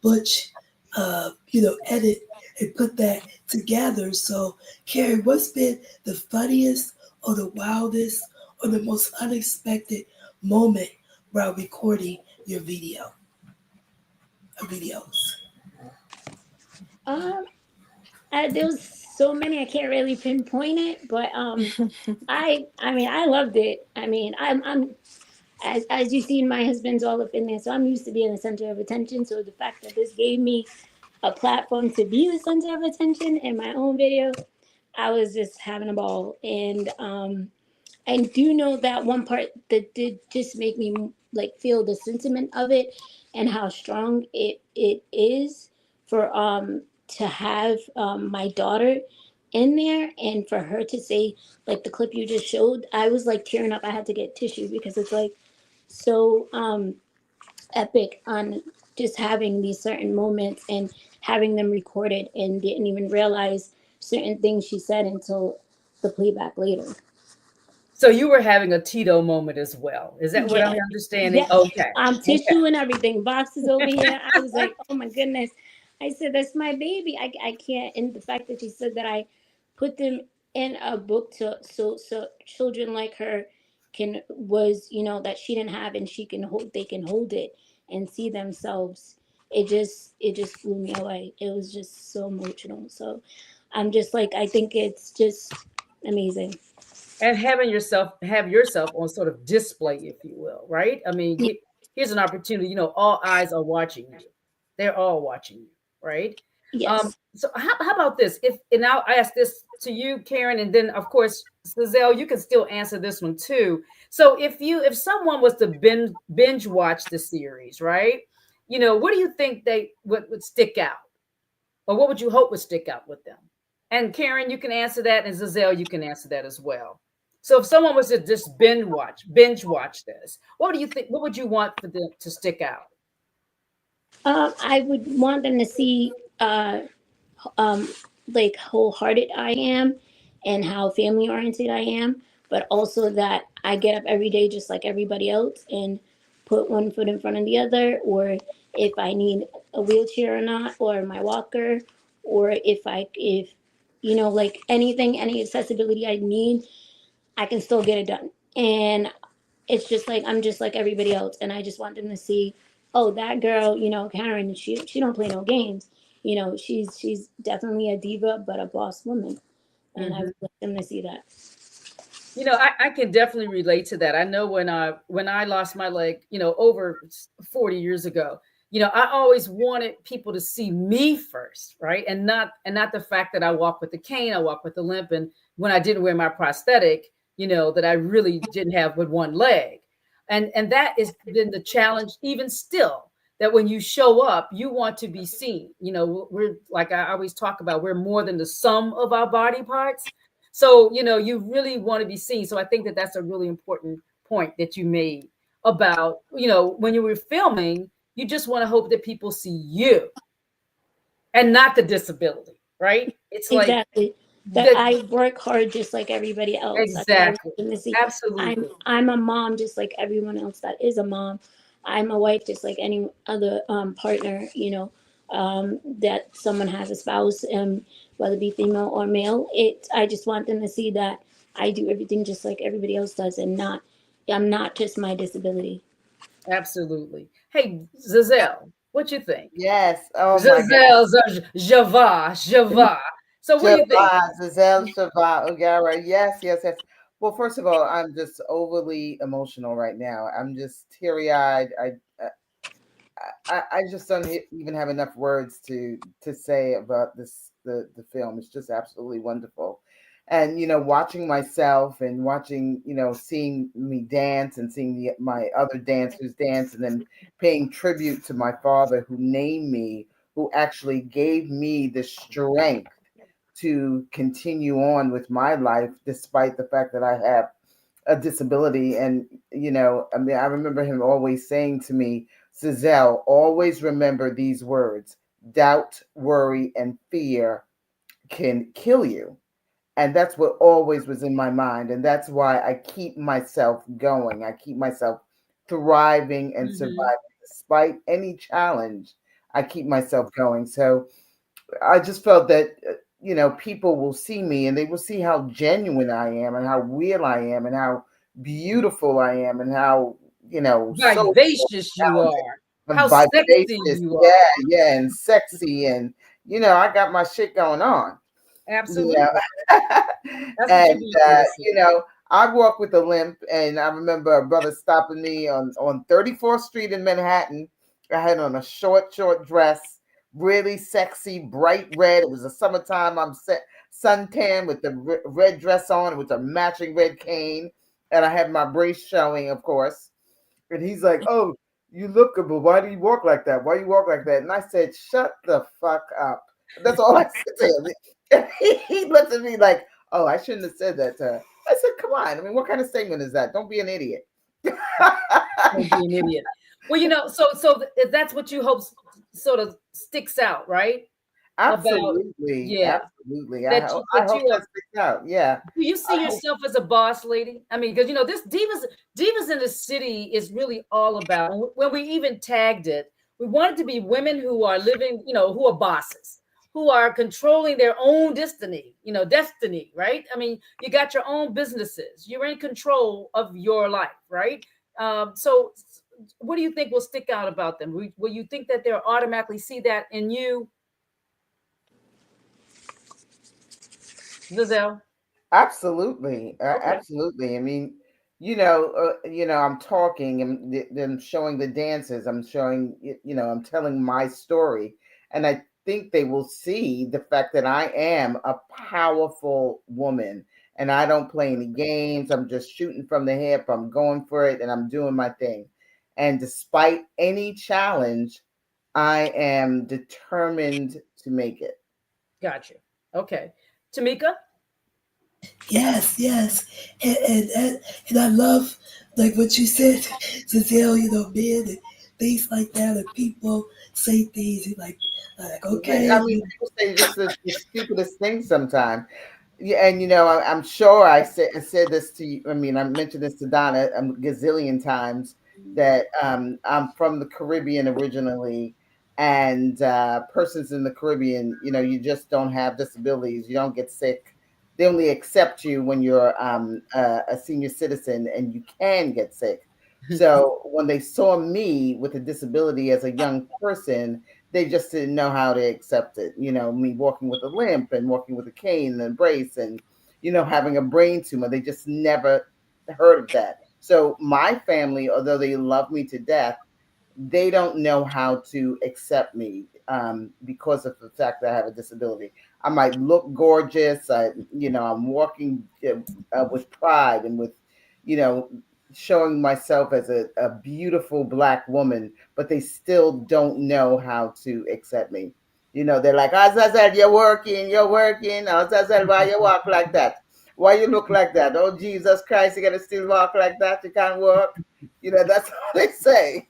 Butch edit and put that together. So Keri, what's been the funniest or the wildest or the most unexpected moment while recording your videos? There's so many I can't really pinpoint it, but I loved it. I mean, I'm as you've seen, my husband's all up in there, so I'm used to being the center of attention. So the fact that this gave me a platform to be the center of attention in my own video, I was just having a ball. And I do know that one part that did just make me like feel the sentiment of it and how strong it is for to have my daughter in there, and for her to say, like the clip you just showed, I was like tearing up. I had to get tissue because it's like so epic on just having these certain moments and having them recorded, and didn't even realize certain things she said until the playback later. So you were having a Tito moment as well. Is that what I'm Yeah. understanding? Yeah. Okay. Tissue and everything, boxes over here. I was like, oh my goodness. I said, that's my baby. I can't. And the fact that she said that I put them in a book to so children like her can was, you know, that she didn't have, and she can hold, they can hold it and see themselves. It just blew me away. It was just so emotional. So I'm just like, I think it's just amazing. And having yourself on sort of display, if you will, right? I mean, here's an opportunity. You know, all eyes are watching you. They're all watching you, right? Yes. So how about this? And I'll ask this to you, Karen, and then of course, Zazel, you can still answer this one too. So if someone was to binge watch the series, right? You know, what do you think they would stick out, or what would you hope would stick out with them? And Karen, you can answer that, and Zazel, you can answer that as well. So if someone was to just binge watch this, what do you think? What would you want for them to stick out? I would want them to see like wholehearted I am and how family oriented I am, but also that I get up every day just like everybody else and put one foot in front of the other, or if I need a wheelchair or not, or my walker, or if you know, like anything, any accessibility I need, I can still get it done. And it's just like I'm just like everybody else, and I just want them to see, oh, that girl, you know, Karen, she don't play no games. You know, she's definitely a diva, but a boss woman, and I would like them to see that. You know, I can definitely relate to that. I know when I lost my leg, you know, over 40 years ago, you know, I always wanted people to see me first, right? And not the fact that I walk with the cane, I walk with the limp, and when I didn't wear my prosthetic, you know, that I really didn't have with one leg. And that is been the challenge even still, that when you show up, you want to be seen. You know, we're like I always talk about, we're more than the sum of our body parts. So, you know, you really want to be seen. So I think that that's a really important point that you made about, you know, when you were filming, you just want to hope that people see you and not the disability, right? It's like Exactly. That I work hard just like everybody else. Exactly. Absolutely. I'm a mom just like everyone else that is a mom. I'm a wife just like any other partner, you know, that someone has a spouse, whether it be female or male. I just want them to see that I do everything just like everybody else does, and I'm not just my disability. Absolutely. Hey, Zazel, what you think? Yes. Oh my Zazel, Java. So what do you think? Zazel O'Garra. Yes, yes, yes. Well, first of all, I'm just overly emotional right now. I'm just teary-eyed. I just don't even have enough words to say about the film. It's just absolutely wonderful. And, you know, watching myself and watching, you know, seeing me dance and seeing my other dancers dance, and then paying tribute to my father who named me, who actually gave me the strength to continue on with my life despite the fact that I have a disability. And, you know, I mean, I remember him always saying to me, Zazel, always remember these words: doubt, worry, and fear can kill you. And that's what always was in my mind. And that's why I keep myself going. I keep myself thriving and surviving. Despite any challenge, I keep myself going. So I just felt that, you know, people will see me and they will see how genuine I am and how real I am and how beautiful I am and how, you know, so Vivacious you are. and How sexy vivacious. you are. Yeah, yeah, and sexy, and, you know, I got my shit going on. Absolutely. You know? That's what And you need to see. you know, I walk with a limp, and I remember a brother stopping me on 34th Street in Manhattan. I had on a short dress, really sexy, bright red. It was the summertime. I'm suntan with the red dress on with a matching red cane, and I had my brace showing, of course. And he's like, "Oh, you look good, but why do you walk like that? Why you walk like that?" And I said, "Shut the fuck up." That's all I said to him. And he looked at me like, "Oh, I shouldn't have said that to her." I said, "Come on. I mean, what kind of statement is that? Don't be an idiot." Don't be an idiot. Well, so that's what you hope sort of sticks out, right? Absolutely, Yeah. absolutely. That I you, hope that sticks out. Yeah. do you see yourself as a boss lady? I mean, because this divas in the city is really all about. When we even tagged it, we wanted to be women who are living, who are bosses, who are controlling their own destiny, right? I mean, you got your own businesses. You're in control of your life, right? So, what do you think will stick out about them? Will you think that they'll automatically see that in you, Zazel? Absolutely, Okay. absolutely. I mean, I'm talking and then showing the dances. I'm showing, I'm telling my story, and I think they will see the fact that I am a powerful woman, and I don't play any games. I'm just shooting from the hip. I'm going for it, and I'm doing my thing. And despite any challenge, I am determined to make it. Gotcha. Okay, Tameka. Yes, yes, and I love like what you said, Zazel. Men and things like that, and people say things and like okay. I mean, people say just the stupidest thing sometimes. Yeah, and I'm sure I said this to you. I mean, I mentioned this to Donna a gazillion times that I'm from the Caribbean originally, and persons in the Caribbean, you just don't have disabilities. You don't get sick. They only accept you when you're a senior citizen, and you can get sick. So when they saw me with a disability as a young person, they just didn't know how to accept it. Me walking with a limp and walking with a cane and brace and, having a brain tumor. They just never heard of that. So my family, although they love me to death, they don't know how to accept me because of the fact that I have a disability. I might look gorgeous. I'm walking with pride and with, you know, showing myself as a beautiful Black woman, but they still don't know how to accept me. They're like, Zazel, you're working. Zazel, why you walk like that? Why you look like that? Oh, Jesus Christ, you got to still walk like that? You can't work? That's all they say.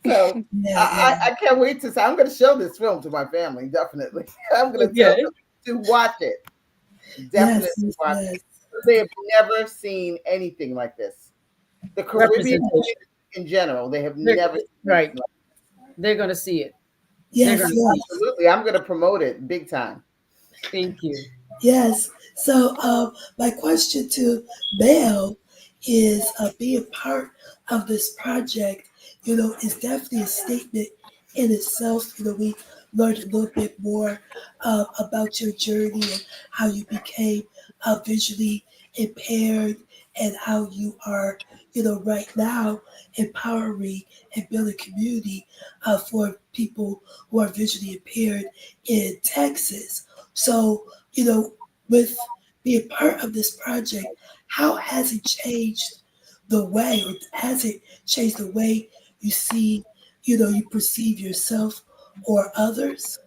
So I can't wait to. I'm going to show this film to my family. Definitely, I'm going to tell them to watch it. Definitely watch it. They have never seen anything like this. The Caribbean in general, they have never seen right. They're going to see it. Yes, absolutely. I'm going to promote it big time. Thank you. Yes. So my question to Mel is being part of this project, is definitely a statement in itself. We learned a little bit more about your journey and how you became visually impaired and how you are, right now empowering and building community for people who are visually impaired in Texas. So, with being part of this project, how has it changed the way, or has it changed the way you see, you perceive yourself or others,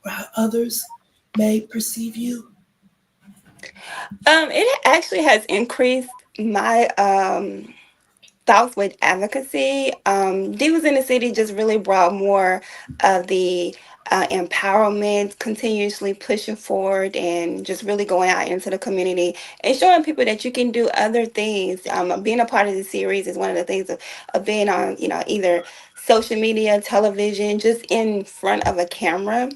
or how others may perceive you? It actually has increased my thoughts with advocacy. Divas in the City just really brought more of the empowerment, continuously pushing forward and just really going out into the community and showing people that you can do other things. Being a part of the series is one of the things of being on, either social media, television, just in front of a camera.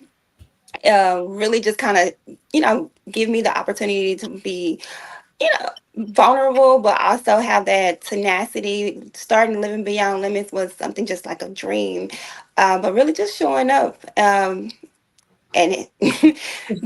Really just kind of, give me the opportunity to be, vulnerable, but also have that tenacity. Starting Living Beyond Limits was something just like a dream, but really just showing up and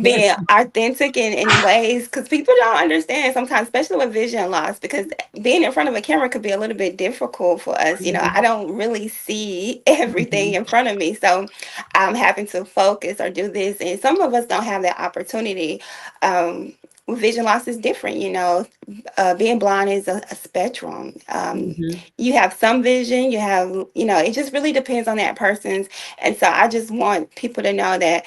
being authentic in ways, because people don't understand sometimes, especially with vision loss, because being in front of a camera could be a little bit difficult for us. I don't really see everything in front of me, so I'm having to focus or do this, and some of us don't have that opportunity. with vision loss is different. Being blind is a spectrum. You have some vision, you have, it just really depends on that person's. And so I just want people to know that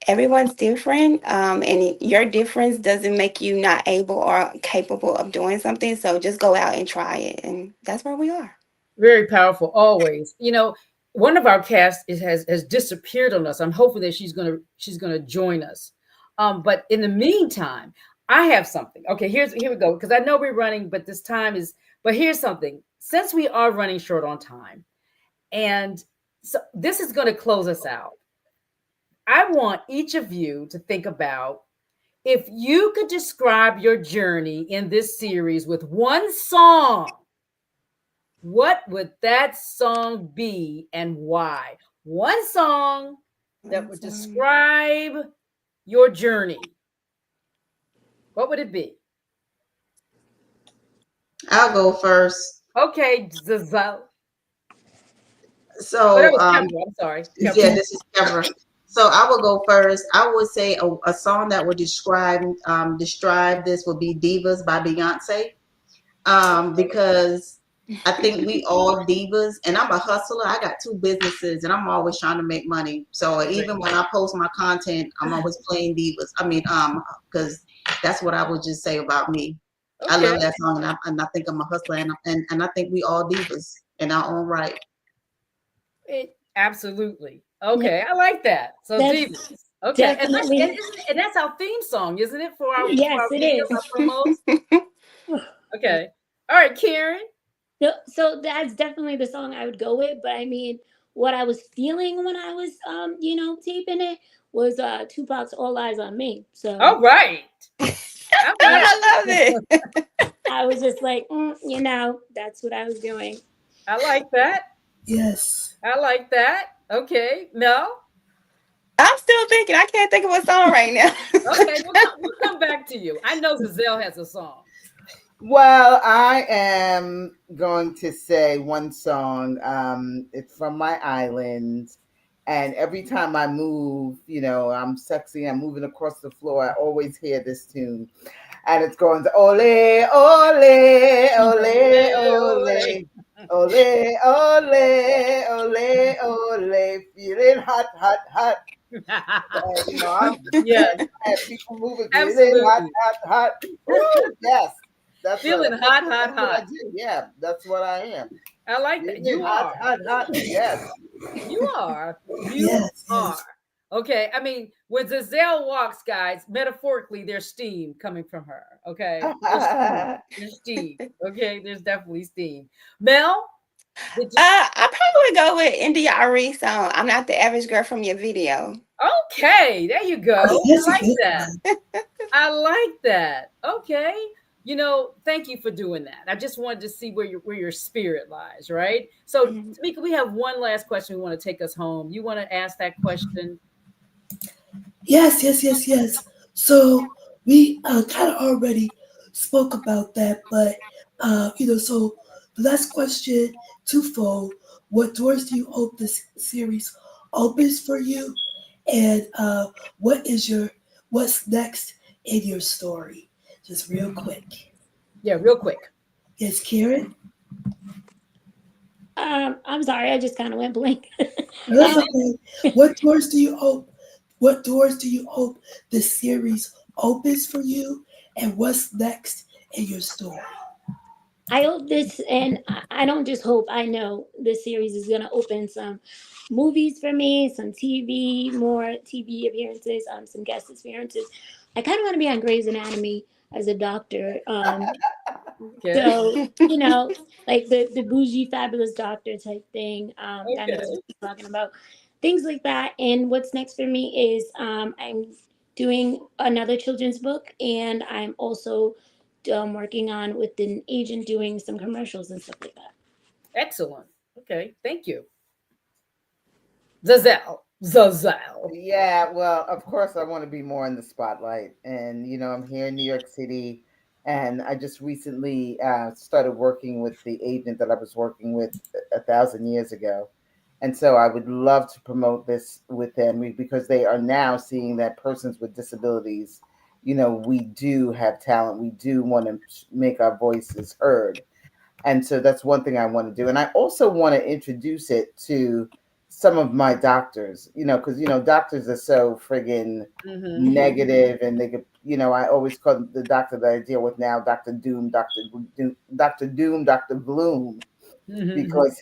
everyone's different, and your difference doesn't make you not able or capable of doing something. So just go out and try it. And that's where we are. Very powerful, always. One of our cast has disappeared on us. I'm hoping that she's gonna join us. But in the meantime, I have something. Okay, here we go. Because I know we're running, but this time is. But here's something. Since we are running short on time, and so this is going to close us out. I want each of you to think about if you could describe your journey in this series with one song. What would that song be and why? One song that would describe your journey. What would it be? I'll go first. Okay, Zazel. So, that was Kebra. I'm sorry. Kebra. Yeah, this is Kebra. So I will go first. I would say a song that would describe this would be "Divas" by Beyonce, because I think we all divas, and I'm a hustler. I got 2 businesses, and I'm always trying to make money. So even when I post my content, I'm always playing divas. I mean, because that's what I would just say about me. Okay. I love that song, and I think I'm a hustler, and I think we all divas in our own right. Absolutely. Okay, yeah. I like that. So divas. Okay, and that's our theme song, isn't it? For our it is. Okay. All right, Karen. So that's definitely the song I would go with. But I mean, what I was feeling when I was, taping it was Tupac's "All Eyes on Me." So. All right. I love it. I was just like, that's what I was doing. I like that. Yes. I like that. Okay, Mel. I'm still thinking. I can't think of a song right now. Okay, we'll come back to you. I know Zazel has a song. Well, I am going to say one song. It's from my island. And every time I move, I'm sexy, I'm moving across the floor, I always hear this tune. And it's going to ole, ole, ole, ole, ole, ole, ole, ole, feeling hot, hot, hot. People moving, feeling hot, hot, hot. Ooh, yes. That's feeling hot, hot, hot. Yeah, that's what I am. I like that. You hot, are. Hot. Yes. You are. You are. Okay. I mean, when Zazel walks, guys, metaphorically, there's steam coming from her. Okay. There's steam. Okay. There's definitely steam. Mel? I probably would go with India Ari song. I'm Not the Average Girl from your video. Okay. There you go. I like that. I like that. Okay. Thank you for doing that. I just wanted to see where your spirit lies, right? So, Tameka, we have one last question. We want to take us home. You want to ask that question? Yes. So we kind of already spoke about that, but so the last question, twofold: what doors do you hope this series opens for you, and what's next in your story? Just real quick. Yeah, real quick. Yes, Karen? I'm sorry, I just kind of went blank. That's okay. What doors do you hope this series opens for you, and what's next in your story? I hope this, and I don't just hope, I know this series is going to open some movies for me, some more TV appearances, some guest appearances. I kind of want to be on Grey's Anatomy as a doctor. So, like the bougie, fabulous doctor type thing. I know what you're talking about. Things like that. And what's next for me is I'm doing another children's book, and I'm also working on with an agent doing some commercials and stuff like that. Excellent. Okay, thank you. Zazel. Yeah, well, of course I want to be more in the spotlight. And, I'm here in New York City, and I just recently started working with the agent that I was working with 1,000 years ago. And so I would love to promote this with them because they are now seeing that persons with disabilities you know, we do have talent. We do want to make our voices heard. And so that's one thing I want to do. And I also want to introduce it to some of my doctors, you know, because, you know, doctors are so friggin' negative, and they could, you know, I always call the doctor that I deal with now Dr. Doom, Dr. Doom, Dr. Gloom, because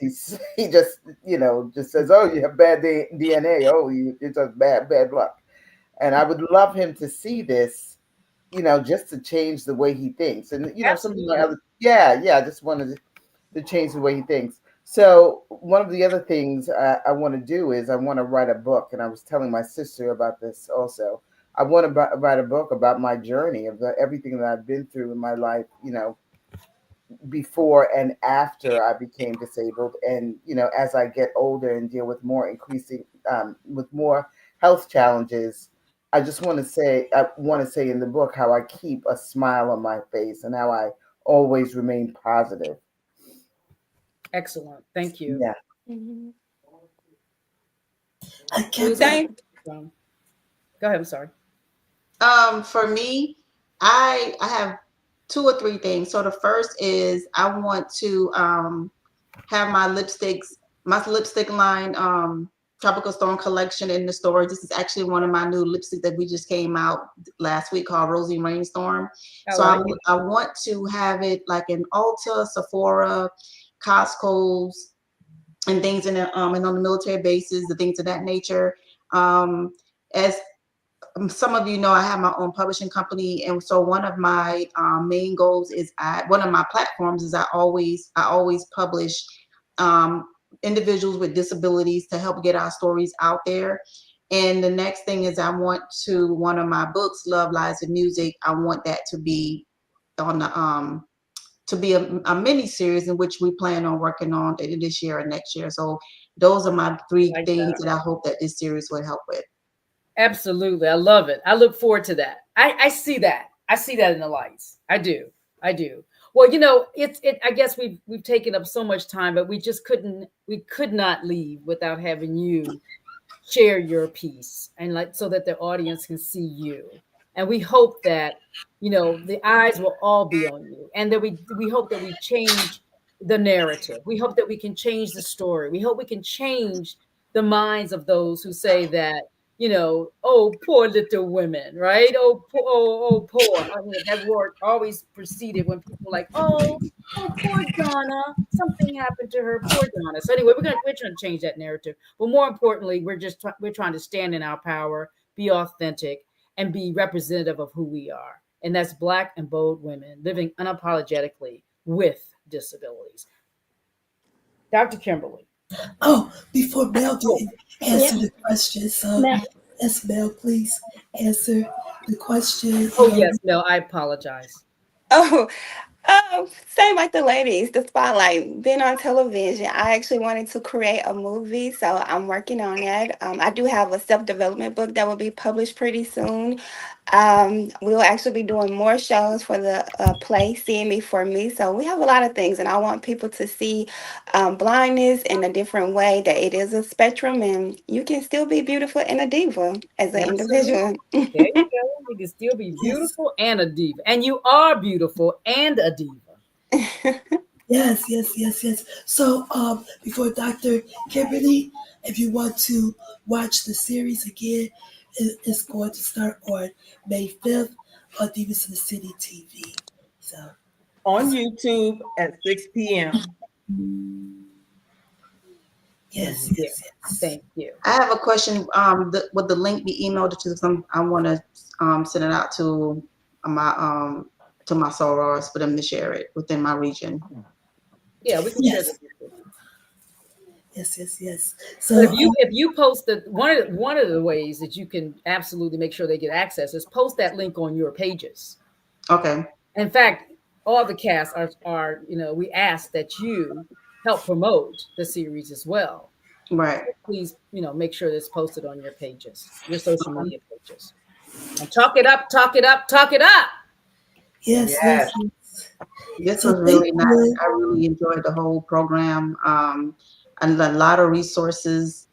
he just, you know, just says, oh, you have bad DNA. Oh, it's just bad luck. And I would love him to see this, you know, just to change the way he thinks. And, you know, some of my other, I just wanted to change the way he thinks. So one of the other things I want to do is I want to write a book. And I was telling my sister about this also. I want to write a book about my journey of everything that I've been through in my life, you know, before and after I became disabled. And, you know, as I get older and deal with more with more health challenges, I want to say in the book how I keep a smile on my face and how I always remain positive. Excellent. Thank you. Yeah. Go ahead. I'm sorry. For me, I have 2 or 3 things. So the first is I want to have my lipstick line, Tropical Storm collection in the store. This is actually one of my new lipsticks that we just came out last week called Rosy Rainstorm. So I want to have it like in Ulta, Sephora, Costco's, and things and on the military bases, the things of that nature. As some of you know, I have my own publishing company, and so one of my main goals is one of my platforms is I always publish individuals with disabilities to help get our stories out there. And the next thing is I want to, one of my books, Love, Lies, and Music, I want that to be on the to be a mini series in which we plan on working on this year or next year. So those are my 3 things that I hope that this series will help with. Absolutely. I love it. I look forward to that. I see that. I see that in the lights. I do. Well, you know, I guess we've taken up so much time, but we could not leave without having you share your piece and so that the audience can see you. And we hope that, you know, the eyes will all be on you, and that we hope that we change the narrative. We hope that we can change the story. We hope we can change the minds of those who say that, you know, oh, poor little women, right? Oh, poor. I mean, that word always preceded when people were like, oh, poor Donna. Something happened to her. Poor Donna. So anyway, we're trying to change that narrative. But more importantly, we're trying to stand in our power, be authentic, and be representative of who we are. And that's Black and bold women living unapologetically with disabilities. Dr. Kimberly. Oh, before Mel didn't answer the question, so yes, Mel, please answer the question. Oh, yes, Mel, I apologize. Same like the ladies, the spotlight, being on television. I actually wanted to create a movie, so I'm working on that. I do have a self-development book that will be published pretty soon. We'll actually be doing more shows for the play Seeing Me For Me. So we have a lot of things, and I want people to see blindness in a different way, that it is a spectrum, and you can still be beautiful and a diva as an individual. There you go. You can still be beautiful and a diva. And you are beautiful and a diva. Yes. So before Dr. Kimberly, if you want to watch the series again, it's going to start on May 5th on Divas in the City TV. So on YouTube at 6 p.m. Yes. Thank you. I have a question. Would the link be emailed to some? I want to send it out to my sorors for them to share it within my region. Yeah, we can share that. Yes. So if you post one of the ways that you can absolutely make sure they get access is post that link on your pages. Okay. In fact, all the casts are we ask that you help promote the series as well. Right. So please, make sure it's posted on your pages, your social media pages. And talk it up. Yes. This was really nice. I really enjoyed the whole program, and a lot of resources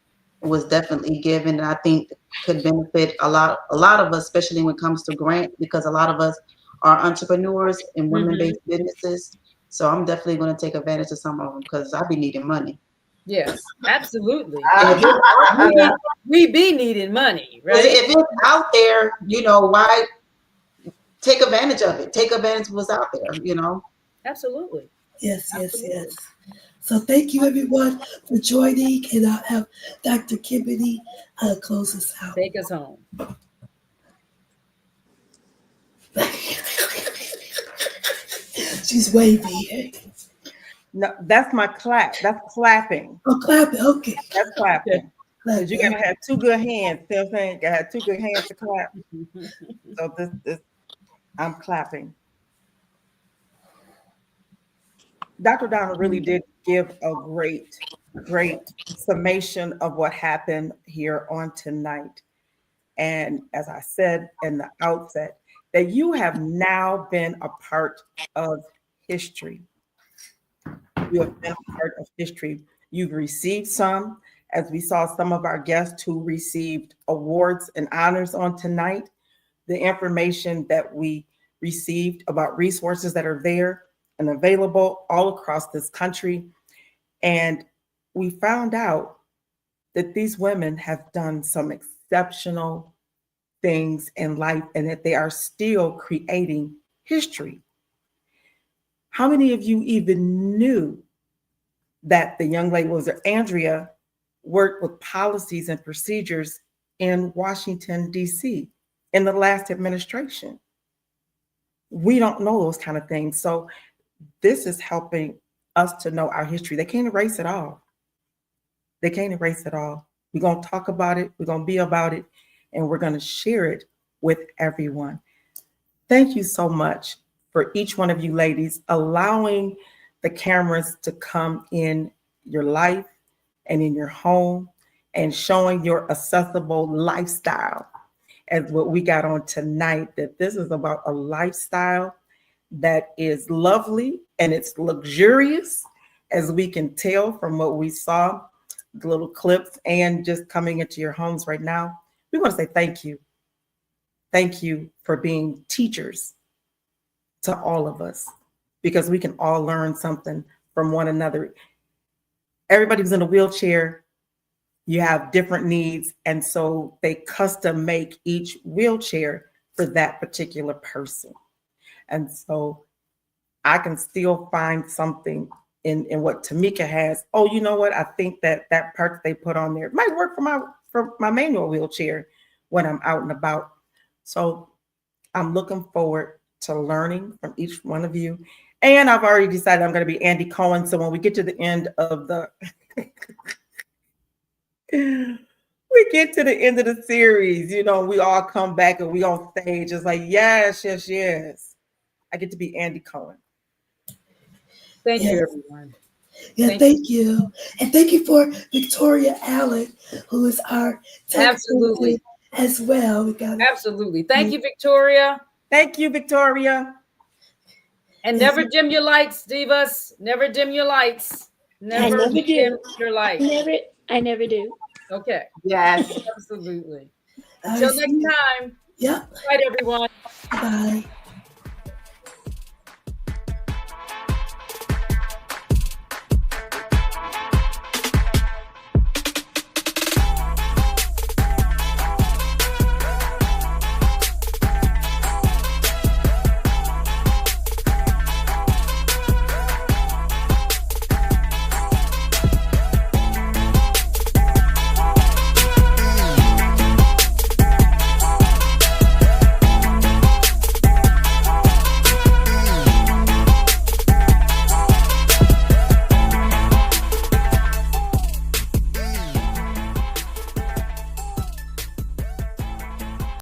was definitely given, and I think could benefit a lot of us, especially when it comes to grant, because a lot of us are entrepreneurs and women-based businesses. So I'm definitely going to take advantage of some of them because I be needing money. Yes, absolutely. And if it's out there, we be needing money, right? If it's out there, you know, why take advantage of it? Take advantage of what's out there, you know? Absolutely. Yes, yes, yes. So thank you everyone for joining, and I'll have Dr. Kebra close us out. Take us home. She's wavy. No, that's my clap. That's clapping. Oh, clapping. Okay. That's clapping. Because you gotta have two good hands. You know what I'm saying? You gotta have two good hands to clap. So this I'm clapping. Dr. Donna really did give a great summation of what happened here on tonight. And as I said in the outset, that you have now been a part of history. You have been a part of history. You've received some, as we saw some of our guests who received awards and honors on tonight. The information that we received about resources that are there and available all across this country. And we found out that these women have done some exceptional things in life and that they are still creating history. How many of you even knew that the young lady, was it Andrea, worked with policies and procedures in Washington, D.C. in the last administration? We don't know those kind of things. So this is helping us to know our history. They can't erase it all. They can't erase it all. We're going to talk about it. We're going to be about it. And we're going to share it with everyone. Thank you so much for each one of you ladies allowing the cameras to come in your life and in your home and showing your accessible lifestyle as what we got on tonight, that this is about a lifestyle that is lovely and it's luxurious, as we can tell from what we saw, the little clips and just coming into your homes right now. We want to say thank you. Thank you for being teachers to all of us, because we can all learn something from one another. Everybody who's in a wheelchair, you have different needs, and so they custom make each wheelchair for that particular person. And so I can still find something in what Tameka has. Oh, you know what? I think that part they put on there might work for my manual wheelchair when I'm out and about. So I'm looking forward to learning from each one of you. And I've already decided I'm going to be Andy Cohen. So when we get to the end of the series, you know, we all come back and we on stage. It's like, yes. I get to be Andy Cohen. Thank you, everyone. Yeah, thank you. And thank you for Victoria Allen, who is our absolutely as well. Absolutely. Thank you, Victoria. Thank you, Victoria. And never dim your lights, divas. Never dim your lights. Never dim your lights. I never do. Okay. Yes. Absolutely. Until next time. Yep. Good night, everyone. Bye.